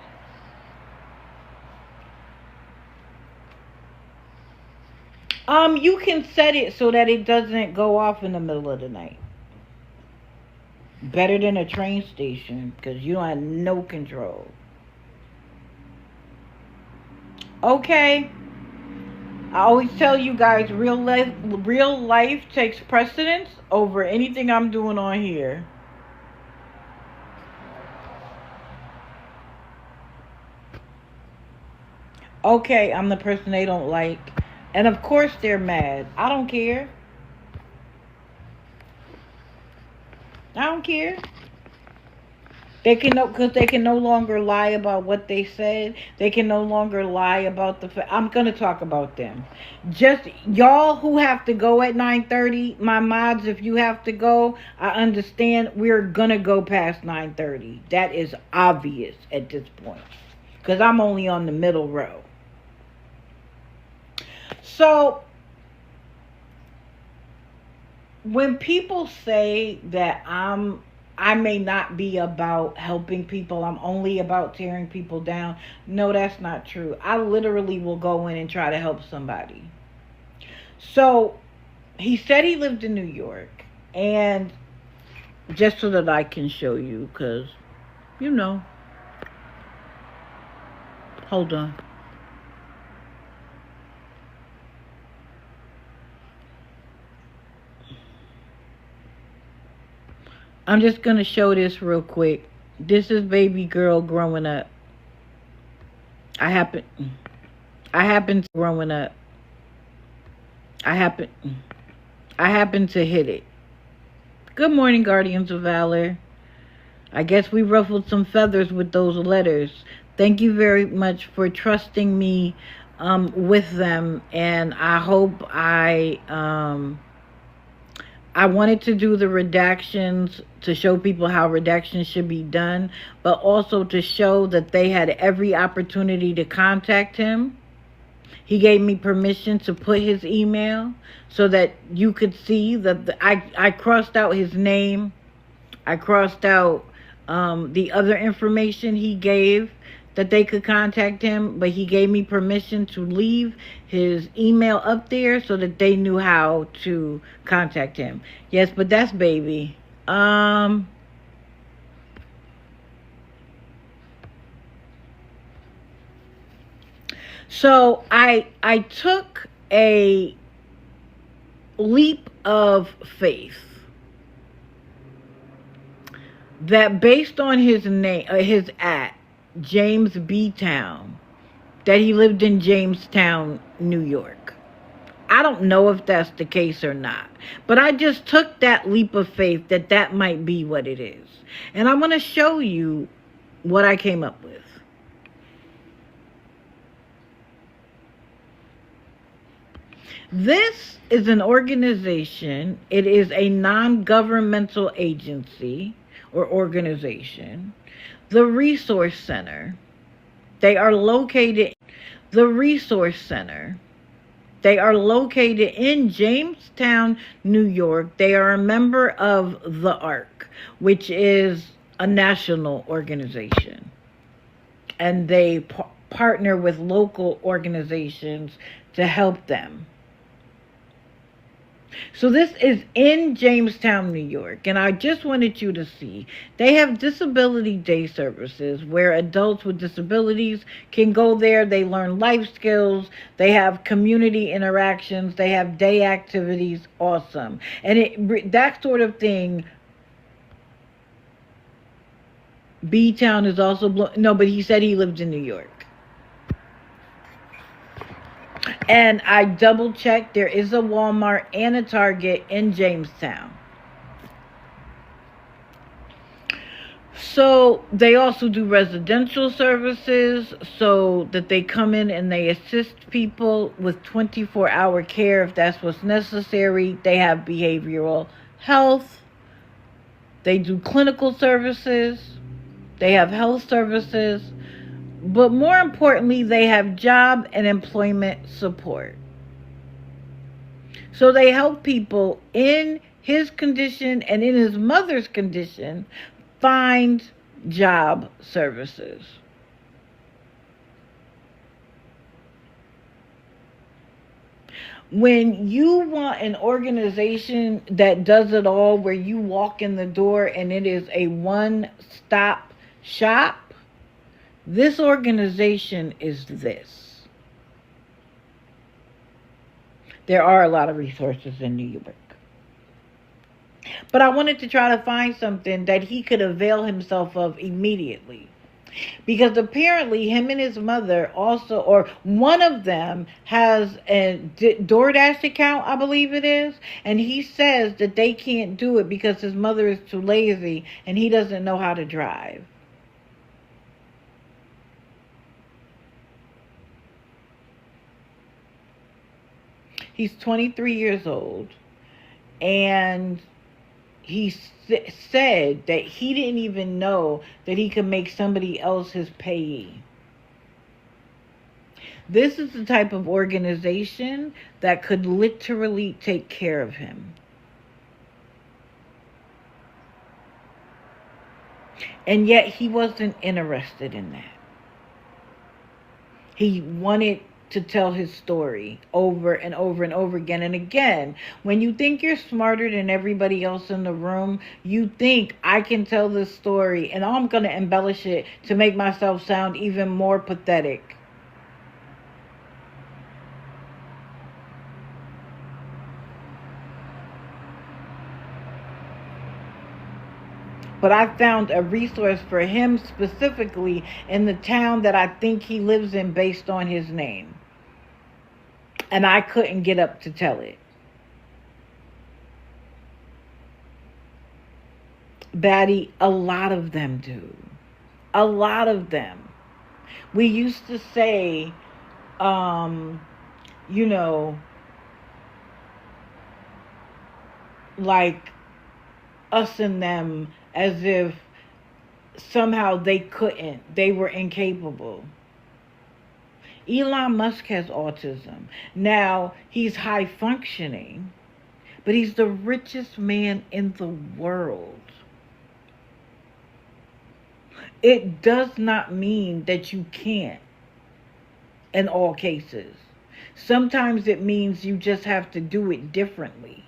You can set it so that it doesn't go off in the middle of the night. Better than a train station, because you don't have no control. Okay. I always tell you guys, real life takes precedence over anything I'm doing on here. Okay, I'm the person they don't like. And of course they're mad. I don't care. I don't care. Because they can no longer lie about what they said. They can no longer lie about the fact. I'm going to talk about them. Just y'all who have to go at 9:30, my mods, if you have to go, I understand. We're going to go past 9:30. That is obvious at this point. Because I'm only on the middle row. So, when people say that I'm I may not be about helping people. I'm only about tearing people down. No, that's not true. I literally will go in and try to help somebody. So he said he lived in New York. And just so that I can show you, because, you know, hold on. I'm just going to show this real quick. This is baby girl growing up. I happen to growing up. I happen to hit it. Good morning, Guardians of Valor. I guess we ruffled some feathers with those letters. Thank you very much for trusting me with them, and I hope I wanted to do the redactions to show people how redactions should be done, but also to show that they had every opportunity to contact him. He gave me permission to put his email so that you could see that I crossed out his name. I crossed out the other information he gave that they could contact him, but he gave me permission to leave his email up there so that they knew how to contact him. Yes, but that's baby. So I took a leap of faith that based on his name, his James B. Town, that he lived in Jamestown, New York. I don't know if that's the case or not, but I just took that leap of faith that that might be what it is. And I'm going to show you what I came up with. This is an organization. It is a non-governmental agency or organization. The Resource Center. They are located in Jamestown, New York. They are a member of the ARC, which is a national organization. And they partner with local organizations to help them. So this is in Jamestown, New York, and I just wanted you to see they have disability day services where adults with disabilities can go there. They learn life skills. They have community interactions. They have day activities. Awesome. And that sort of thing. B-Town is also no, but he said he lived in New York. And I double checked. There is a Walmart and a Target in Jamestown. So they also do residential services so that they come in and they assist people with 24-hour care if that's what's necessary. They have behavioral health. They do clinical services. They have health services. But more importantly, they have job and employment support. So they help people in his condition and in his mother's condition find job services. When you want an organization that does it all, where you walk in the door and it is a one-stop shop, this organization is this. There are a lot of resources in New York. But I wanted to try to find something that he could avail himself of immediately. Because apparently him and his mother also, or one of them has a DoorDash account, I believe it is. And he says that they can't do it because his mother is too lazy and he doesn't know how to drive. He's 23 years old, and he said that he didn't even know that he could make somebody else his payee. This is the type of organization that could literally take care of him. And yet he wasn't interested in that. He wanted to tell his story over and over and over again. And again, when you think you're smarter than everybody else in the room, you think I can tell this story and I'm going to embellish it to make myself sound even more pathetic. But I found a resource for him specifically in the town that I think he lives in based on his name. And I couldn't get up to tell it. Batty, a lot of them do. A lot of them. We used to say, you know, like us and them, as if somehow they couldn't, they were incapable. Elon Musk has autism. Now, he's high functioning, but he's the richest man in the world. It does not mean that you can't in all cases. Sometimes it means you just have to do it differently.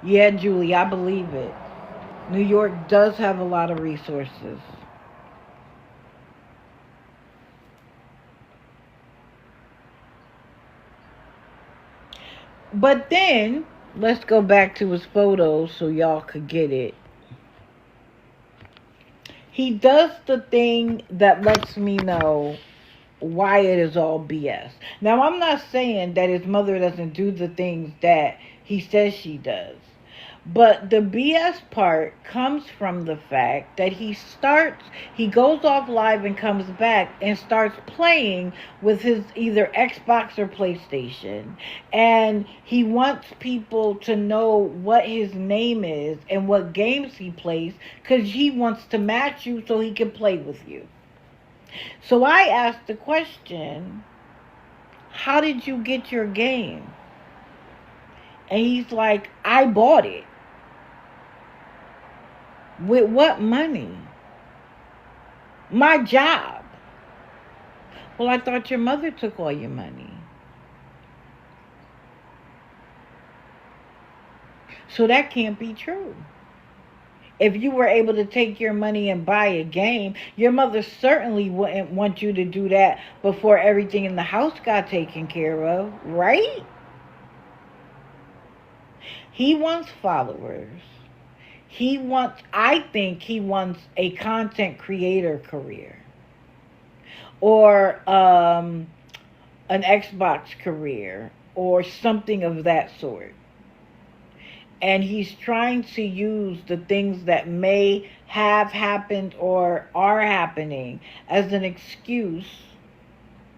Yeah, Julie, I believe it. New York does have a lot of resources. But then, let's go back to his photos so y'all could get it. He does the thing that lets me know why it is all BS. Now, I'm not saying that his mother doesn't do the things that he says she does. But the BS part comes from the fact that he goes off live and comes back and starts playing with his either Xbox or PlayStation. And he wants people to know what his name is and what games he plays because he wants to match you so he can play with you. So I asked the question, how did you get your game? And he's like, I bought it. With what money? My job. Well, I thought your mother took all your money. So that can't be true. If you were able to take your money and buy a game, your mother certainly wouldn't want you to do that before everything in the house got taken care of, right? He wants followers. I think he wants a content creator career. Or an Xbox career. Or something of that sort. And he's trying to use the things that may have happened or are happening as an excuse.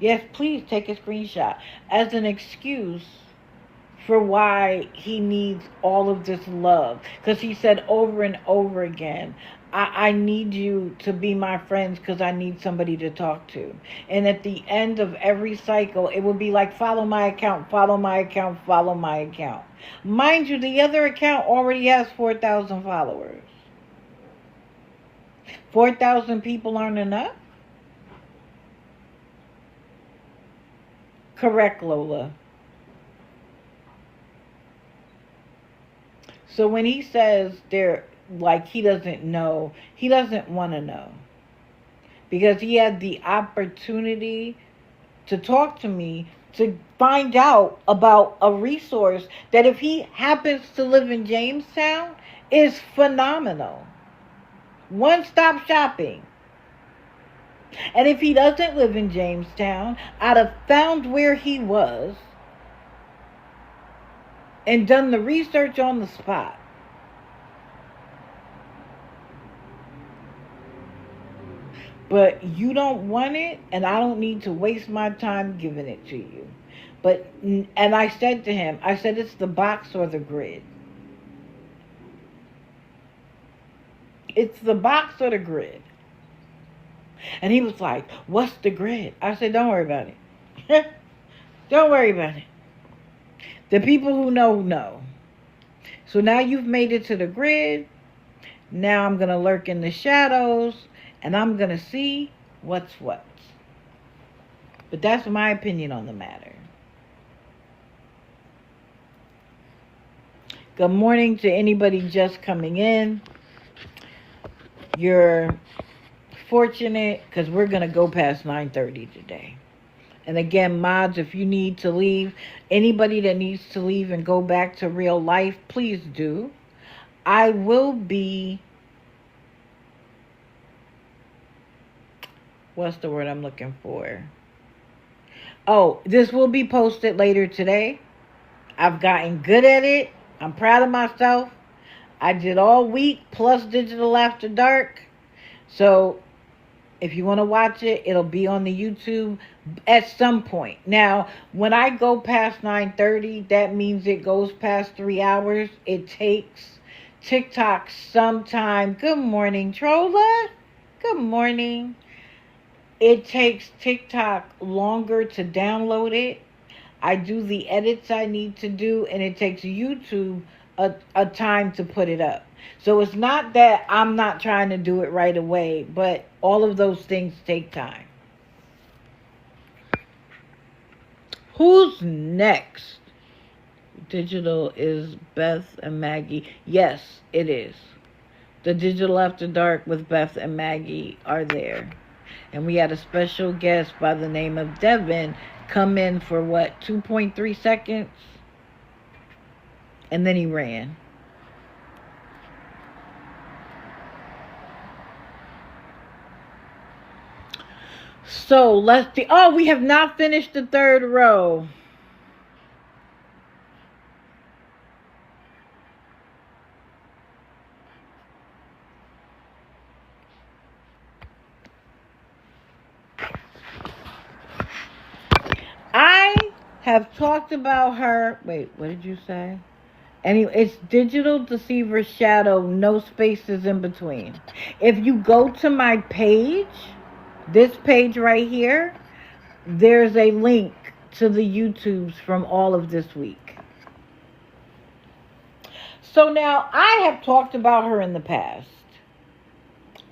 Yes, please take a screenshot. As an excuse for why he needs all of this love. Because he said over and over again, I need you to be my friends because I need somebody to talk to. And at the end of every cycle, it would be like, follow my account, follow my account, follow my account. Mind you, the other account already has 4,000 followers. 4,000 people aren't enough? Correct, Lola. So when he says he doesn't know, he doesn't want to know. Because he had the opportunity to talk to me to find out about a resource that if he happens to live in Jamestown is phenomenal. One-stop shopping. And if he doesn't live in Jamestown, I'd have found where he was and done the research on the spot. But you don't want it, and I don't need to waste my time giving it to you. And I said to him, it's the box or the grid. It's the box or the grid. And he was like, what's the grid? I said, don't worry about it. Don't worry about it. The people who know. So now you've made it to the grid. Now I'm going to lurk in the shadows and I'm going to see what's what. But that's my opinion on the matter. Good morning to anybody just coming in. You're fortunate because we're going to go past 9:30 today. And again, mods, if you need to leave, anybody that needs to leave and go back to real life, please do. I will be, what's the word I'm looking for? Oh, this will be posted later today. I've gotten good at it. I'm proud of myself. I did all week plus digital after dark. So if you want to watch it, it'll be on the YouTube at some point. Now, when I go past 9:30, that means it goes past 3 hours. It takes TikTok some time. Good morning, Trolla. Good morning. It takes TikTok longer to download it. I do the edits I need to do, and it takes YouTube a time to put it up. So it's not that I'm not trying to do it right away, but all of those things take time. Who's next? Digital is Beth and Maggie. Yes, it is. The Digital After Dark with Beth and Maggie are there. And we had a special guest by the name of Devin come in for 2.3 seconds? And then he ran. So let's see. Oh, we have not finished the third row. I have talked about her. Wait, what did you say? Anyway, it's Digital Deceiver Shadow, no spaces in between. If you go to my page, this page right here, there's a link to the YouTubes from all of this week. So now, I have talked about her in the past.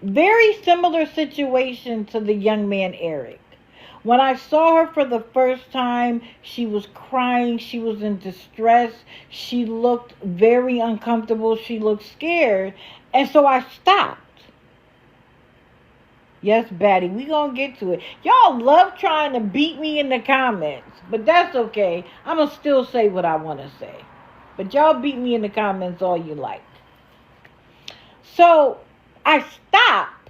Very similar situation to the young man Eric. When I saw her for the first time, she was crying. She was in distress. She looked very uncomfortable. She looked scared. And so I stopped. Yes, Batty, we gonna get to it. Y'all love trying to beat me in the comments, but that's okay. I'm gonna still say what I want to say. But y'all beat me in the comments all you like. So I stopped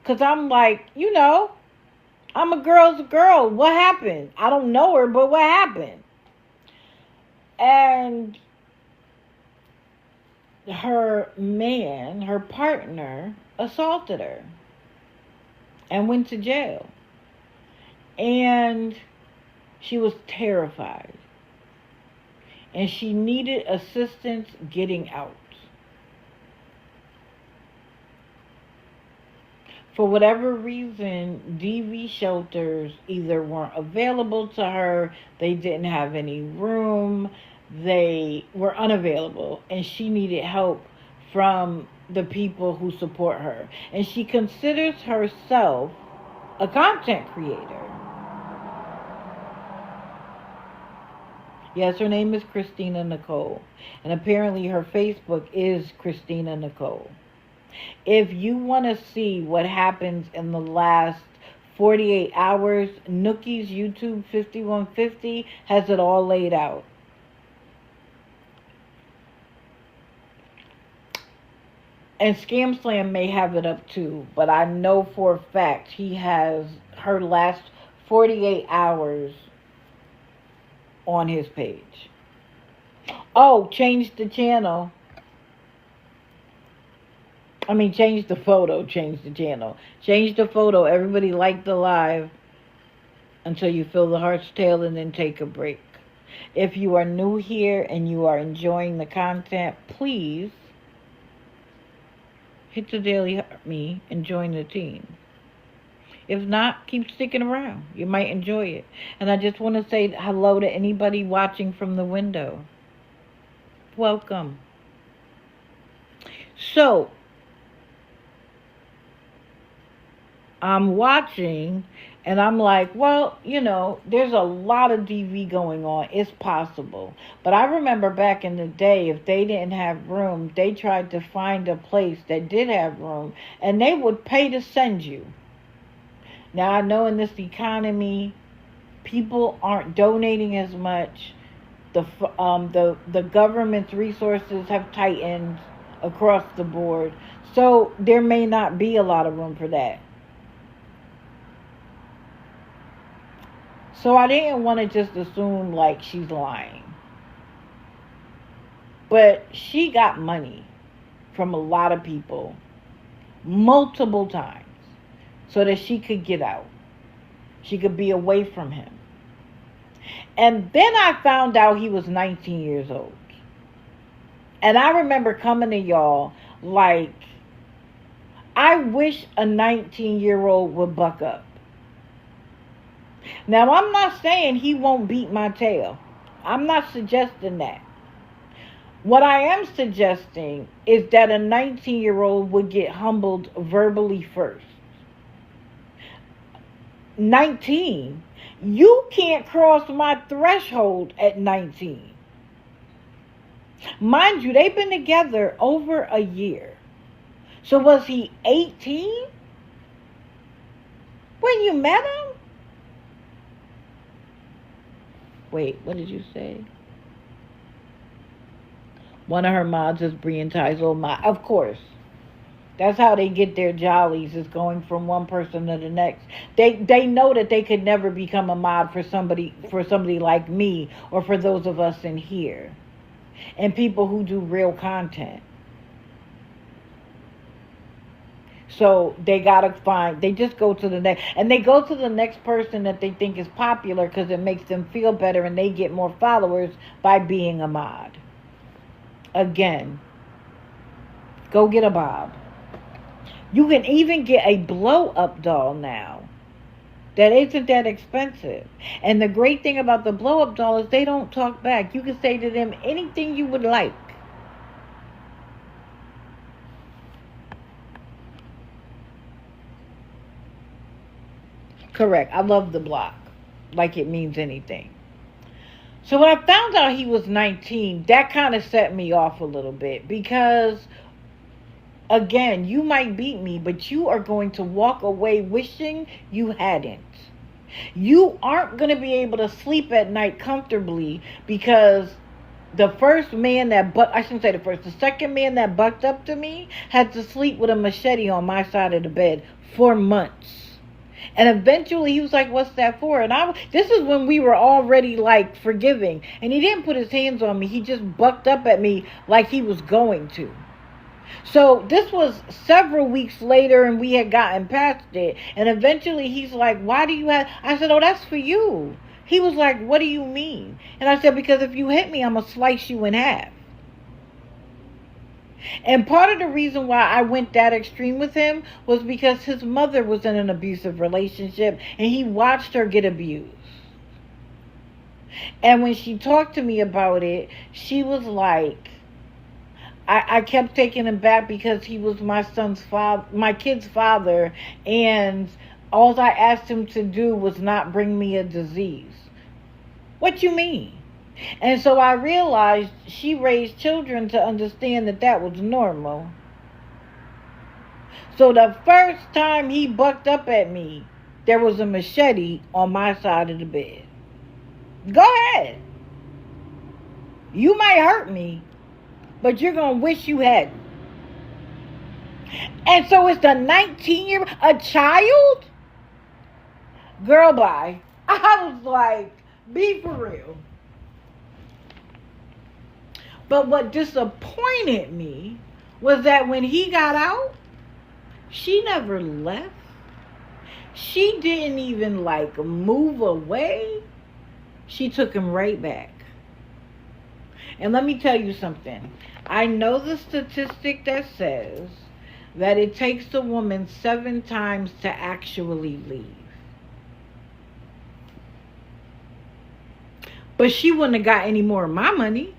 because I'm like, I'm a girl's girl. What happened? I don't know her, but what happened? And her man, her partner, assaulted her and went to jail. And she was terrified. And she needed assistance getting out. For whatever reason, DV shelters either weren't available to her, they didn't have any room, they were unavailable, and she needed help from the people who support her. And she considers herself a content creator. Yes, her name is Christina Nicole. And apparently her Facebook is Christina Nicole. If you want to see what happens in the last 48 hours, Nookie's YouTube 5150 has it all laid out. And Scam Slam may have it up too, but I know for a fact he has her last 48 hours on his page. Oh, change the channel. Change the photo, change the channel. Change the photo. Everybody like the live until you feel the heart's tale and then take a break. If you are new here and you are enjoying the content, please hit the daily me and join the team. If not, keep sticking around. You might enjoy it. And I just want to say hello to anybody watching from the window. Welcome. So I'm watching and I'm like, well, there's a lot of DV going on. It's possible. But I remember back in the day, if they didn't have room, they tried to find a place that did have room and they would pay to send you. Now, I know in this economy, people aren't donating as much. The government's resources have tightened across the board. So there may not be a lot of room for that. So I didn't want to just assume like she's lying. But she got money from a lot of people multiple times so that she could get out. She could be away from him. And then I found out he was 19 years old. And I remember coming to y'all like, I wish a 19-year-old would buck up. Now, I'm not saying he won't beat my tail. I'm not suggesting that. What I am suggesting is that a 19-year-old would get humbled verbally first. 19? You can't cross my threshold at 19. Mind you, they've been together over a year. So was he 18 when you met him? Wait, what did you say? One of her mods is Brian Ty's old mod. Of course. That's how they get their jollies, is going from one person to the next. They know that they could never become a mod for somebody like me or for those of us in here. And people who do real content. So they just go to the next, and they go to the next person that they think is popular because it makes them feel better and they get more followers by being a mod. Again, go get a Bob. You can even get a blow-up doll now that isn't that expensive. And the great thing about the blow-up doll is they don't talk back. You can say to them anything you would like. Correct. I love the block. Like it means anything. So when I found out he was 19, that kind of set me off a little bit. Because, again, you might beat me, but you are going to walk away wishing you hadn't. You aren't going to be able to sleep at night comfortably because the second man that bucked up to me had to sleep with a machete on my side of the bed for months. And eventually he was like, what's that for? And this is when we were already like forgiving. And he didn't put his hands on me. He just bucked up at me like he was going to. So this was several weeks later and we had gotten past it. And eventually he's like, why do you have... I said, oh, that's for you. He was like, what do you mean? And I said, because if you hit me, I'm going to slice you in half. And part of the reason why I went that extreme with him was because his mother was in an abusive relationship and he watched her get abused. And when she talked to me about it, she was like, I kept taking him back because he was my kid's father, and all I asked him to do was not bring me a disease. What you mean? And so I realized she raised children to understand that was normal. So the first time he bucked up at me, there was a machete on my side of the bed. Go ahead. You might hurt me, but you're going to wish you hadn't. And so it's the 19-year-old, a child? Girl, bye. I was like, be for real. But what disappointed me was that when he got out, she never left. She didn't even like move away. She took him right back. And let me tell you something. I know the statistic that says that it takes a woman 7 times to actually leave. But she wouldn't have got any more of my money.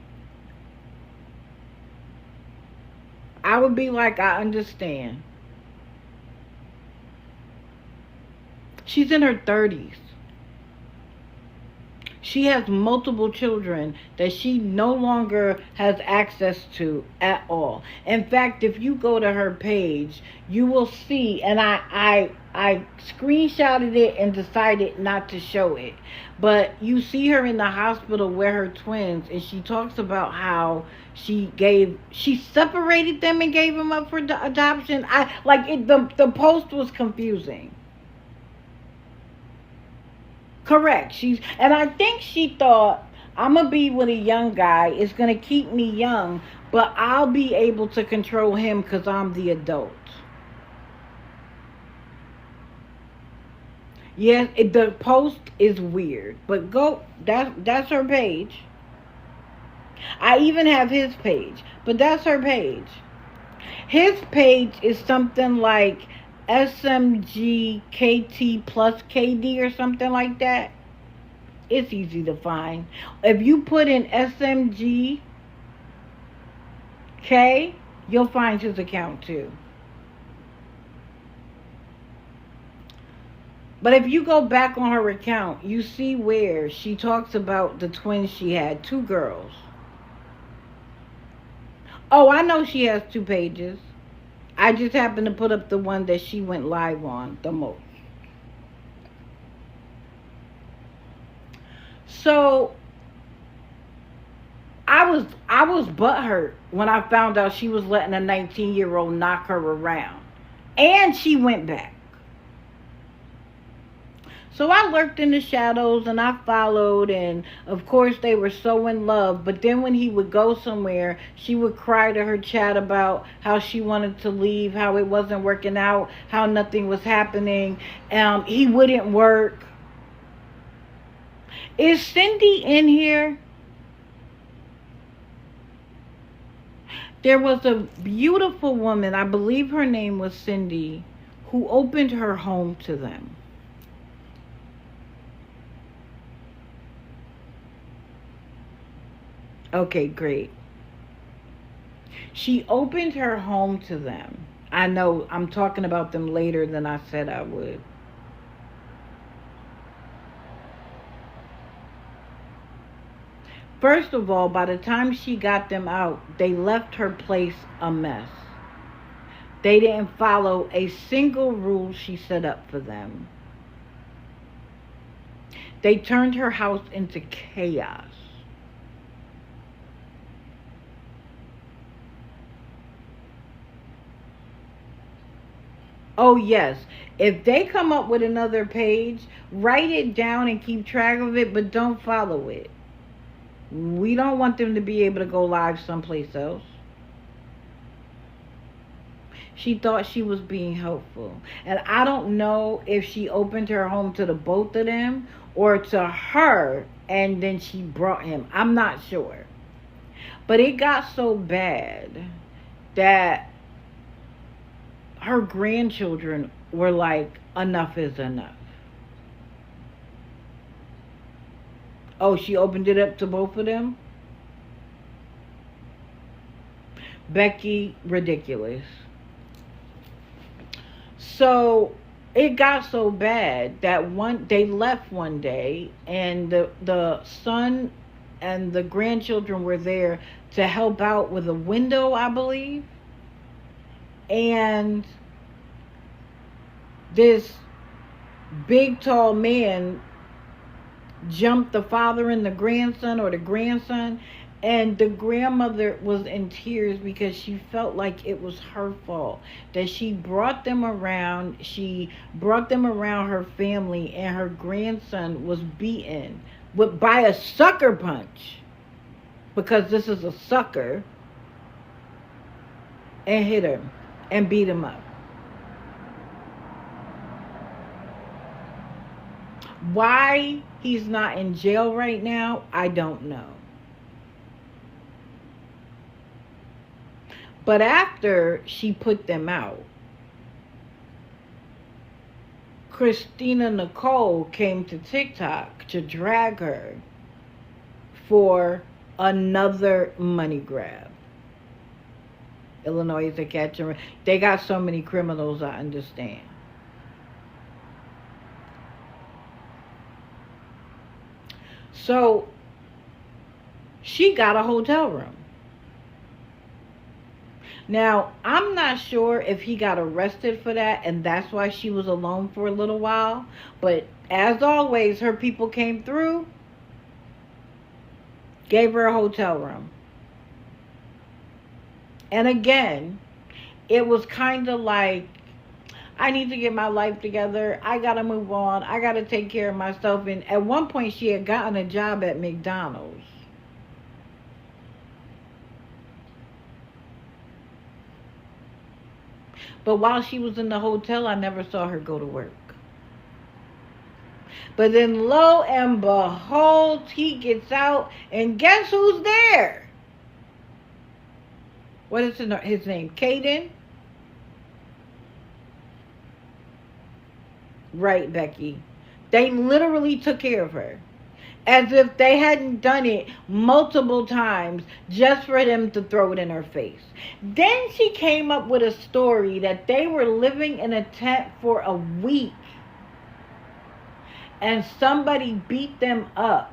I would be like, I understand. She's in her 30s. She has multiple children that she no longer has access to at all. In fact, if you go to her page, you will see, and I screenshotted it and decided not to show it. But you see her in the hospital with her twins, and she talks about how she separated them and gave them up for adoption. The post was confusing. Correct. And I think she thought, I'm going to be with a young guy. It's going to keep me young, but I'll be able to control him because I'm the adult. Yes, the post is weird, but that's her page. I even have his page, but that's her page. His page is something like SMG KT plus KD or something like that. It's easy to find. If you put in SMG K, you'll find his account too. But if you go back on her account, you see where she talks about the twins she had, 2 girls. Oh, I know she has 2 pages. I just happened to put up the one that she went live on the most. So I was butthurt when I found out she was letting a 19-year-old knock her around. And she went back. So I lurked in the shadows and I followed, and of course they were so in love. But then when he would go somewhere, she would cry to her chat about how she wanted to leave, how it wasn't working out, how nothing was happening. He wouldn't work. Is Cindy in here? There was a beautiful woman, I believe her name was Cindy, who opened her home to them. Okay, great. She opened her home to them. I know I'm talking about them later than I said I would. First of all, by the time she got them out, they left her place a mess. They didn't follow a single rule she set up for them. They turned her house into chaos. Oh, yes. If they come up with another page, write it down and keep track of it, but don't follow it. We don't want them to be able to go live someplace else. She thought she was being helpful. And I don't know if she opened her home to the both of them or to her and then she brought him. I'm not sure. But it got so bad that her grandchildren were like, enough is enough. Oh, she opened it up to both of them? Becky, ridiculous. So it got so bad that they left one day, and the son and the grandchildren were there to help out with a window, I believe. And this big tall man jumped the father and the grandson, or the grandson, and the grandmother was in tears because she felt like it was her fault, that she brought them around her family, and her grandson was beaten by a sucker punch, because this is a sucker, and hit her and beat him up. Why he's not in jail right now, I don't know. But after she put them out, Christina Nicole came to TikTok to drag her for another money grab. Illinois is a catcher. They got so many criminals, I understand. So she got a hotel room. Now, I'm not sure if he got arrested for that and that's why she was alone for a little while. But as always, her people came through, gave her a hotel room. And again, it was kind of like, I need to get my life together. I got to move on. I got to take care of myself. And at one point, she had gotten a job at McDonald's. But while she was in the hotel, I never saw her go to work. But then lo and behold, he gets out, and guess who's there? What is his name? Caden? Right, Becky. They literally took care of her. As if they hadn't done it multiple times just for them to throw it in her face. Then she came up with a story that they were living in a tent for a week. And somebody beat them up.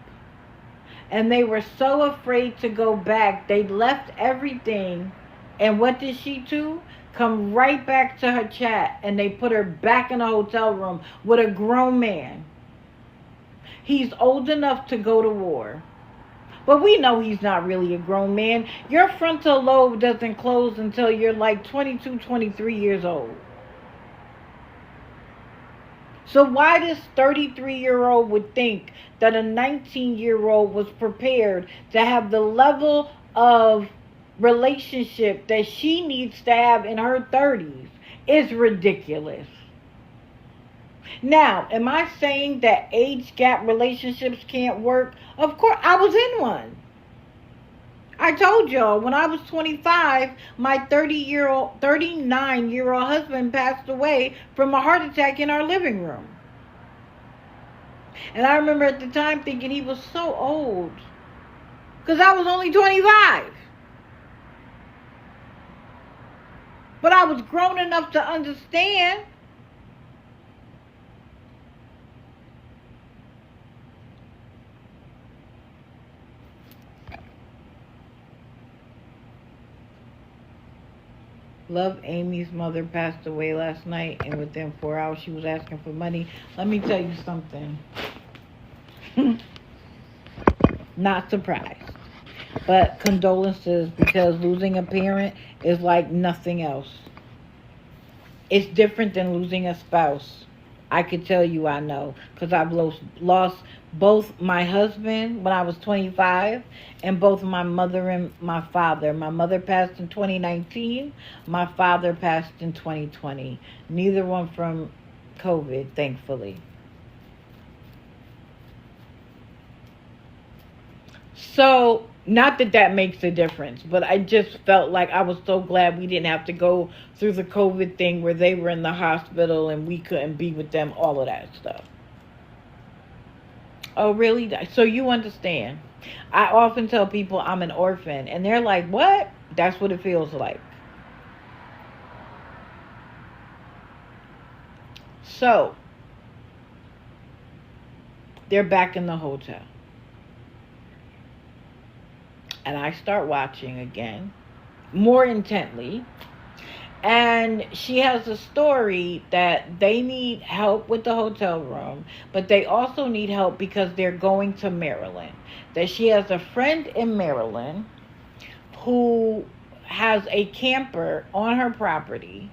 And they were so afraid to go back. They left everything. And what did she do? Come right back to her chat. And they put her back in a hotel room with a grown man. He's old enough to go to war. But we know he's not really a grown man. Your frontal lobe doesn't close until you're like 22, 23 years old. So why this 33-year-old would think that a 19-year-old was prepared to have the level of relationship that she needs to have in her 30s is ridiculous. Now, am I saying that age gap relationships can't work? Of course, I was in one. I told y'all, when I was 25, my 39-year-old husband passed away from a heart attack in our living room. And I remember at the time thinking he was so old. Because I was only 25. But I was grown enough to understand. Love Amy's mother passed away last night, and within 4 hours she was asking for money. Let me tell you something. Not surprised. But condolences, because losing a parent is like nothing else. It's different than losing a spouse. I could tell you I know, because I've lost both my husband when I was 25 and both my mother and my father. My mother passed in 2019. My father passed in 2020. Neither one from COVID, thankfully. So, not that that makes a difference, but I just felt like I was so glad we didn't have to go through the COVID thing where they were in the hospital and we couldn't be with them, all of that stuff. Oh, really? So you understand. I often tell people I'm an orphan, and they're like, what? That's what it feels like. So, they're back in the hotel. And I start watching again, more intently. And she has a story that they need help with the hotel room, but they also need help because they're going to Maryland. That she has a friend in Maryland who has a camper on her property.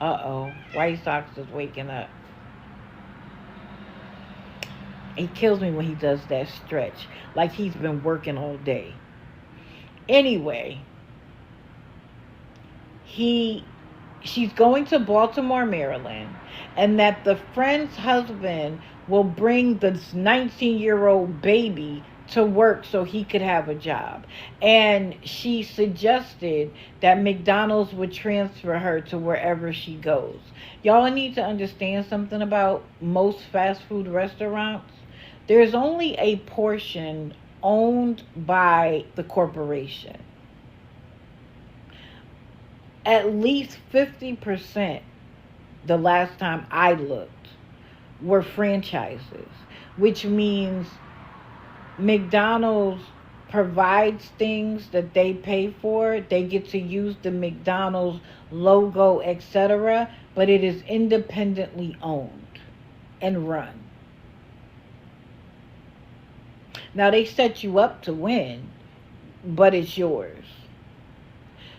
Uh-oh, White Sox is waking up. He kills me when he does that stretch, like he's been working all day. Anyway, she's going to Baltimore, Maryland, and that the friend's husband will bring this 19-year-old baby to work so he could have a job. And she suggested that McDonald's would transfer her to wherever she goes. Y'all need to understand something about most fast food restaurants. There's only a portion owned by the corporation. at least 50%, the last time I looked, were franchises, which means McDonald's provides things that they pay for. They get to use the McDonald's logo, etc., but it is independently owned and run. Now, they set you up to win, but it's yours.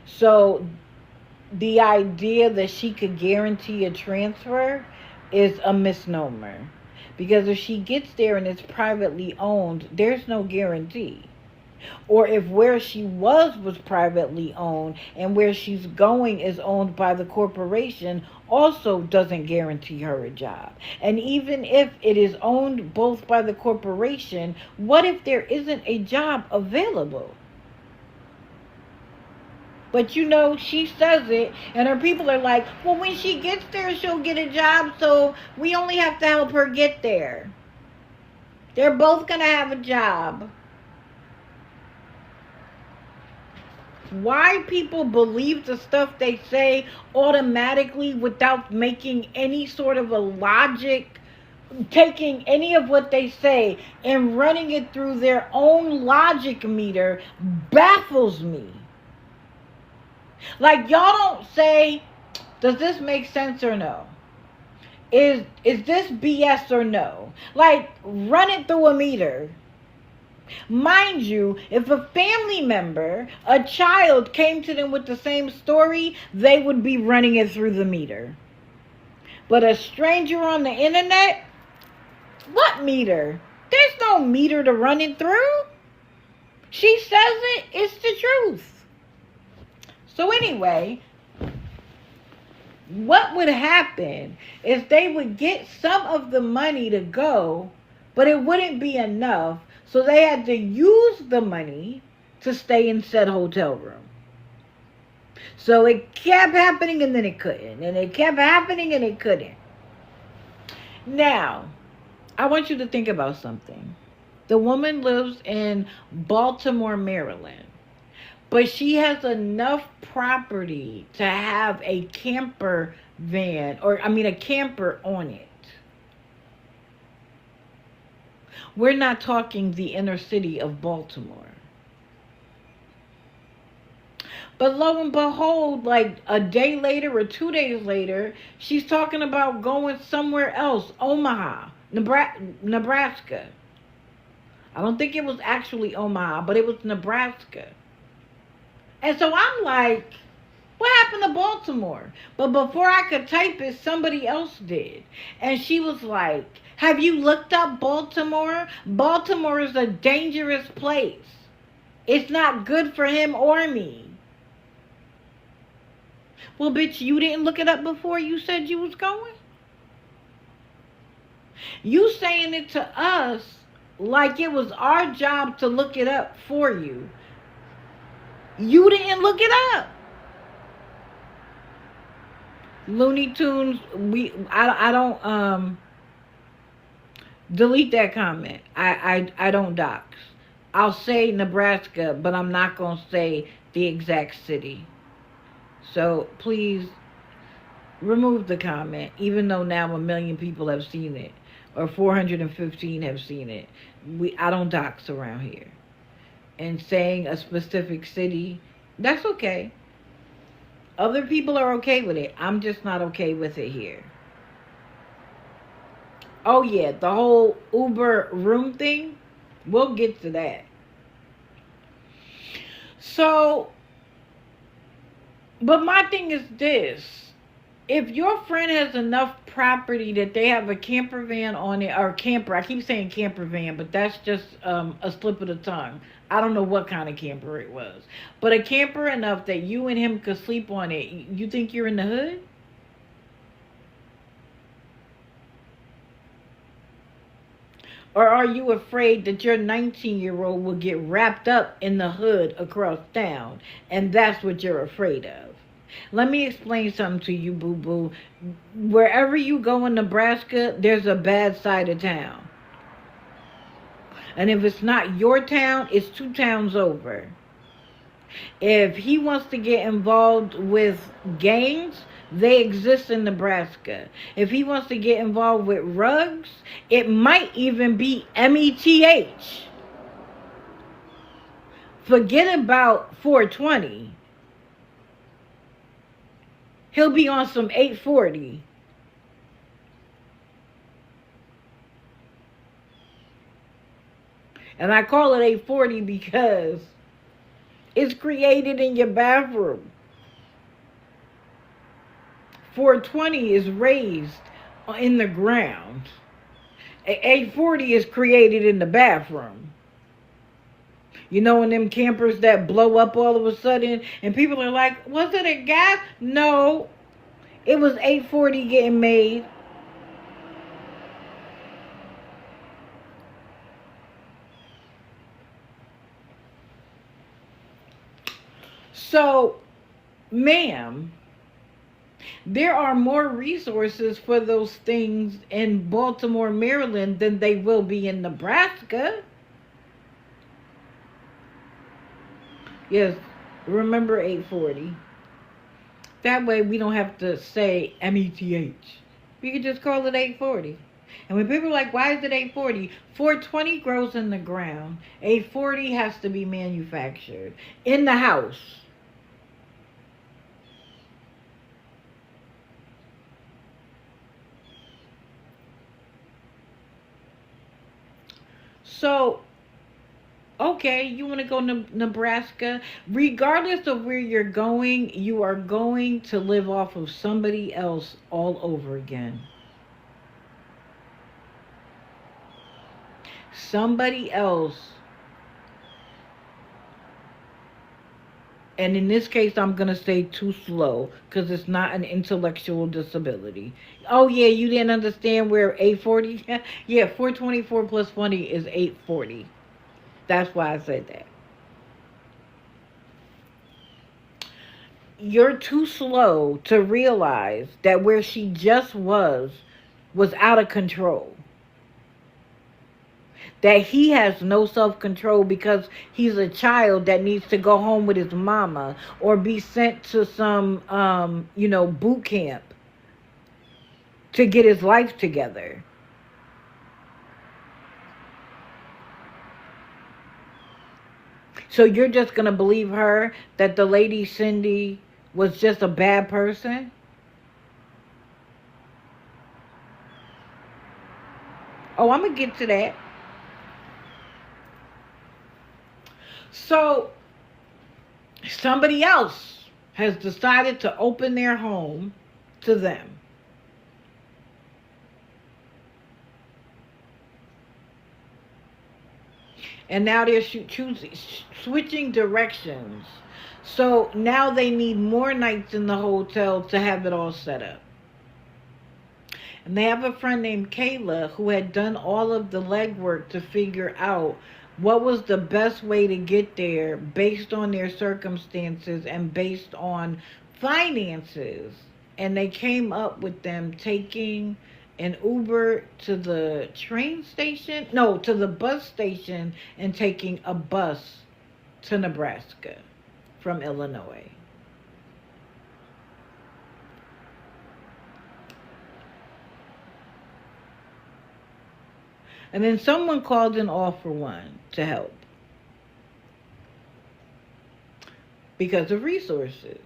So the idea that she could guarantee a transfer is a misnomer. Because if she gets there and it's privately owned, there's no guarantee. Or if where she was privately owned and where she's going is owned by the corporation, also doesn't guarantee her a job. And even if it is owned both by the corporation, what if there isn't a job available? But you know, she says it, and her people are like, well, when she gets there, she'll get a job, so we only have to help her get there. They're both going to have a job. Why people believe the stuff they say automatically without making any sort of a logic, taking any of what they say and running it through their own logic meter, baffles me. Like, y'all don't say, does this make sense or no? Is this BS or no? Like, run it through a meter. Mind you, if a family member, a child, came to them with the same story, they would be running it through the meter. But a stranger on the internet, what meter? There's no meter to run it through. She says it, it's the truth. So anyway, what would happen is they would get some of the money to go, but it wouldn't be enough. So they had to use the money to stay in said hotel room. So it kept happening and then it couldn't. And it kept happening and it couldn't. Now, I want you to think about something. The woman lives in Baltimore, Maryland. But she has enough property to have a camper van, a camper on it. We're not talking the inner city of Baltimore. But lo and behold, like a day later or 2 days later, she's talking about going somewhere else, Omaha, Nebraska. I don't think it was actually Omaha, but it was Nebraska. And so I'm like, what happened to Baltimore? But before I could type it, somebody else did. And she was like, have you looked up Baltimore? Baltimore is a dangerous place. It's not good for him or me. Well, bitch, you didn't look it up before you said you was going? You saying it to us like it was our job to look it up for you. You didn't look it up. Looney Tunes, I don't delete that comment. I don't dox. I'll say Nebraska, but I'm not going to say the exact city. So please remove the comment, even though now 1 million people have seen it, or 415 have seen it. I don't dox around here. And saying a specific city, that's okay. Other people are okay with it. I'm just not okay with it here. Oh yeah, the whole Uber room thing, we'll get to that. So, but my thing is this. If your friend has enough property that they have a camper van on it, or camper, I keep saying camper van, but that's just a slip of the tongue. I don't know what kind of camper it was. But a camper enough that you and him could sleep on it, you think you're in the hood? Or are you afraid that your 19-year-old will get wrapped up in the hood across town, and that's what you're afraid of? Let me explain something to you, boo-boo. Wherever you go in Nebraska, there's a bad side of town. And if it's not your town, it's 2 towns over. If he wants to get involved with gangs, they exist in Nebraska. If he wants to get involved with rugs, it might even be METH. Forget about 420. He'll be on some 840. And I call it 840 because it's created in your bathroom. 420 is raised in the ground. 840 is created in the bathroom. You know, in them campers that blow up all of a sudden, and people are like, was it a gas? No, it was 840 getting made. So, ma'am, there are more resources for those things in Baltimore, Maryland than they will be in Nebraska. Yes, remember 840. That way we don't have to say METH. We can just call it 840. And when people are like, why is it 840? 420 grows in the ground. 840 has to be manufactured in the house. So, okay, you want to go to Nebraska? Regardless of where you're going, you are going to live off of somebody else all over again. Somebody else. And in this case, I'm going to say too slow because it's not an intellectual disability. Oh, yeah, you didn't understand where 840? Yeah, 424 plus 20 is 840. That's why I said that. You're too slow to realize that where she just was out of control. That he has no self-control because he's a child that needs to go home with his mama or be sent to some, boot camp to get his life together. So you're just going to believe her that the lady Cindy was just a bad person? Oh, I'm going to get to that. So, somebody else has decided to open their home to them. And now they're switching directions. So now they need more nights in the hotel to have it all set up. And they have a friend named Kayla who had done all of the legwork to figure out what was the best way to get there based on their circumstances and based on finances. And they came up with them taking an Uber to the to the bus station and taking a bus to Nebraska from Illinois. And then someone called in All for One to help because of resources.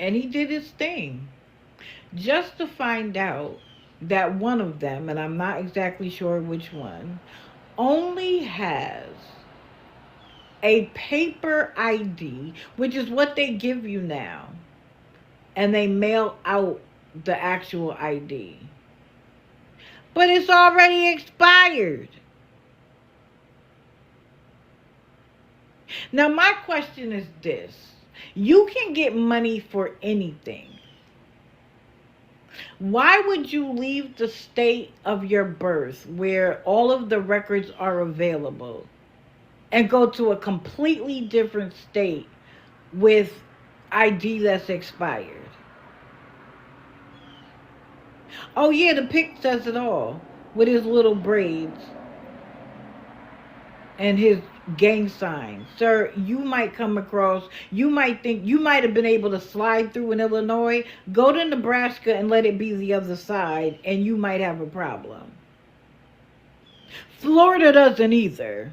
And he did his thing just to find out that one of them, and I'm not exactly sure which one, only has a paper ID, which is what they give you now. And they mail out the actual ID. But it's already expired. Now, my question is this. You can get money for anything. Why would you leave the state of your birth where all of the records are available and go to a completely different state with ID that's expired? Oh yeah, the pic says it all with his little braids and his gang signs. Sir, you might come across, you might think you might have been able to slide through in Illinois. Go to Nebraska and let it be the other side, and you might have a problem. Florida doesn't either.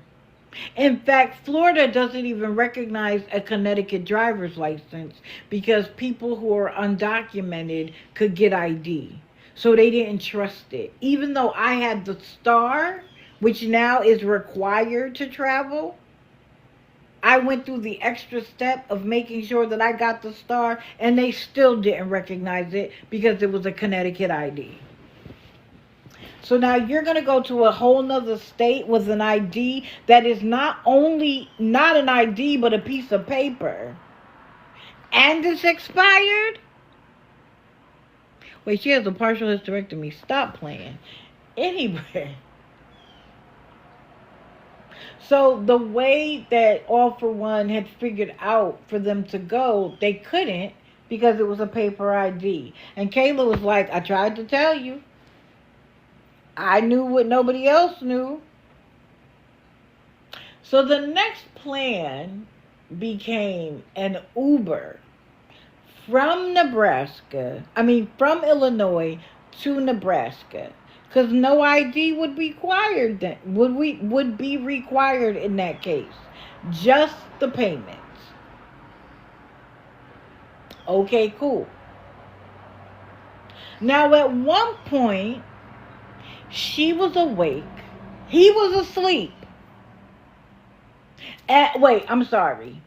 In fact, Florida doesn't even recognize a Connecticut driver's license because people who are undocumented could get ID. So they didn't trust it. Even though I had the star, which now is required to travel, I went through the extra step of making sure that I got the star, and they still didn't recognize it because it was a Connecticut ID. So now you're going to go to a whole nother state with an ID that is not only not an ID, but a piece of paper. And it's expired? Wait, she has a partial hysterectomy. Stop playing. Anyway. So the way that All for One had figured out for them to go, they couldn't because it was a paper ID. And Kayla was like, I tried to tell you. I knew what nobody else knew. So the next plan became an Uber from Illinois to Nebraska. Because no ID would be required then, would be required in that case. Just the payments. Okay, cool. Now at one point, she was awake. He was asleep. I'm sorry.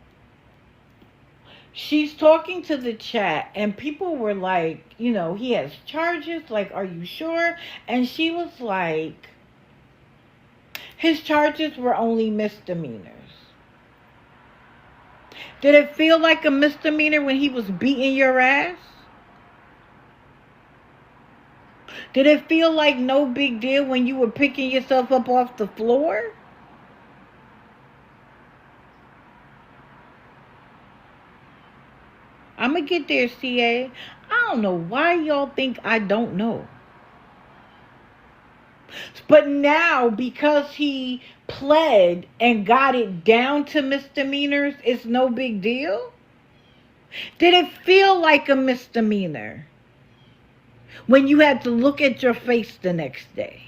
She's talking to the chat, and people were like, he has charges. Like, are you sure? And she was like, his charges were only misdemeanors. Did it feel like a misdemeanor when he was beating your ass? Did it feel like no big deal when you were picking yourself up off the floor? I'm going to get there, CA. I don't know why y'all think I don't know. But now, because he pled and got it down to misdemeanors, it's no big deal? Did it feel like a misdemeanor when you had to look at your face the next day?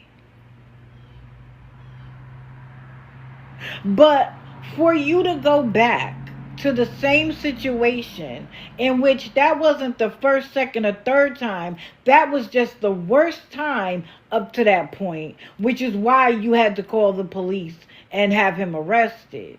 But for you to go back to the same situation in which that wasn't the first, second, or third time, that was just the worst time up to that point, which is why you had to call the police and have him arrested.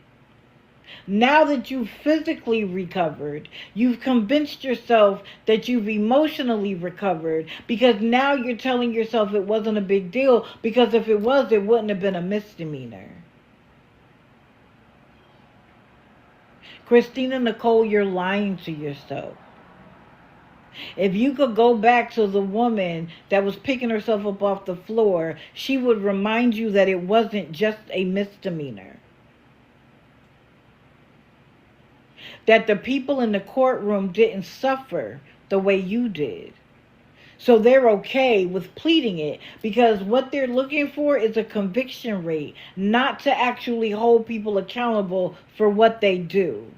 Now that you've physically recovered, you've convinced yourself that you've emotionally recovered, because now you're telling yourself it wasn't a big deal, because if it was, it wouldn't have been a misdemeanor. Christina Nicole, you're lying to yourself. If you could go back to the woman that was picking herself up off the floor, she would remind you that it wasn't just a misdemeanor. That the people in the courtroom didn't suffer the way you did. So they're okay with pleading it, because what they're looking for is a conviction rate, not to actually hold people accountable for what they do.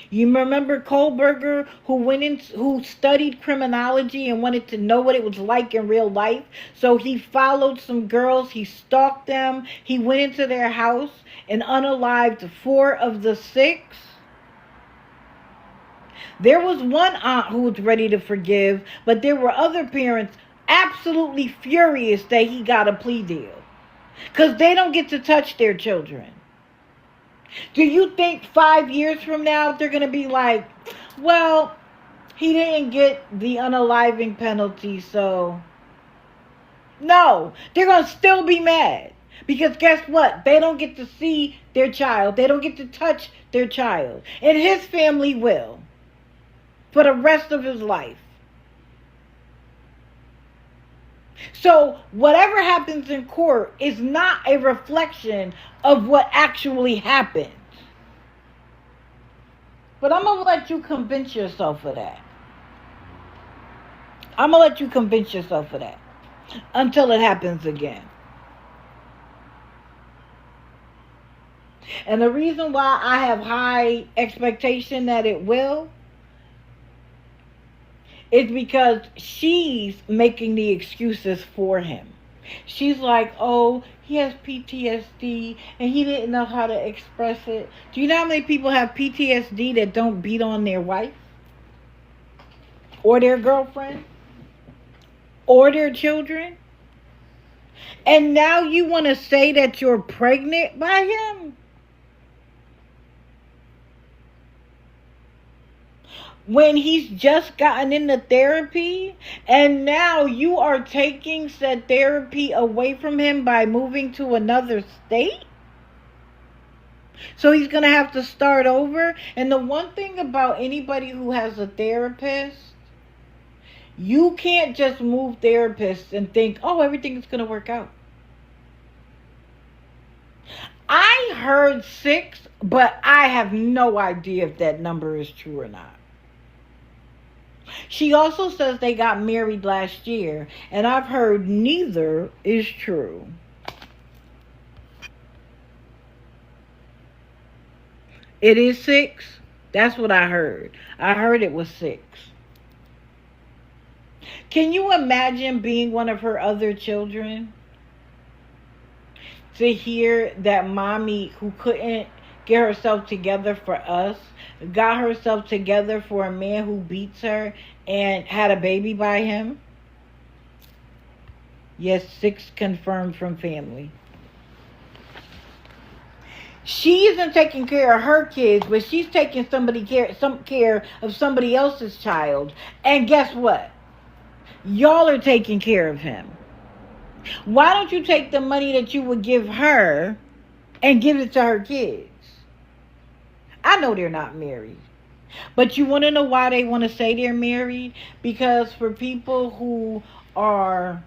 You remember Kohlberger, who studied criminology and wanted to know what it was like in real life? So he followed some girls, he stalked them, he went into their house and unalived 4 of the 6. There was one aunt who was ready to forgive, but there were other parents absolutely furious that he got a plea deal, because they don't get to touch their children. Do you think 5 years from now they're going to be like, well, he didn't get the unaliving penalty, so... No, they're going to still be mad. Because guess what? They don't get to see their child. They don't get to touch their child. And his family will. For the rest of his life. So whatever happens in court is not a reflection of what actually happened. But I'm going to let you convince yourself of that. until it happens again. And the reason why I have high expectation that it will is because she's making the excuses for him. She's like, oh, he has PTSD and he didn't know how to express it. Do you know how many people have PTSD that don't beat on their wife or their girlfriend or their children? And now you want to say that you're pregnant by him? When he's just gotten into therapy, and now you are taking said therapy away from him by moving to another state? So he's going to have to start over. And the one thing about anybody who has a therapist, you can't just move therapists and think, oh, everything is going to work out. I heard 6, but I have no idea if that number is true or not. She also says they got married last year, and I've heard neither is true. It is 6? That's what I heard. I heard it was 6. Can you imagine being one of her other children? To hear that mommy, who couldn't get herself together for us, got herself together for a man who beats her and had a baby by him? Yes, 6 confirmed from family. She isn't taking care of her kids, but she's taking some care of somebody else's child. And guess what? Y'all are taking care of him. Why don't you take the money that you would give her and give it to her kids? I know they're not married. But you want to know why they want to say they're married? Because for people who are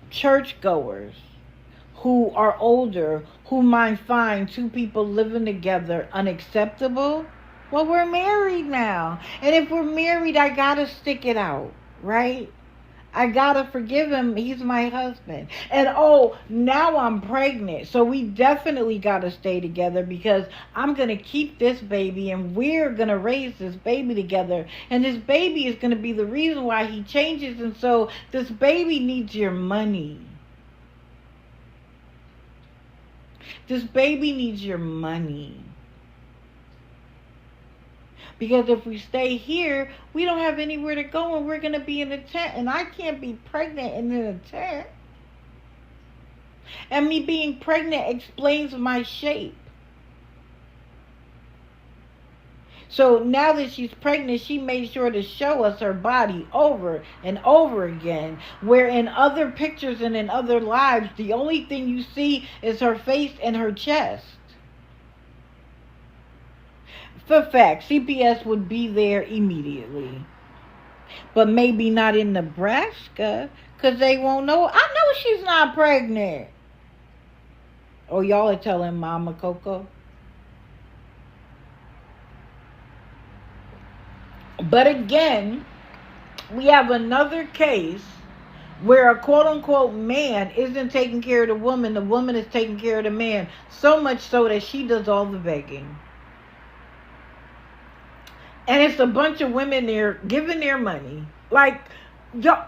churchgoers, who are older, who might find 2 people living together unacceptable, well, we're married now. And if we're married, I gotta stick it out, right? I gotta forgive him. He's my husband. And oh, now I'm pregnant. So we definitely gotta stay together because I'm gonna keep this baby and we're gonna raise this baby together. And this baby is gonna be the reason why he changes. And so this baby needs your money. This baby needs your money. Because if we stay here, we don't have anywhere to go and we're going to be in a tent. And I can't be pregnant and in a tent. And me being pregnant explains my shape. So now that she's pregnant, she made sure to show us her body over and over again. Where in other pictures and in other lives, the only thing you see is her face and her chest. For fact, CPS would be there immediately. But maybe not in Nebraska, because they won't know. I know she's not pregnant. Oh, y'all are telling Mama Coco? But again, we have another case where a quote-unquote man isn't taking care of the woman is taking care of the man. So much so that she does all the begging. And it's a bunch of women there giving their money. Like, yo,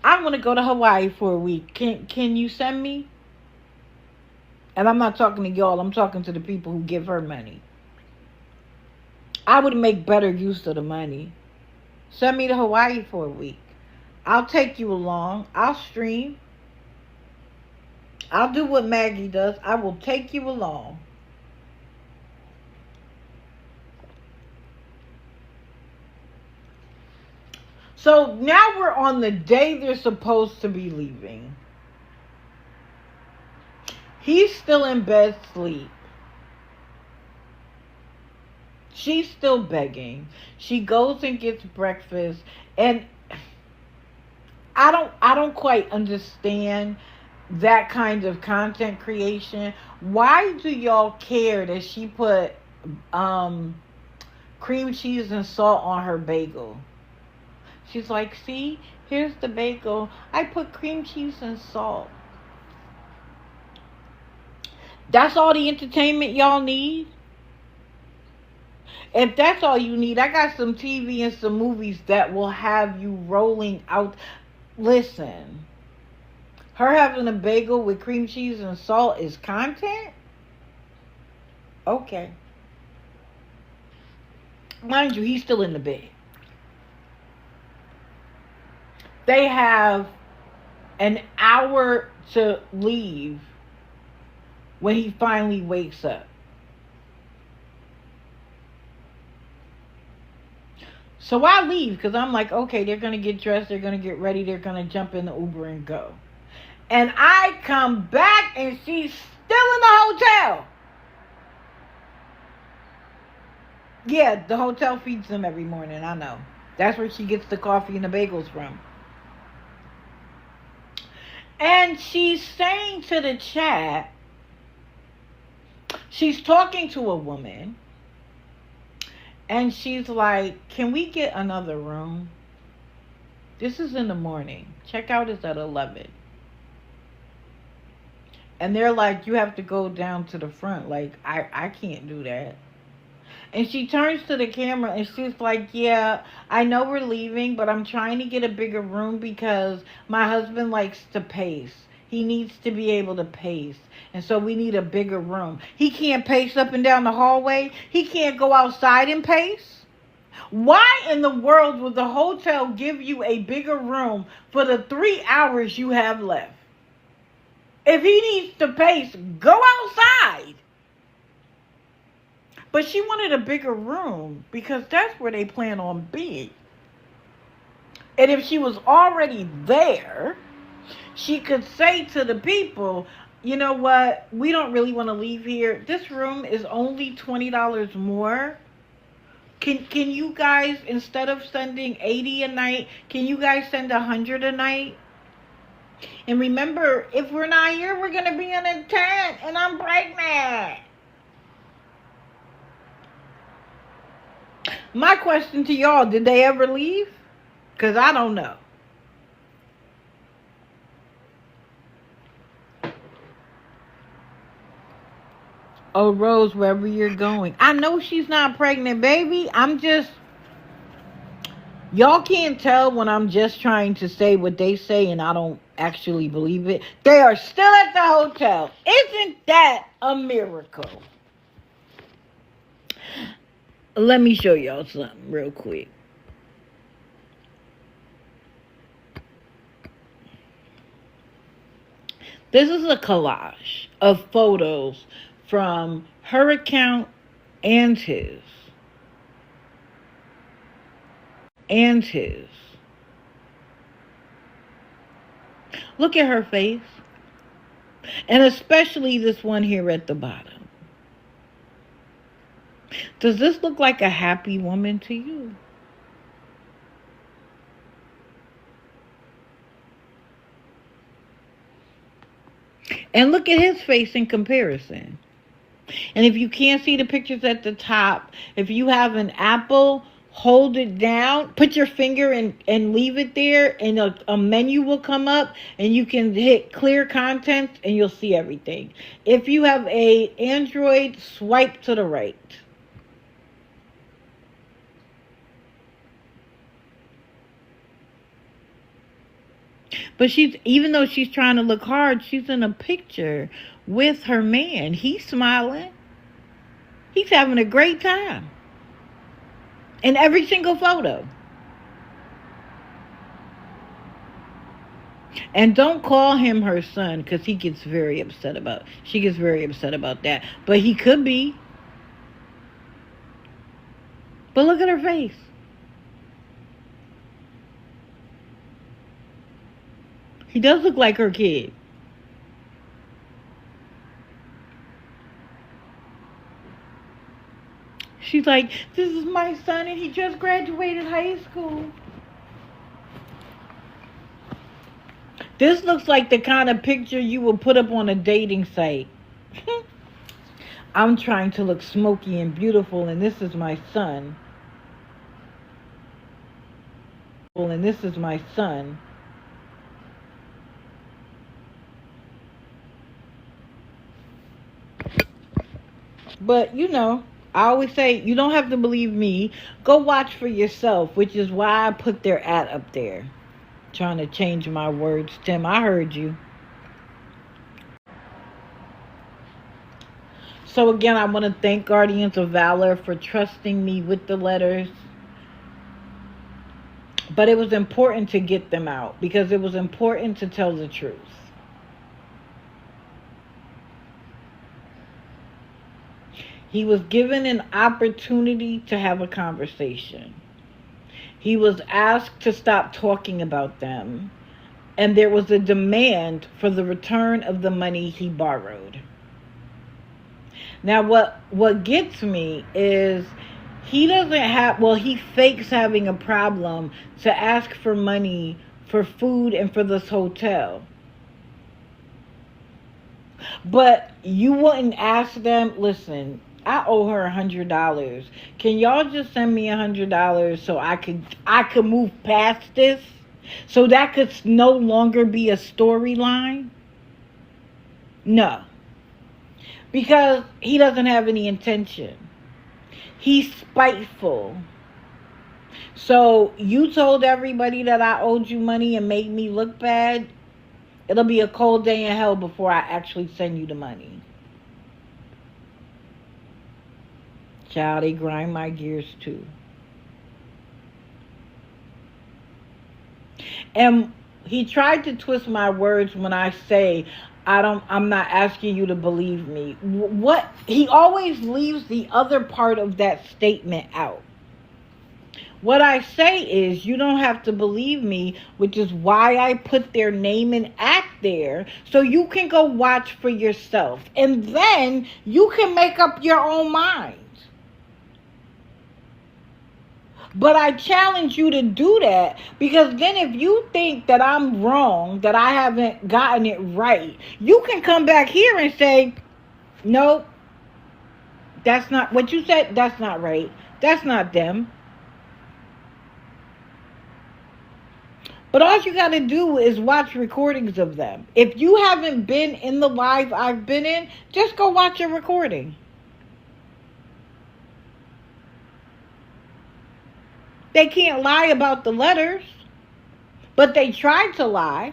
I want to go to Hawaii for a week. Can you send me? And I'm not talking to y'all. I'm talking to the people who give her money. I would make better use of the money. Send me to Hawaii for a week. I'll take you along. I'll stream. I'll do what Maggie does. I will take you along. So now we're on the day they're supposed to be leaving. He's still in bed asleep. She's still begging. She goes and gets breakfast. And I don't quite understand that kind of content creation. Why do y'all care that she put cream cheese and salt on her bagel? She's like, see, here's the bagel. I put cream cheese and salt. That's all the entertainment y'all need? If that's all you need, I got some TV and some movies that will have you rolling out. Listen, her having a bagel with cream cheese and salt is content? Okay. Mind you, he's still in the bed. They have an hour to leave when he finally wakes up. So I leave because I'm like, okay, they're going to get dressed, they're going to get ready, they're going to jump in the Uber and go. And I come back and she's still in the hotel. Yeah, the hotel feeds them every morning, I know. That's where she gets the coffee and the bagels from. And she's saying to the chat, she's talking to a woman, and she's like, can we get another room? This is in the morning. Checkout is at 11. And they're like, you have to go down to the front. Like, I can't do that. And she turns to the camera and she's like, yeah, I know we're leaving, but I'm trying to get a bigger room because my husband likes to pace. He needs to be able to pace. And so we need a bigger room. He can't pace up and down the hallway. He can't go outside and pace. Why in the world would the hotel give you a bigger room for the 3 hours you have left? If he needs to pace, go outside. But she wanted a bigger room because that's where they plan on being. And if she was already there, she could say to the people, you know what, we don't really want to leave here. This room is only $20 more. Can you guys, instead of sending $80 a night, can you guys send $100 a night? And remember, if we're not here, we're going to be in a tent and I'm pregnant. My question to y'all, did they ever leave? Because I don't know. Oh, Rose, wherever you're going. I know she's not pregnant, baby. I'm just... Y'all can't tell when I'm just trying to say what they say and I don't actually believe it. They are still at the hotel. Isn't that a miracle? Let me show y'all something real quick. This is a collage of photos from her account and his. And his. Look at her face. And especially this one here at the bottom. Does this look like a happy woman to you? And look at his face in comparison. And if you can't see the pictures at the top, if you have an apple, hold it down, put your finger and leave it there, and a menu will come up, and you can hit clear content, and you'll see everything. If you have a Android, swipe to the right. But even though she's trying to look hard, she's in a picture with her man. He's smiling. He's having a great time. In every single photo. And don't call him her son, because she gets very upset about that. But he could be. But look at her face. He does look like her kid. She's like, this is my son and he just graduated high school. This looks like the kind of picture you will put up on a dating site. I'm trying to look smoky and beautiful, and this is my son. people, and this is my son. But, I always say, you don't have to believe me. Go watch for yourself, which is why I put their ad up there. Trying to change my words, Tim. I heard you. So again, I want to thank Guardians of Valor for trusting me with the letters. But it was important to get them out because it was important to tell the truth. He was given an opportunity to have a conversation. He was asked to stop talking about them. And there was a demand for the return of the money he borrowed. Now, what gets me is he fakes having a problem to ask for money for food and for this hotel. But you wouldn't ask them, listen, I owe her $100. Can y'all just send me $100 so I could move past this? So that could no longer be a storyline? No. Because he doesn't have any intention. He's spiteful. So you told everybody that I owed you money and made me look bad. It'll be a cold day in hell before I actually send you the money. Child, they grind my gears too. And he tried to twist my words when I say I'm not asking you to believe me. He always leaves the other part of that statement out. What I say is you don't have to believe me, which is why I put their name and act there so you can go watch for yourself. And then you can make up your own mind. But I challenge you to do that because then if you think that I'm wrong, that I haven't gotten it right, you can come back here and say, nope, that's not what you said. That's not right. That's not them. But all you got to do is watch recordings of them. If you haven't been in the live I've been in, just go watch a recording. They can't lie about the letters, but they tried to lie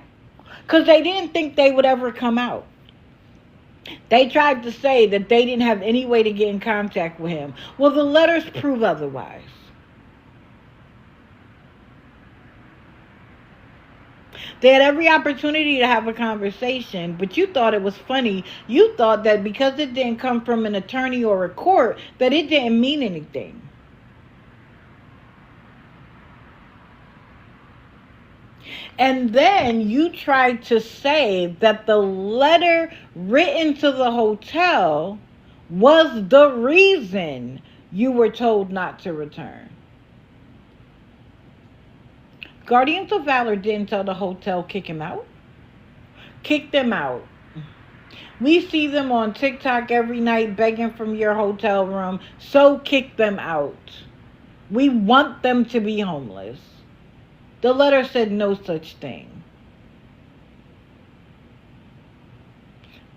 because they didn't think they would ever come out. They tried to say that they didn't have any way to get in contact with him. Well, the letters prove otherwise. They had every opportunity to have a conversation, but you thought it was funny. You thought that because it didn't come from an attorney or a court, that it didn't mean anything. And then you tried to say that the letter written to the hotel was the reason you were told not to return. Guardians of Valor didn't tell the hotel kick him out. Kick them out. We see them on TikTok every night begging from your hotel room, so kick them out. We want them to be homeless. The letter said no such thing.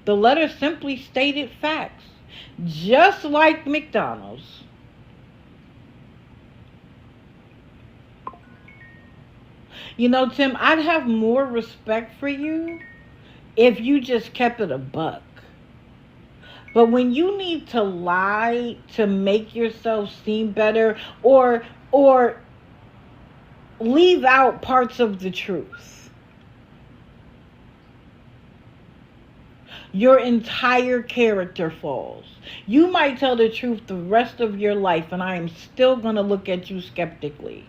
The letter simply stated facts, just like McDonald's. You know, Tim, I'd have more respect for you if you just kept it a buck. But when you need to lie to make yourself seem better or leave out parts of the truth, your entire character falls. You might tell the truth the rest of your life, and I am still going to look at you skeptically.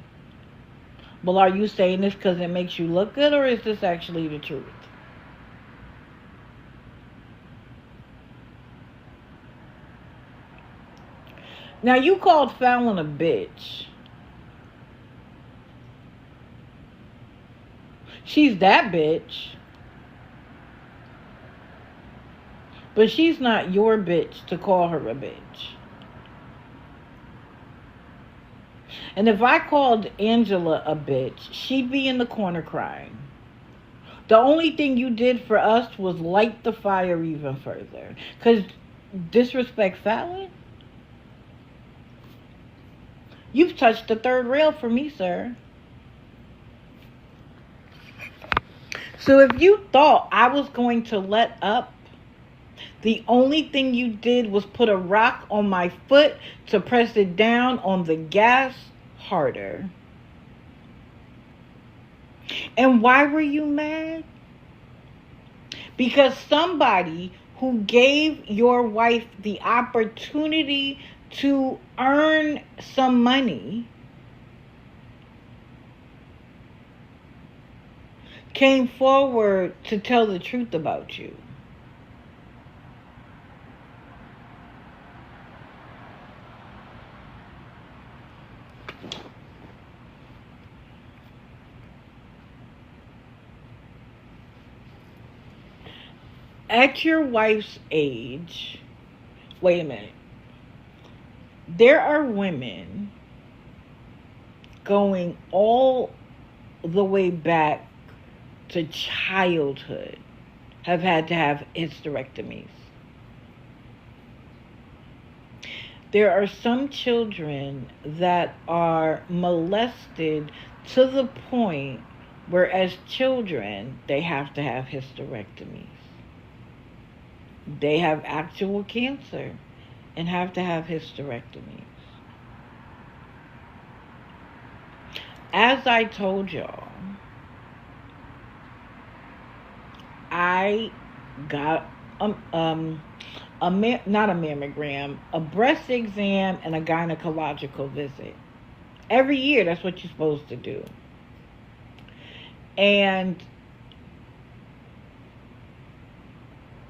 Well, are you saying this because it makes you look good, or is this actually the truth? Now, you called Fallon a bitch. She's that bitch. But she's not your bitch to call her a bitch. And if I called Angela a bitch, she'd be in the corner crying. The only thing you did for us was light the fire even further. Because disrespect Fallon? You've touched the third rail for me, sir. So if you thought I was going to let up, the only thing you did was put a rock on my foot to press it down on the gas harder. And why were you mad? Because somebody who gave your wife the opportunity to earn some money came forward to tell the truth about you. At your wife's age, wait a minute. There are women going all the way back to childhood have had to have hysterectomies. There are some children that are molested to the point where as children they have to have hysterectomies. They have actual cancer and have to have hysterectomies. As I told y'all, I got not a mammogram, a breast exam and a gynecological visit. Every year, that's what you're supposed to do. And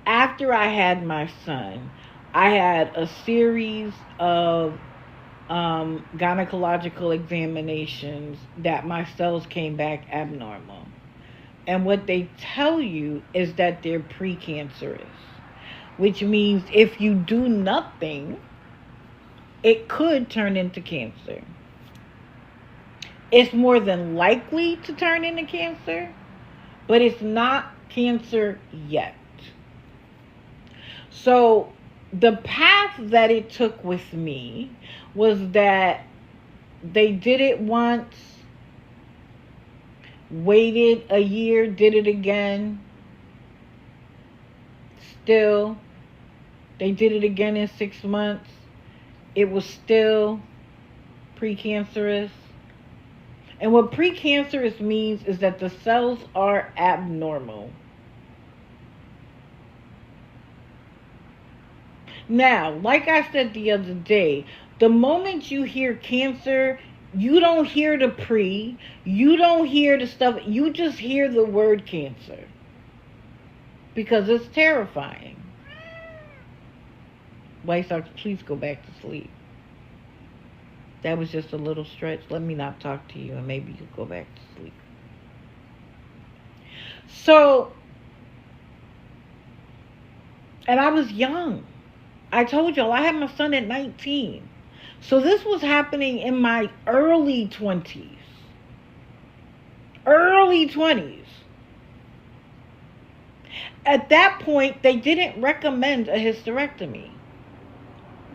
after I had my son, I had a series of gynecological examinations that my cells came back abnormal. And what they tell you is that they're precancerous, which means if you do nothing, it could turn into cancer. It's more than likely to turn into cancer, but it's not cancer yet. So the path that it took with me was that they did it once, waited a year, did it again. Still, they did it again in 6 months. It was still precancerous. And what precancerous means is that the cells are abnormal. Now, like I said the other day, the moment you hear cancer, you don't hear the pre, you don't hear the stuff, you just hear the word cancer. Because it's terrifying. White Sox, please go back to sleep. That was just a little stretch. Let me not talk to you and maybe you'll go back to sleep. So, and I was young. I told y'all I had my son at 19. So this was happening in my early 20s. Early 20s. At that point, they didn't recommend a hysterectomy.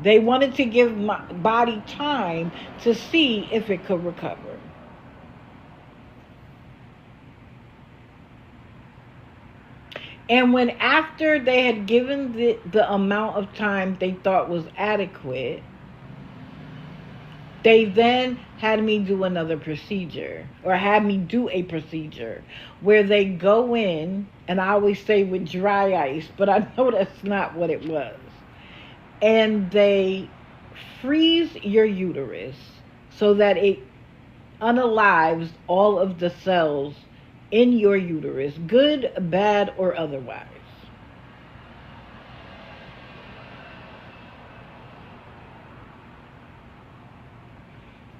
They wanted to give my body time to see if it could recover. And when after they had given the amount of time they thought was adequate, they then had me do another procedure, or had me do a procedure where they go in, and I always say with dry ice, but I know that's not what it was. And they freeze your uterus so that it unalives all of the cells in your uterus, good, bad, or otherwise.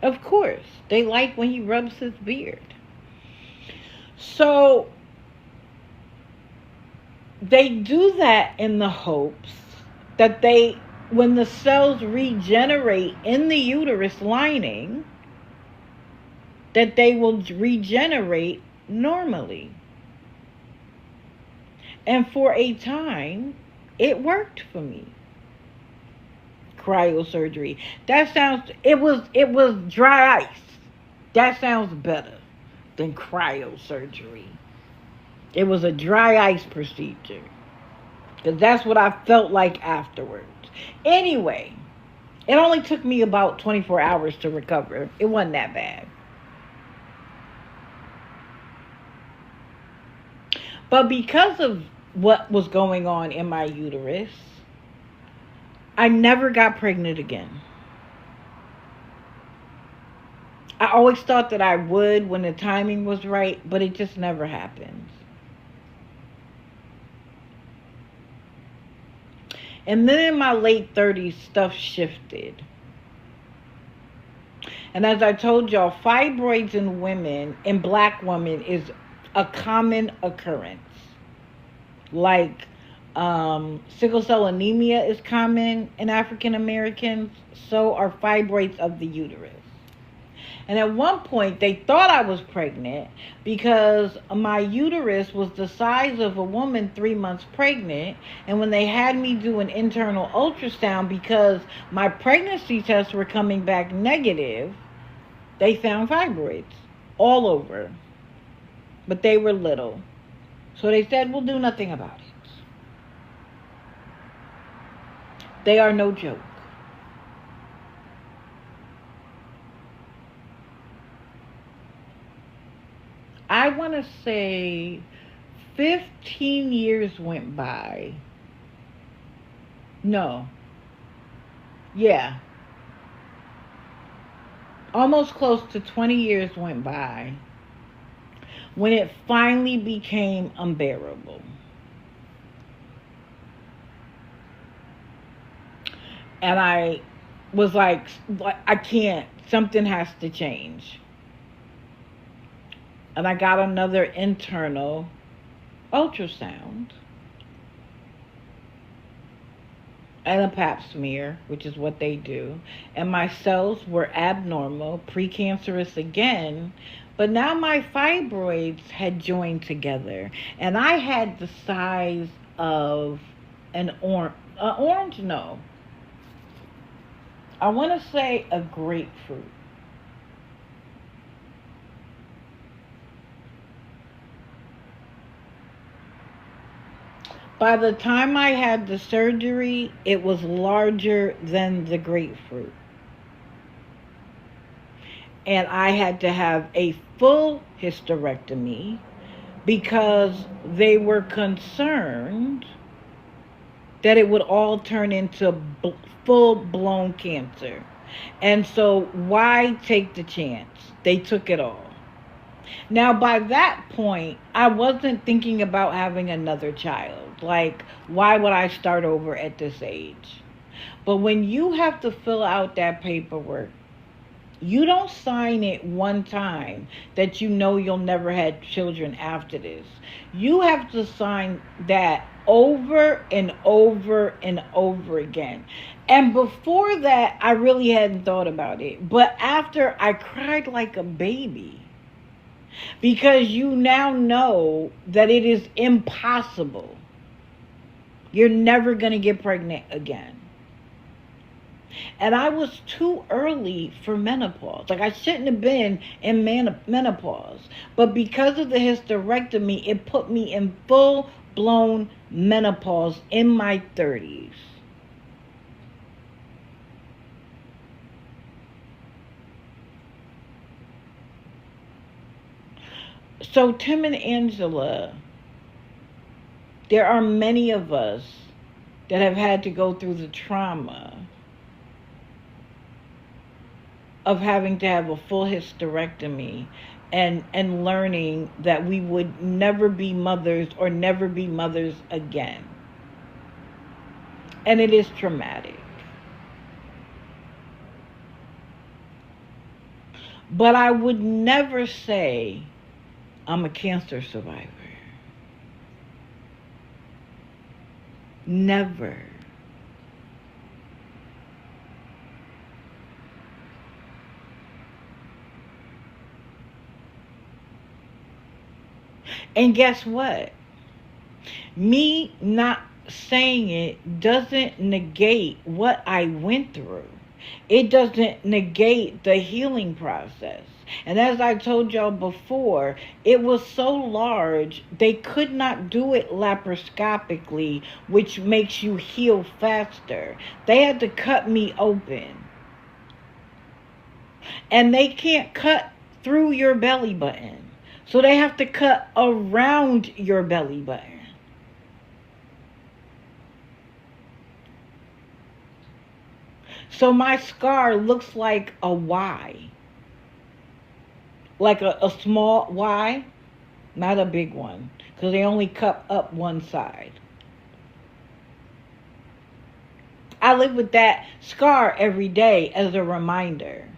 Of course, they like when he rubs his beard. So they do that in the hopes that when the cells regenerate in the uterus lining, that they will regenerate normally. And for a time, it worked for me. Cryosurgery. That sounds, it was dry ice. That sounds better than cryosurgery. It was a dry ice procedure. Because that's what I felt like afterwards. Anyway, it only took me about 24 hours to recover. It wasn't that bad. But because of what was going on in my uterus, I never got pregnant again. I always thought that I would when the timing was right, but it just never happened. And then in my late 30s, stuff shifted. And as I told y'all, fibroids in women, in black women, is a common occurrence. Like sickle cell anemia is common in African Americans, so are fibroids of the uterus. And at one point, they thought I was pregnant because my uterus was the size of a woman 3 months pregnant. And when they had me do an internal ultrasound, because my pregnancy tests were coming back negative, they found fibroids all over. But they were little. So they said, we'll do nothing about it. They are no joke. I want to say 15 years went by. No. Yeah. Almost close to 20 years went by when it finally became unbearable. And I was like, I can't. Something has to change. And I got another internal ultrasound and a pap smear, which is what they do. And my cells were abnormal, precancerous again. But now my fibroids had joined together. And I had the size of an orange, no. I want to say a grapefruit. By the time I had the surgery, it was larger than the grapefruit. And I had to have a full hysterectomy because they were concerned that it would all turn into full-blown cancer. And so why take the chance? They took it all. Now, by that point, I wasn't thinking about having another child. Like, why would I start over at this age? But when you have to fill out that paperwork, you don't sign it one time that you know you'll never have children after this. You have to sign that over and over and over again. And before that, I really hadn't thought about it. But after, I cried like a baby. Because you now know that it is impossible. You're never going to get pregnant again. And I was too early for menopause. Like, I shouldn't have been in menopause. But because of the hysterectomy, it put me in full-blown menopause in my 30s. So, Tim and Angela, there are many of us that have had to go through the trauma of having to have a full hysterectomy and learning that we would never be mothers or never be mothers again. And it is traumatic. But I would never say I'm a cancer survivor. Never. And guess what? Me not saying it doesn't negate what I went through. It doesn't negate the healing process. And as I told y'all before, it was so large, they could not do it laparoscopically, which makes you heal faster. They had to cut me open. And they can't cut through your belly button. So they have to cut around your belly button. So my scar looks like a Y. Like a small Y, not a big one. Because they only cut up one side. I live with that scar every day as a reminder.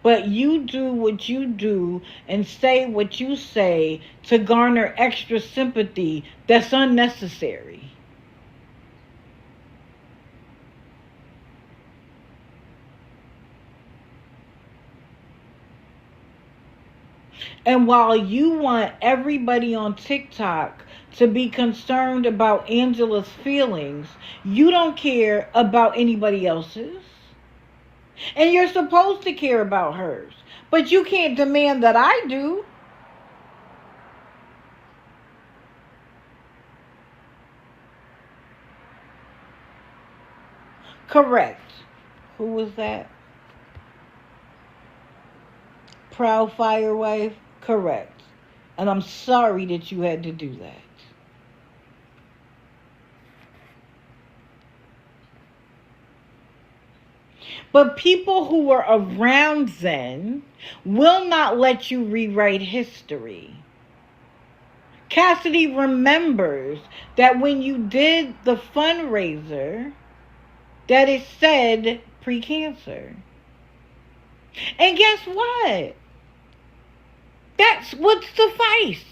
But you do what you do and say what you say to garner extra sympathy that's unnecessary. And while you want everybody on TikTok to be concerned about Angela's feelings, you don't care about anybody else's. And you're supposed to care about hers. But you can't demand that I do. Correct. Who was that? Proud fire wife? Correct. And I'm sorry that you had to do that. But people who were around then will not let you rewrite history. Cassidy remembers that when you did the fundraiser, that it said pre-cancer. And guess what? That's what suffice.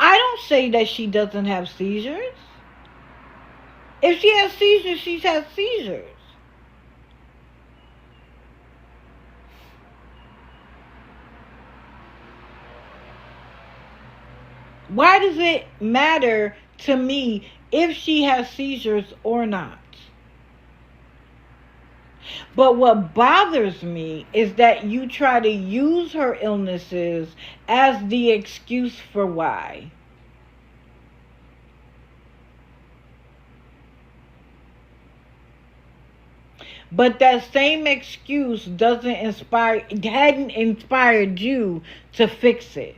I don't say that she doesn't have seizures. If she has seizures, she has seizures. Why does it matter to me if she has seizures or not? But what bothers me is that you try to use her illnesses as the excuse for why. But that same excuse hadn't inspired you to fix it.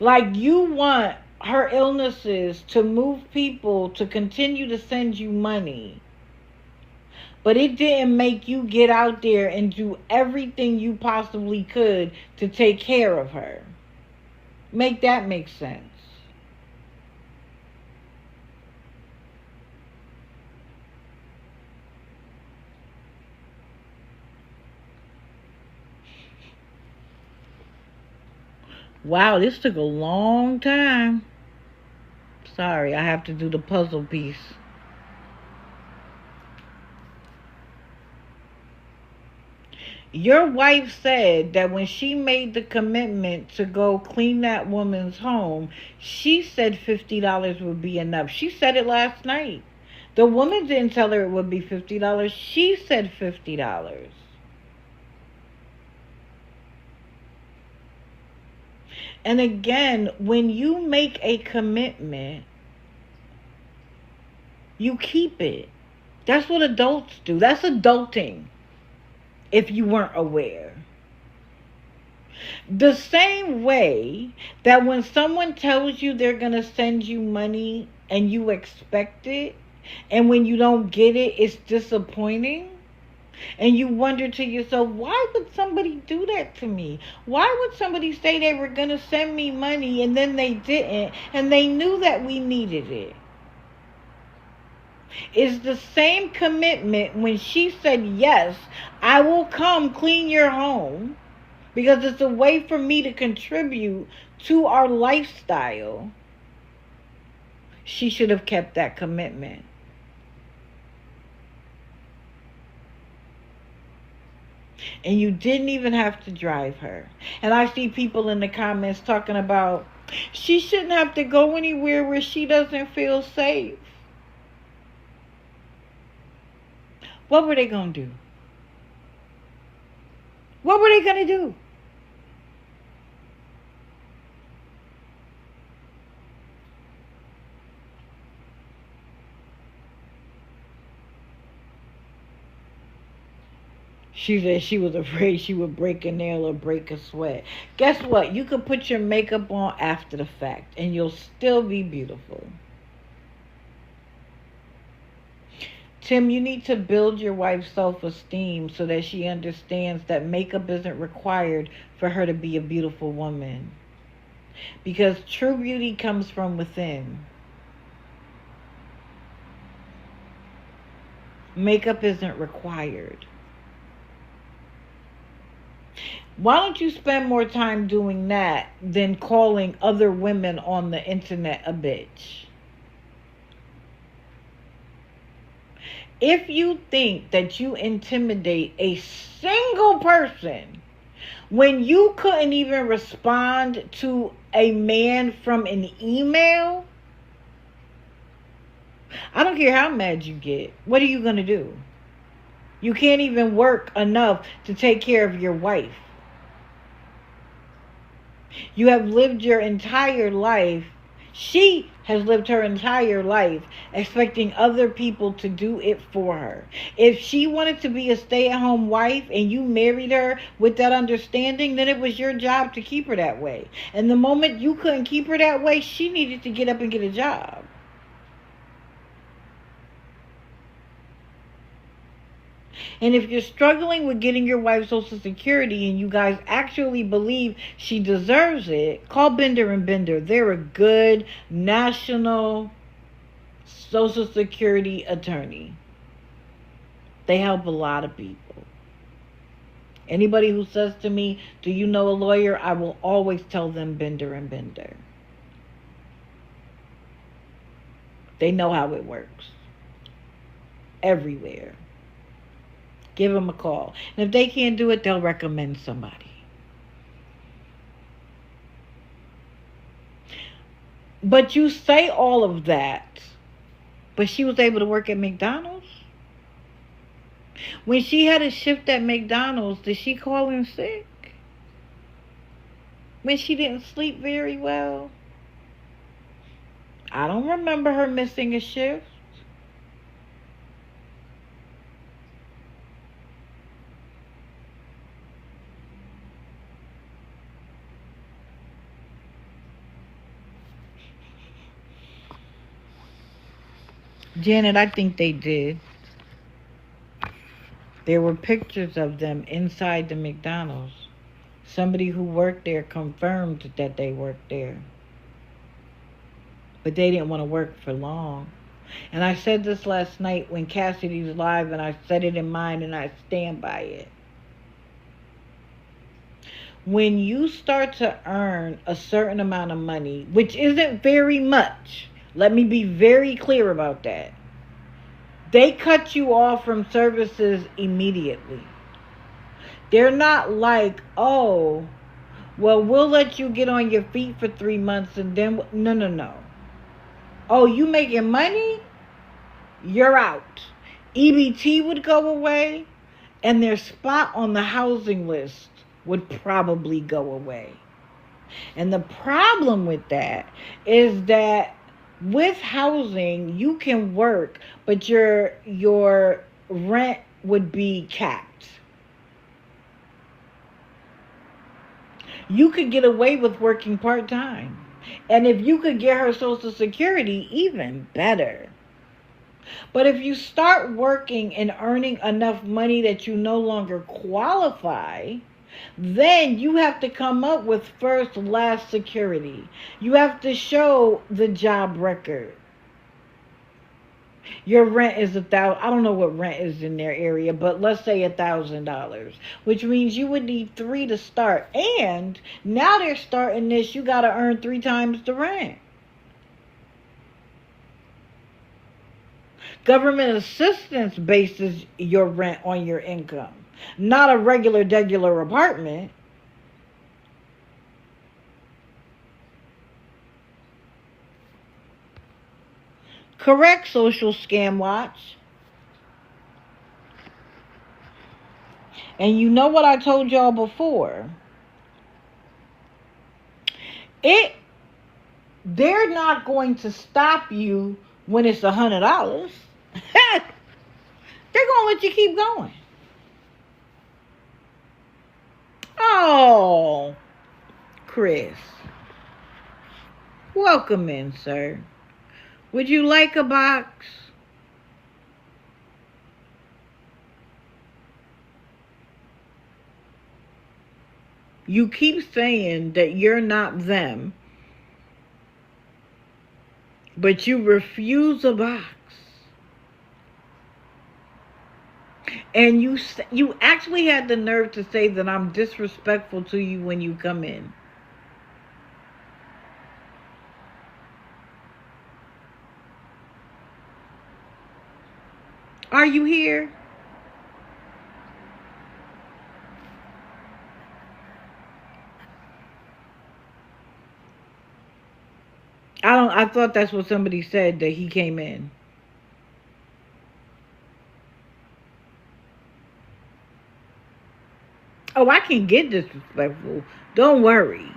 Like you want her illnesses to move people to continue to send you money. But it didn't make you get out there and do everything you possibly could to take care of her. Make that make sense. Wow, this took a long time. Sorry, I have to do the puzzle piece. Your wife said that when she made the commitment to go clean that woman's home, she said $50 would be enough. She said it last night. The woman didn't tell her it would be $50. She said $50. And again, when you make a commitment, you keep it. That's what adults do. That's adulting, if you weren't aware. The same way that when someone tells you they're going to send you money and you expect it, and when you don't get it, it's disappointing. And you wonder to yourself, why would somebody do that to me? Why would somebody say they were going to send me money and then they didn't, and they knew that we needed it? It's the same commitment when she said, yes, I will come clean your home because it's a way for me to contribute to our lifestyle. she should have kept that commitment. And you didn't even have to drive her. And I see people in the comments talking about she shouldn't have to go anywhere where she doesn't feel safe. What were they going to do? What were they going to do? She said she was afraid she would break a nail or break a sweat. Guess what? You could put your makeup on after the fact and you'll still be beautiful. Tim, you need to build your wife's self-esteem so that she understands that makeup isn't required for her to be a beautiful woman. Because true beauty comes from within. Makeup isn't required. Why don't you spend more time doing that than calling other women on the internet a bitch? If you think that you intimidate a single person when you couldn't even respond to a man from an email, I don't care how mad you get. What are you going to do? You can't even work enough to take care of your wife. You have lived your entire life. She has lived her entire life expecting other people to do it for her. If she wanted to be a stay-at-home wife and you married her with that understanding, then it was your job to keep her that way. And the moment you couldn't keep her that way, she needed to get up and get a job. And if you're struggling with getting your wife Social Security and you guys actually believe she deserves it, call Bender and Bender. They're a good national Social Security attorney. They help a lot of people. Anybody who says to me, do you know a lawyer? I will always tell them Bender and Bender. They know how it works. Everywhere. Give them a call. And if they can't do it, they'll recommend somebody. But you say all of that, but she was able to work at McDonald's? When she had a shift at McDonald's, did she call in sick? When she didn't sleep very well? I don't remember her missing a shift. Janet, I think they did. There were pictures of them inside the McDonald's. Somebody who worked there confirmed that they worked there. But they didn't want to work for long. And I said this last night when Cassidy's live, and I said it in mine, and I stand by it. When you start to earn a certain amount of money, which isn't very much, let me be very clear about that. They cut you off from services immediately. They're not like, oh, well, we'll let you get on your feet for 3 months and then... No. Oh, you making money? You're out. EBT would go away, and their spot on the housing list would probably go away. And the problem with that is that with housing, you can work, but your rent would be capped. You could get away with working part-time. And if you could get her Social Security, even better. But if you start working and earning enough money that you no longer qualify, then you have to come up with first, last security. You have to show the job record. Your rent is $1,000. I don't know what rent is in their area, but let's say $1,000, which means you would need 3 to start. And now they're starting this, you got to earn 3 times the rent. Government assistance bases your rent on your income, not a regular apartment. Correct, Social Scam Watch. And you know what I told y'all before? They're not going to stop you when it's $100. They're gonna let you keep going. Oh, Chris, welcome in, sir. Would you like a box? You keep saying that you're not them, but you refuse a box. And you actually had the nerve to say that I'm disrespectful to you when you come in. Are you here? I thought that's what somebody said, that he came in. Oh, I can get disrespectful. Don't worry.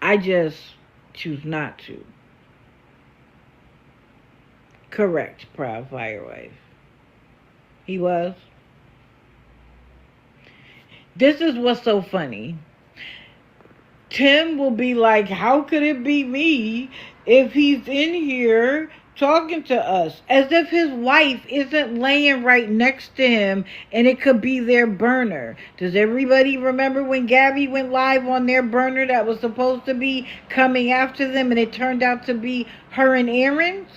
I just choose not to. Correct, proud firewife. He was. This is what's so funny. Tim will be like, how could it be me if he's in here talking to us? As if his wife isn't laying right next to him and it could be their burner. Does everybody remember when Gabby went live on their burner that was supposed to be coming after them and it turned out to be her and Aaron's?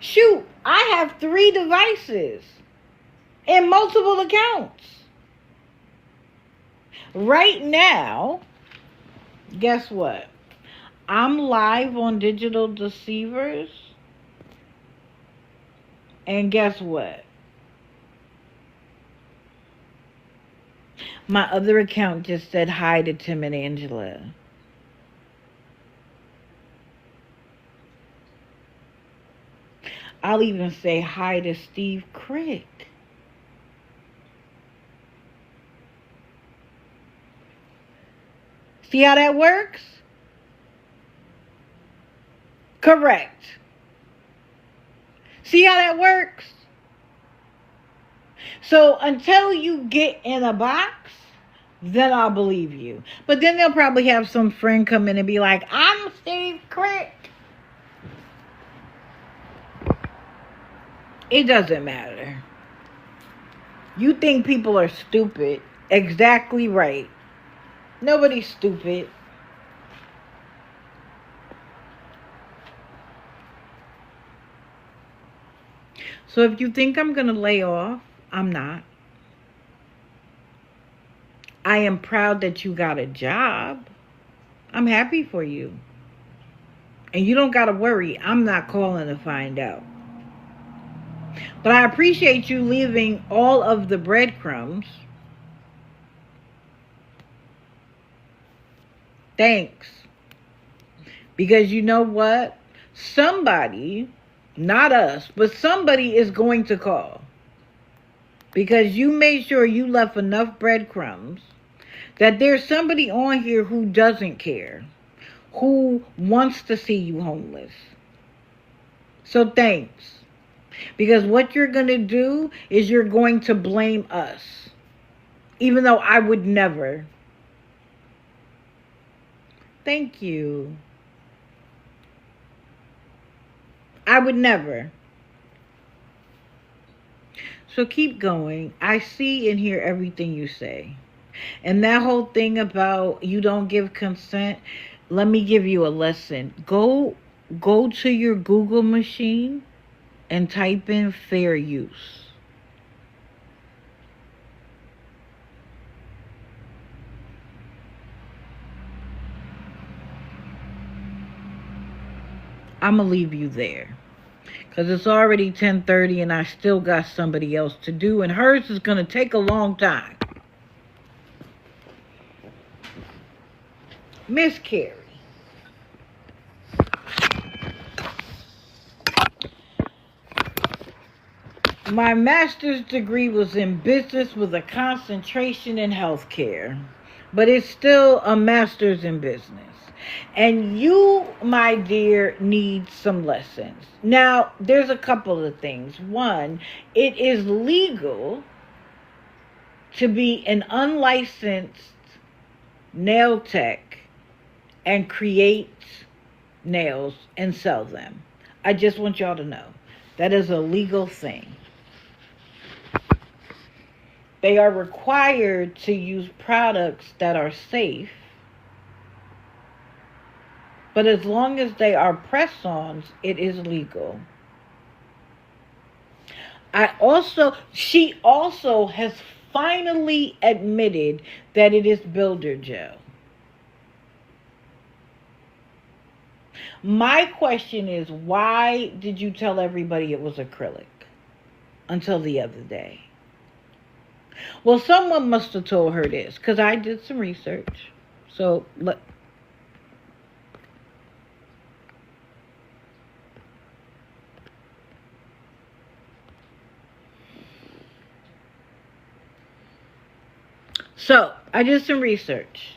Shoot, I have 3 devices and multiple accounts. Right now, guess what? I'm live on Digital Deceivers. And guess what? My other account just said hi to Tim and Angela. I'll even say hi to Steve Crick. See how that works? Correct. See how that works? So until you get in a box, then I'll believe you. But then they'll probably have some friend come in and be like, I'm Steve Crick. It doesn't matter. You think people are stupid. Exactly right. Nobody's stupid. So if you think I'm going to lay off, I'm not. I am proud that you got a job. I'm happy for you. And you don't got to worry. I'm not calling to find out. But I appreciate you leaving all of the breadcrumbs. Thanks. Because you know what? Somebody, not us, but somebody is going to call. Because you made sure you left enough breadcrumbs that there's somebody on here who doesn't care, who wants to see you homeless. So thanks. Because what you're going to do is you're going to blame us. Even though I would never. Thank you. I would never. So keep going. I see and hear everything you say. And that whole thing about you don't give consent, let me give you a lesson. Go to your Google machine and type in fair use. I'm going to leave you there. Because it's already 10:30 and I still got somebody else to do. And hers is going to take a long time. Miss Carrie. My master's degree was in business with a concentration in healthcare, but it's still a master's in business. And you, my dear, need some lessons. Now, there's a couple of things. One, it is legal to be an unlicensed nail tech and create nails and sell them. I just want y'all to know that is a legal thing. They are required to use products that are safe. But as long as they are press-ons, it is legal. She also has finally admitted that it is builder gel. My question is, why did you tell everybody it was acrylic until the other day? Well, someone must have told her this, because I did some research. So, I did some research.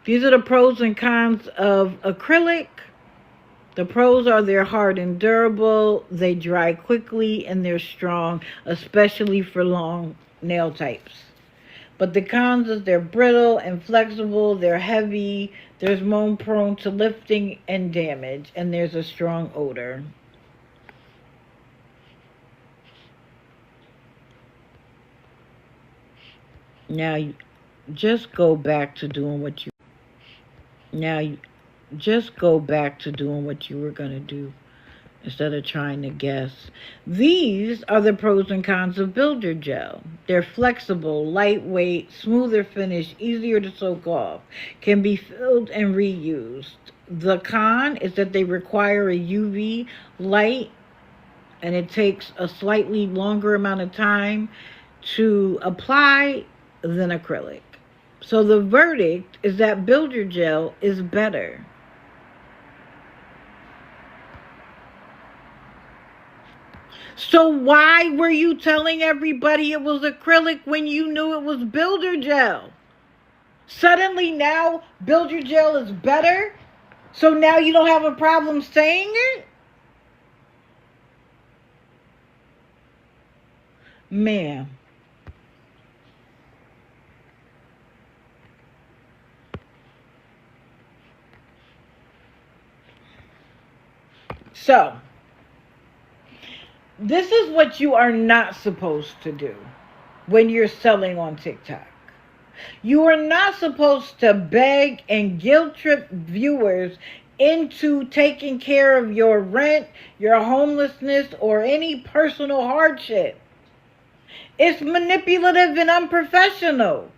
These are the pros and cons of acrylic. The pros are they're hard and durable, they dry quickly, and they're strong, especially for long nail types. But the cons is they're brittle and flexible, they're heavy, they're more prone to lifting and damage, and there's a strong odor. Now, just go back to doing what you were going to do instead of trying to guess. These are the pros and cons of builder gel. They're flexible, lightweight, smoother finish, easier to soak off, can be filled and reused. The con is that they require a UV light and it takes a slightly longer amount of time to apply than acrylic. So the verdict is that builder gel is better. So why were you telling everybody it was acrylic when you knew it was builder gel? Suddenly now builder gel is better? So now you don't have a problem saying it? Ma'am. So, this is what you are not supposed to do when you're selling on TikTok. You are not supposed to beg and guilt trip viewers into taking care of your rent, your homelessness, or any personal hardship. It's manipulative and unprofessional.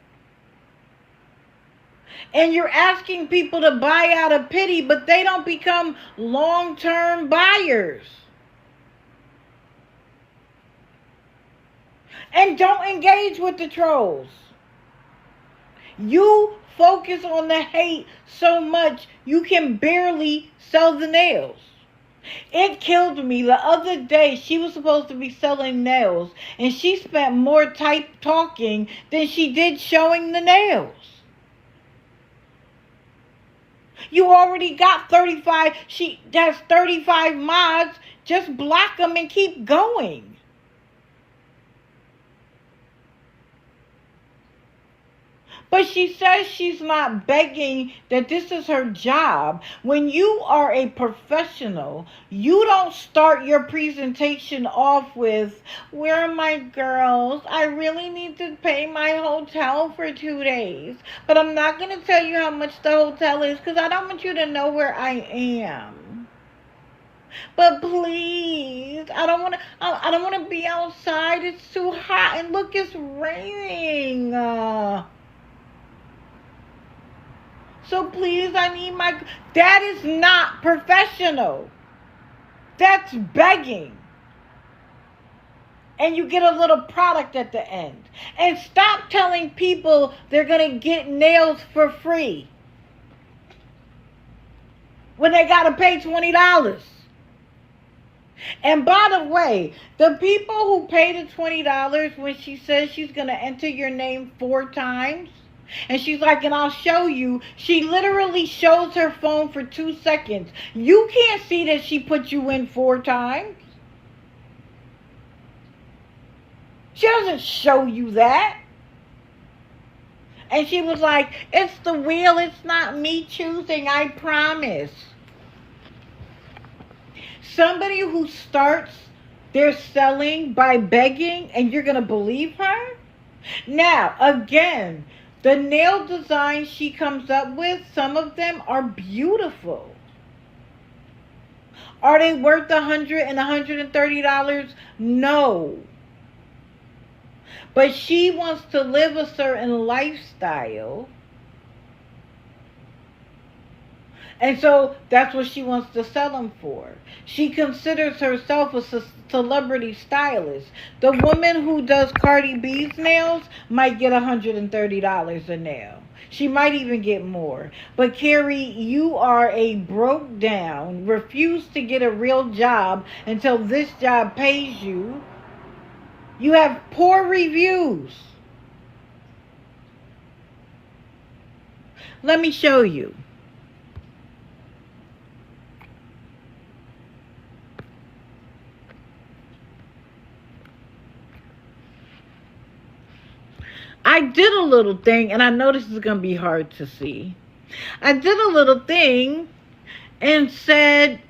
And you're asking people to buy out of pity, but they don't become long-term buyers. And don't engage with the trolls. You focus on the hate so much, you can barely sell the nails. It killed me. The other day, she was supposed to be selling nails, and she spent more talking than she did showing the nails. You already got 35. She has 35 mods. Just block them and keep going. But she says she's not begging, that this is her job. When you are a professional, you don't start your presentation off with, where are my girls? I really need to pay my hotel for 2 days. But I'm not going to tell you how much the hotel is because I don't want you to know where I am. But please, I don't want to be outside. It's too hot. And look, it's raining. So please, I need my... That is not professional. That's begging. And you get a little product at the end. And stop telling people they're going to get nails for free when they got to pay $20. And by the way, the people who pay the $20 when she says she's going to enter your name 4 times, and she's like, and I'll show you, she literally shows her phone for 2 seconds. You can't see that she put you in 4 times. She doesn't show you that. And she was like, it's the wheel, it's not me choosing, I promise. Somebody who starts their selling by begging, and you're going to believe her? Now, again, the nail designs she comes up with, some of them are beautiful. Are they worth $100 and $130? No. But she wants to live a certain lifestyle. And so that's what she wants to sell them for. She considers herself a celebrity stylist. The woman who does Cardi B's nails might get $130 a nail. She might even get more. But Carrie, you are a broke down, refuse to get a real job until this job pays you. You have poor reviews. Let me show you. I did a little thing, and I know this is going to be hard to see. I did a little thing and said,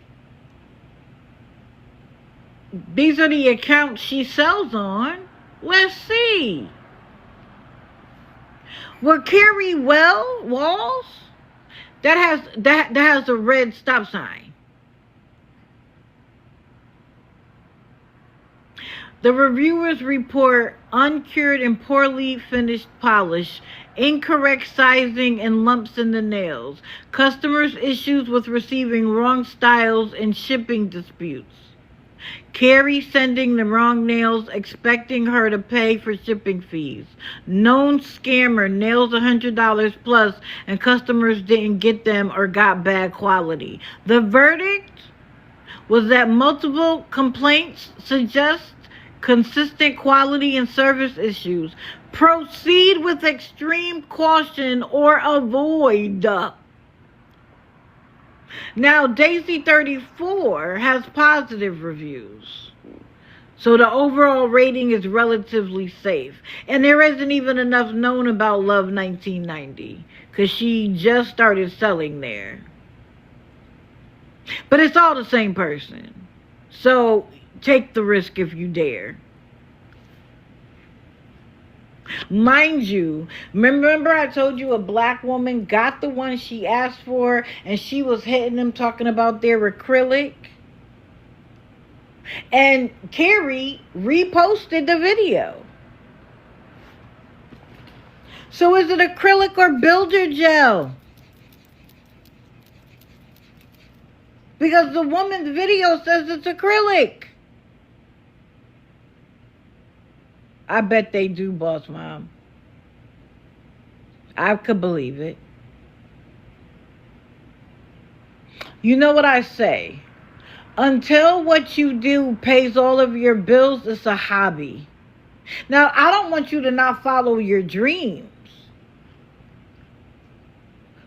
these are the accounts she sells on. Let's see. Well, Carrie Walls, that has a red stop sign. The reviewers report uncured and poorly finished polish, incorrect sizing and lumps in the nails, customers' issues with receiving wrong styles, and shipping disputes. Carrie sending the wrong nails, expecting her to pay for shipping fees. Known scammer, nails $100 plus, and customers didn't get them or got bad quality. The verdict was that multiple complaints suggest consistent quality and service issues. Proceed with extreme caution or avoid. Now, Daisy34 has positive reviews. So the overall rating is relatively safe. And there isn't even enough known about Love 1990 because she just started selling there. But it's all the same person. So take the risk if you dare. Mind you, remember I told you a black woman got the one she asked for and she was hitting them talking about their acrylic? And Carrie reposted the video. So is it acrylic or builder gel? Because the woman's video says it's acrylic. I bet they do, boss mom. I could believe it. You know what I say? Until what you do pays all of your bills, it's a hobby. Now, I don't want you to not follow your dreams.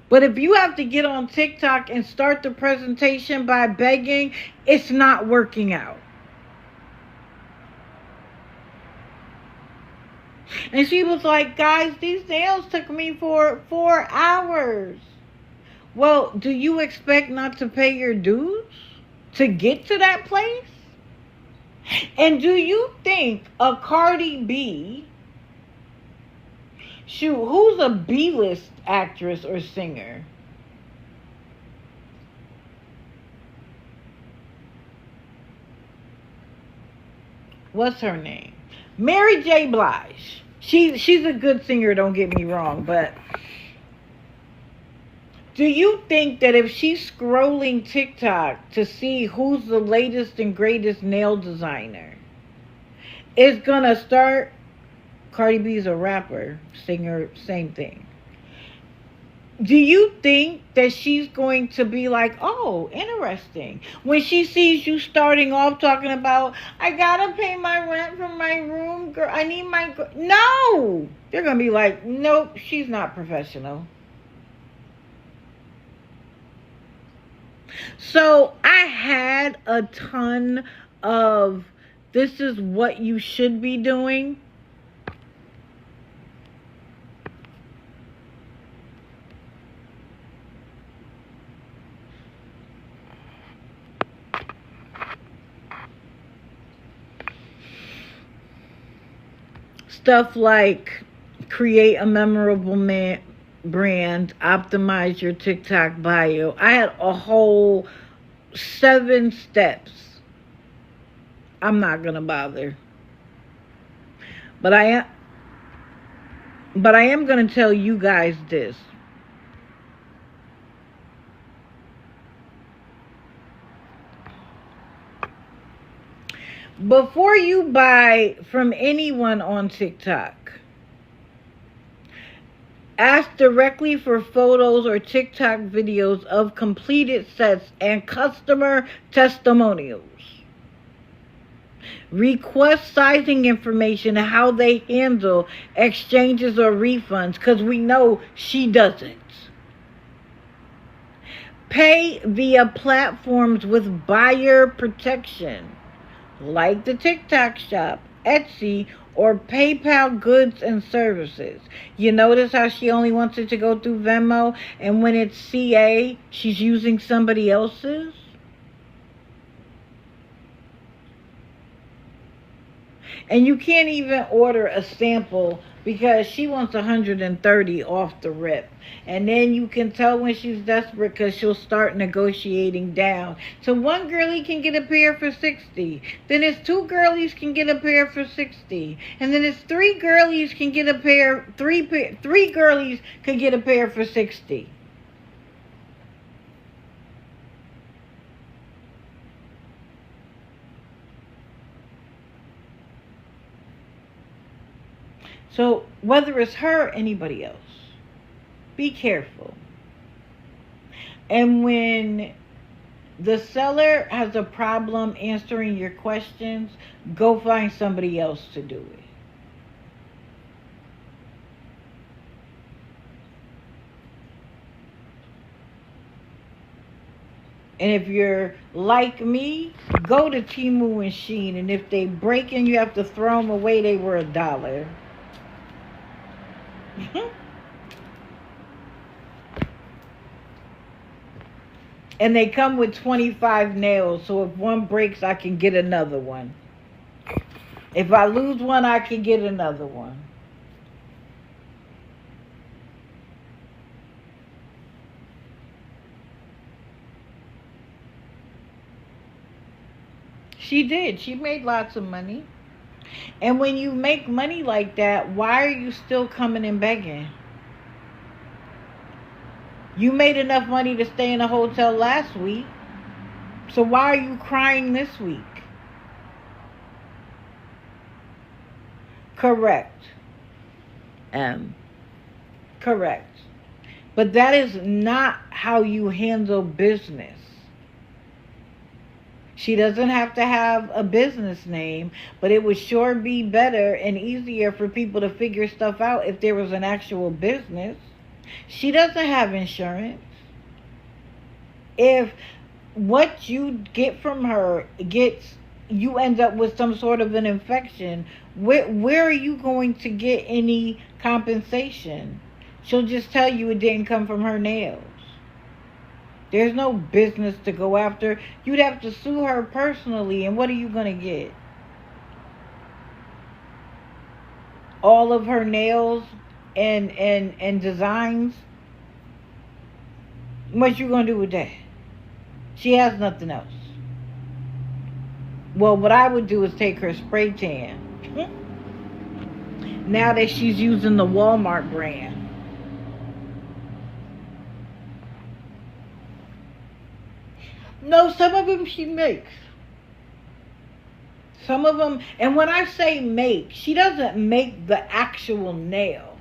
But if you have to get on TikTok and start the presentation by begging, it's not working out. And she was like, guys, these nails took me for 4 hours. Well, do you expect not to pay your dues to get to that place? And do you think a Cardi B, shoot, who's a B-list actress or singer? What's her name? Mary J. Blige. She's a good singer, don't get me wrong, but Do you think that if she's scrolling TikTok to see who's the latest and greatest nail designer, it's gonna start? Cardi B's a rapper, singer, same thing. Do you think that she's going to be like, oh, interesting, when she sees you starting off talking about, I gotta pay my rent for my room, girl, I need my... No! They're gonna be like, nope, she's not professional. So I had a ton of, this is what you should be doing. Stuff like create a memorable brand, optimize your TikTok bio. I had a whole 7 steps. I'm not gonna bother, but I am gonna tell you guys this. Before you buy from anyone on TikTok, ask directly for photos or TikTok videos of completed sets and customer testimonials. Request sizing information and how they handle exchanges or refunds, because we know she doesn't. Pay via platforms with buyer protection, like the TikTok shop, Etsy, or PayPal goods and services. You notice how she only wants it to go through Venmo, and when it's CA, she's using somebody else's? And you can't even order a sample because she wants 130 off the rip. And then you can tell when she's desperate because she'll start negotiating down. So one girlie can get a pair for 60. Then it's 2 girlies can get a pair for 60. And then it's 3 girlies can get a pair, 3 girlies can get a pair for 60. So whether it's her or anybody else, be careful. And when the seller has a problem answering your questions, go find somebody else to do it. And if you're like me, go to Temu and Shein, and if they break and you have to throw them away, they were $1. And they come with 25 nails, so if one breaks, I can get another one. If I lose one, I can get another one. She did. She made lots of money. And when you make money like that, why are you still coming and begging? You made enough money to stay in a hotel last week. So why are you crying this week? Correct. Correct. But that is not how you handle business. She doesn't have to have a business name, but it would sure be better and easier for people to figure stuff out if there was an actual business. She doesn't have insurance. If what you get from her you end up with some sort of an infection, where are you going to get any compensation? She'll just tell you it didn't come from her nails. There's no business to go after. You'd have to sue her personally, and what are you going to get? All of her nails and designs? What you going to do with that? She has nothing else. Well, what I would do is take her spray tan. Now that she's using the Walmart brand. No, some of them she makes. Some of them, and when I say make, she doesn't make the actual nail.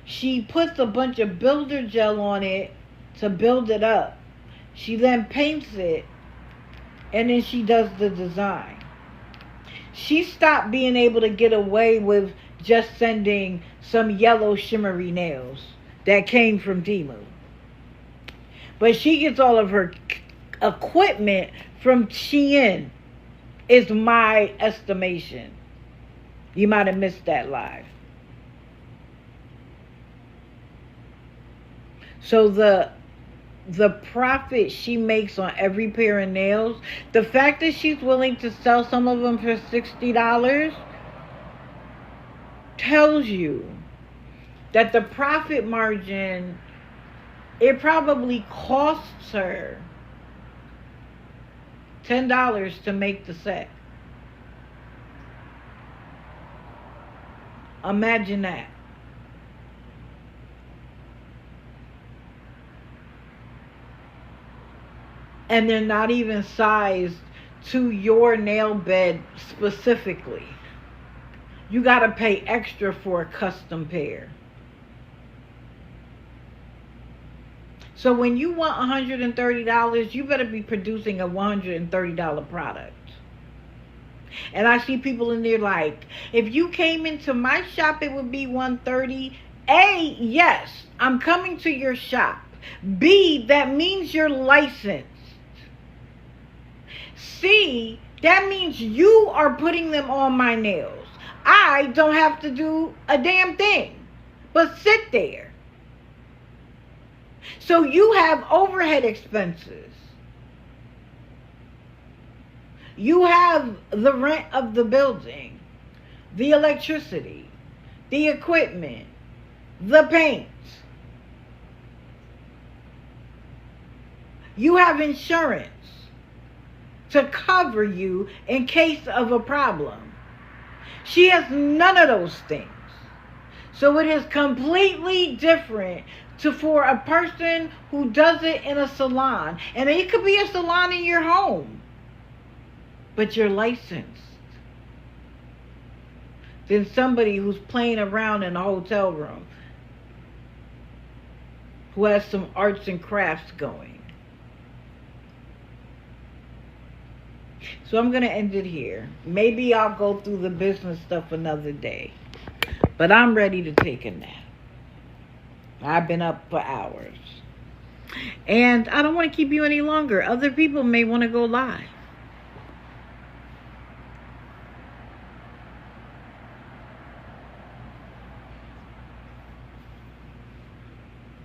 She puts a bunch of builder gel on it to build it up. She then paints it, and then she does the design. She stopped being able to get away with just sending some yellow shimmery nails that came from Temu. But she gets all of her equipment from Shein, is my estimation. You might have missed that live. So the profit she makes on every pair of nails, the fact that she's willing to sell some of them for $60 tells you that the profit margin, it probably costs her $10 to make the set. Imagine that. And they're not even sized to your nail bed specifically. You gotta pay extra for a custom pair. So when you want $130, you better be producing a $130 product. And I see people in there like, if you came into my shop, it would be $130. A, yes, I'm coming to your shop. B, that means you're licensed. C, that means you are putting them on my nails. I don't have to do a damn thing but sit there. So you have overhead expenses. You have the rent of the building, the electricity, the equipment, the paint. You have insurance to cover you in case of a problem. She has none of those things. So it is completely different for a person who does it in a salon. And it could be a salon in your home, but you're licensed. Than somebody who's playing around in a hotel room, who has some arts and crafts going. So I'm going to end it here. Maybe I'll go through the business stuff another day. But I'm ready to take a nap. I've been up for hours. And I don't want to keep you any longer. Other people may want to go live.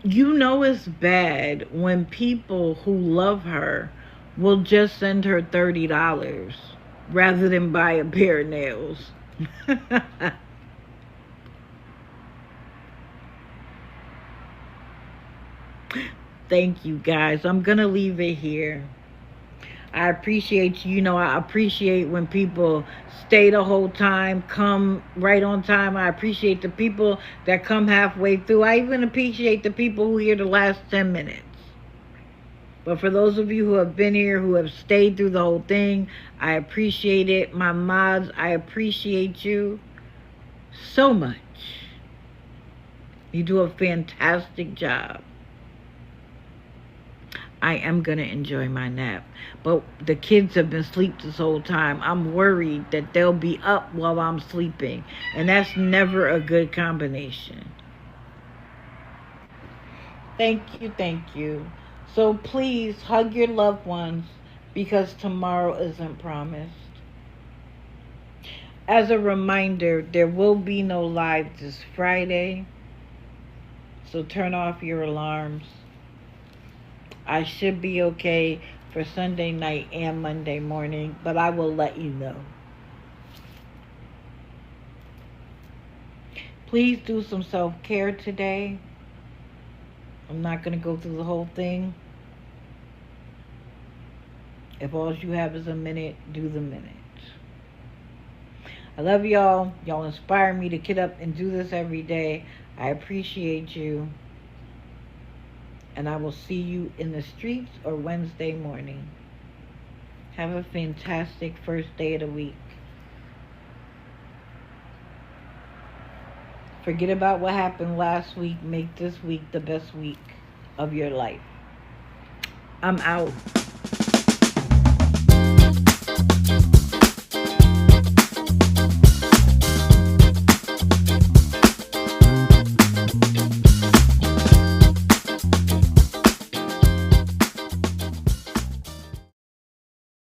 You know it's bad when people who love her will just send her $30 rather than buy a pair of nails. Thank you, guys. I'm going to leave it here. I appreciate you. You know, I appreciate when people stay the whole time, come right on time. I appreciate the people that come halfway through. I even appreciate the people who are here the last 10 minutes. But for those of you who have been here, who have stayed through the whole thing, I appreciate it. My mods, I appreciate you so much. You do a fantastic job. I am going to enjoy my nap. But the kids have been asleep this whole time. I'm worried that they'll be up while I'm sleeping. And that's never a good combination. Thank you, thank you. So please hug your loved ones, because tomorrow isn't promised. As a reminder, there will be no live this Friday. So turn off your alarms. I should be okay for Sunday night and Monday morning, but I will let you know. Please do some self-care today. I'm not going to go through the whole thing. If all you have is a minute, do the minute. I love y'all. Y'all inspire me to get up and do this every day. I appreciate you. And I will see you in the streets or Wednesday morning. Have a fantastic first day of the week. Forget about what happened last week. Make this week the best week of your life. I'm out.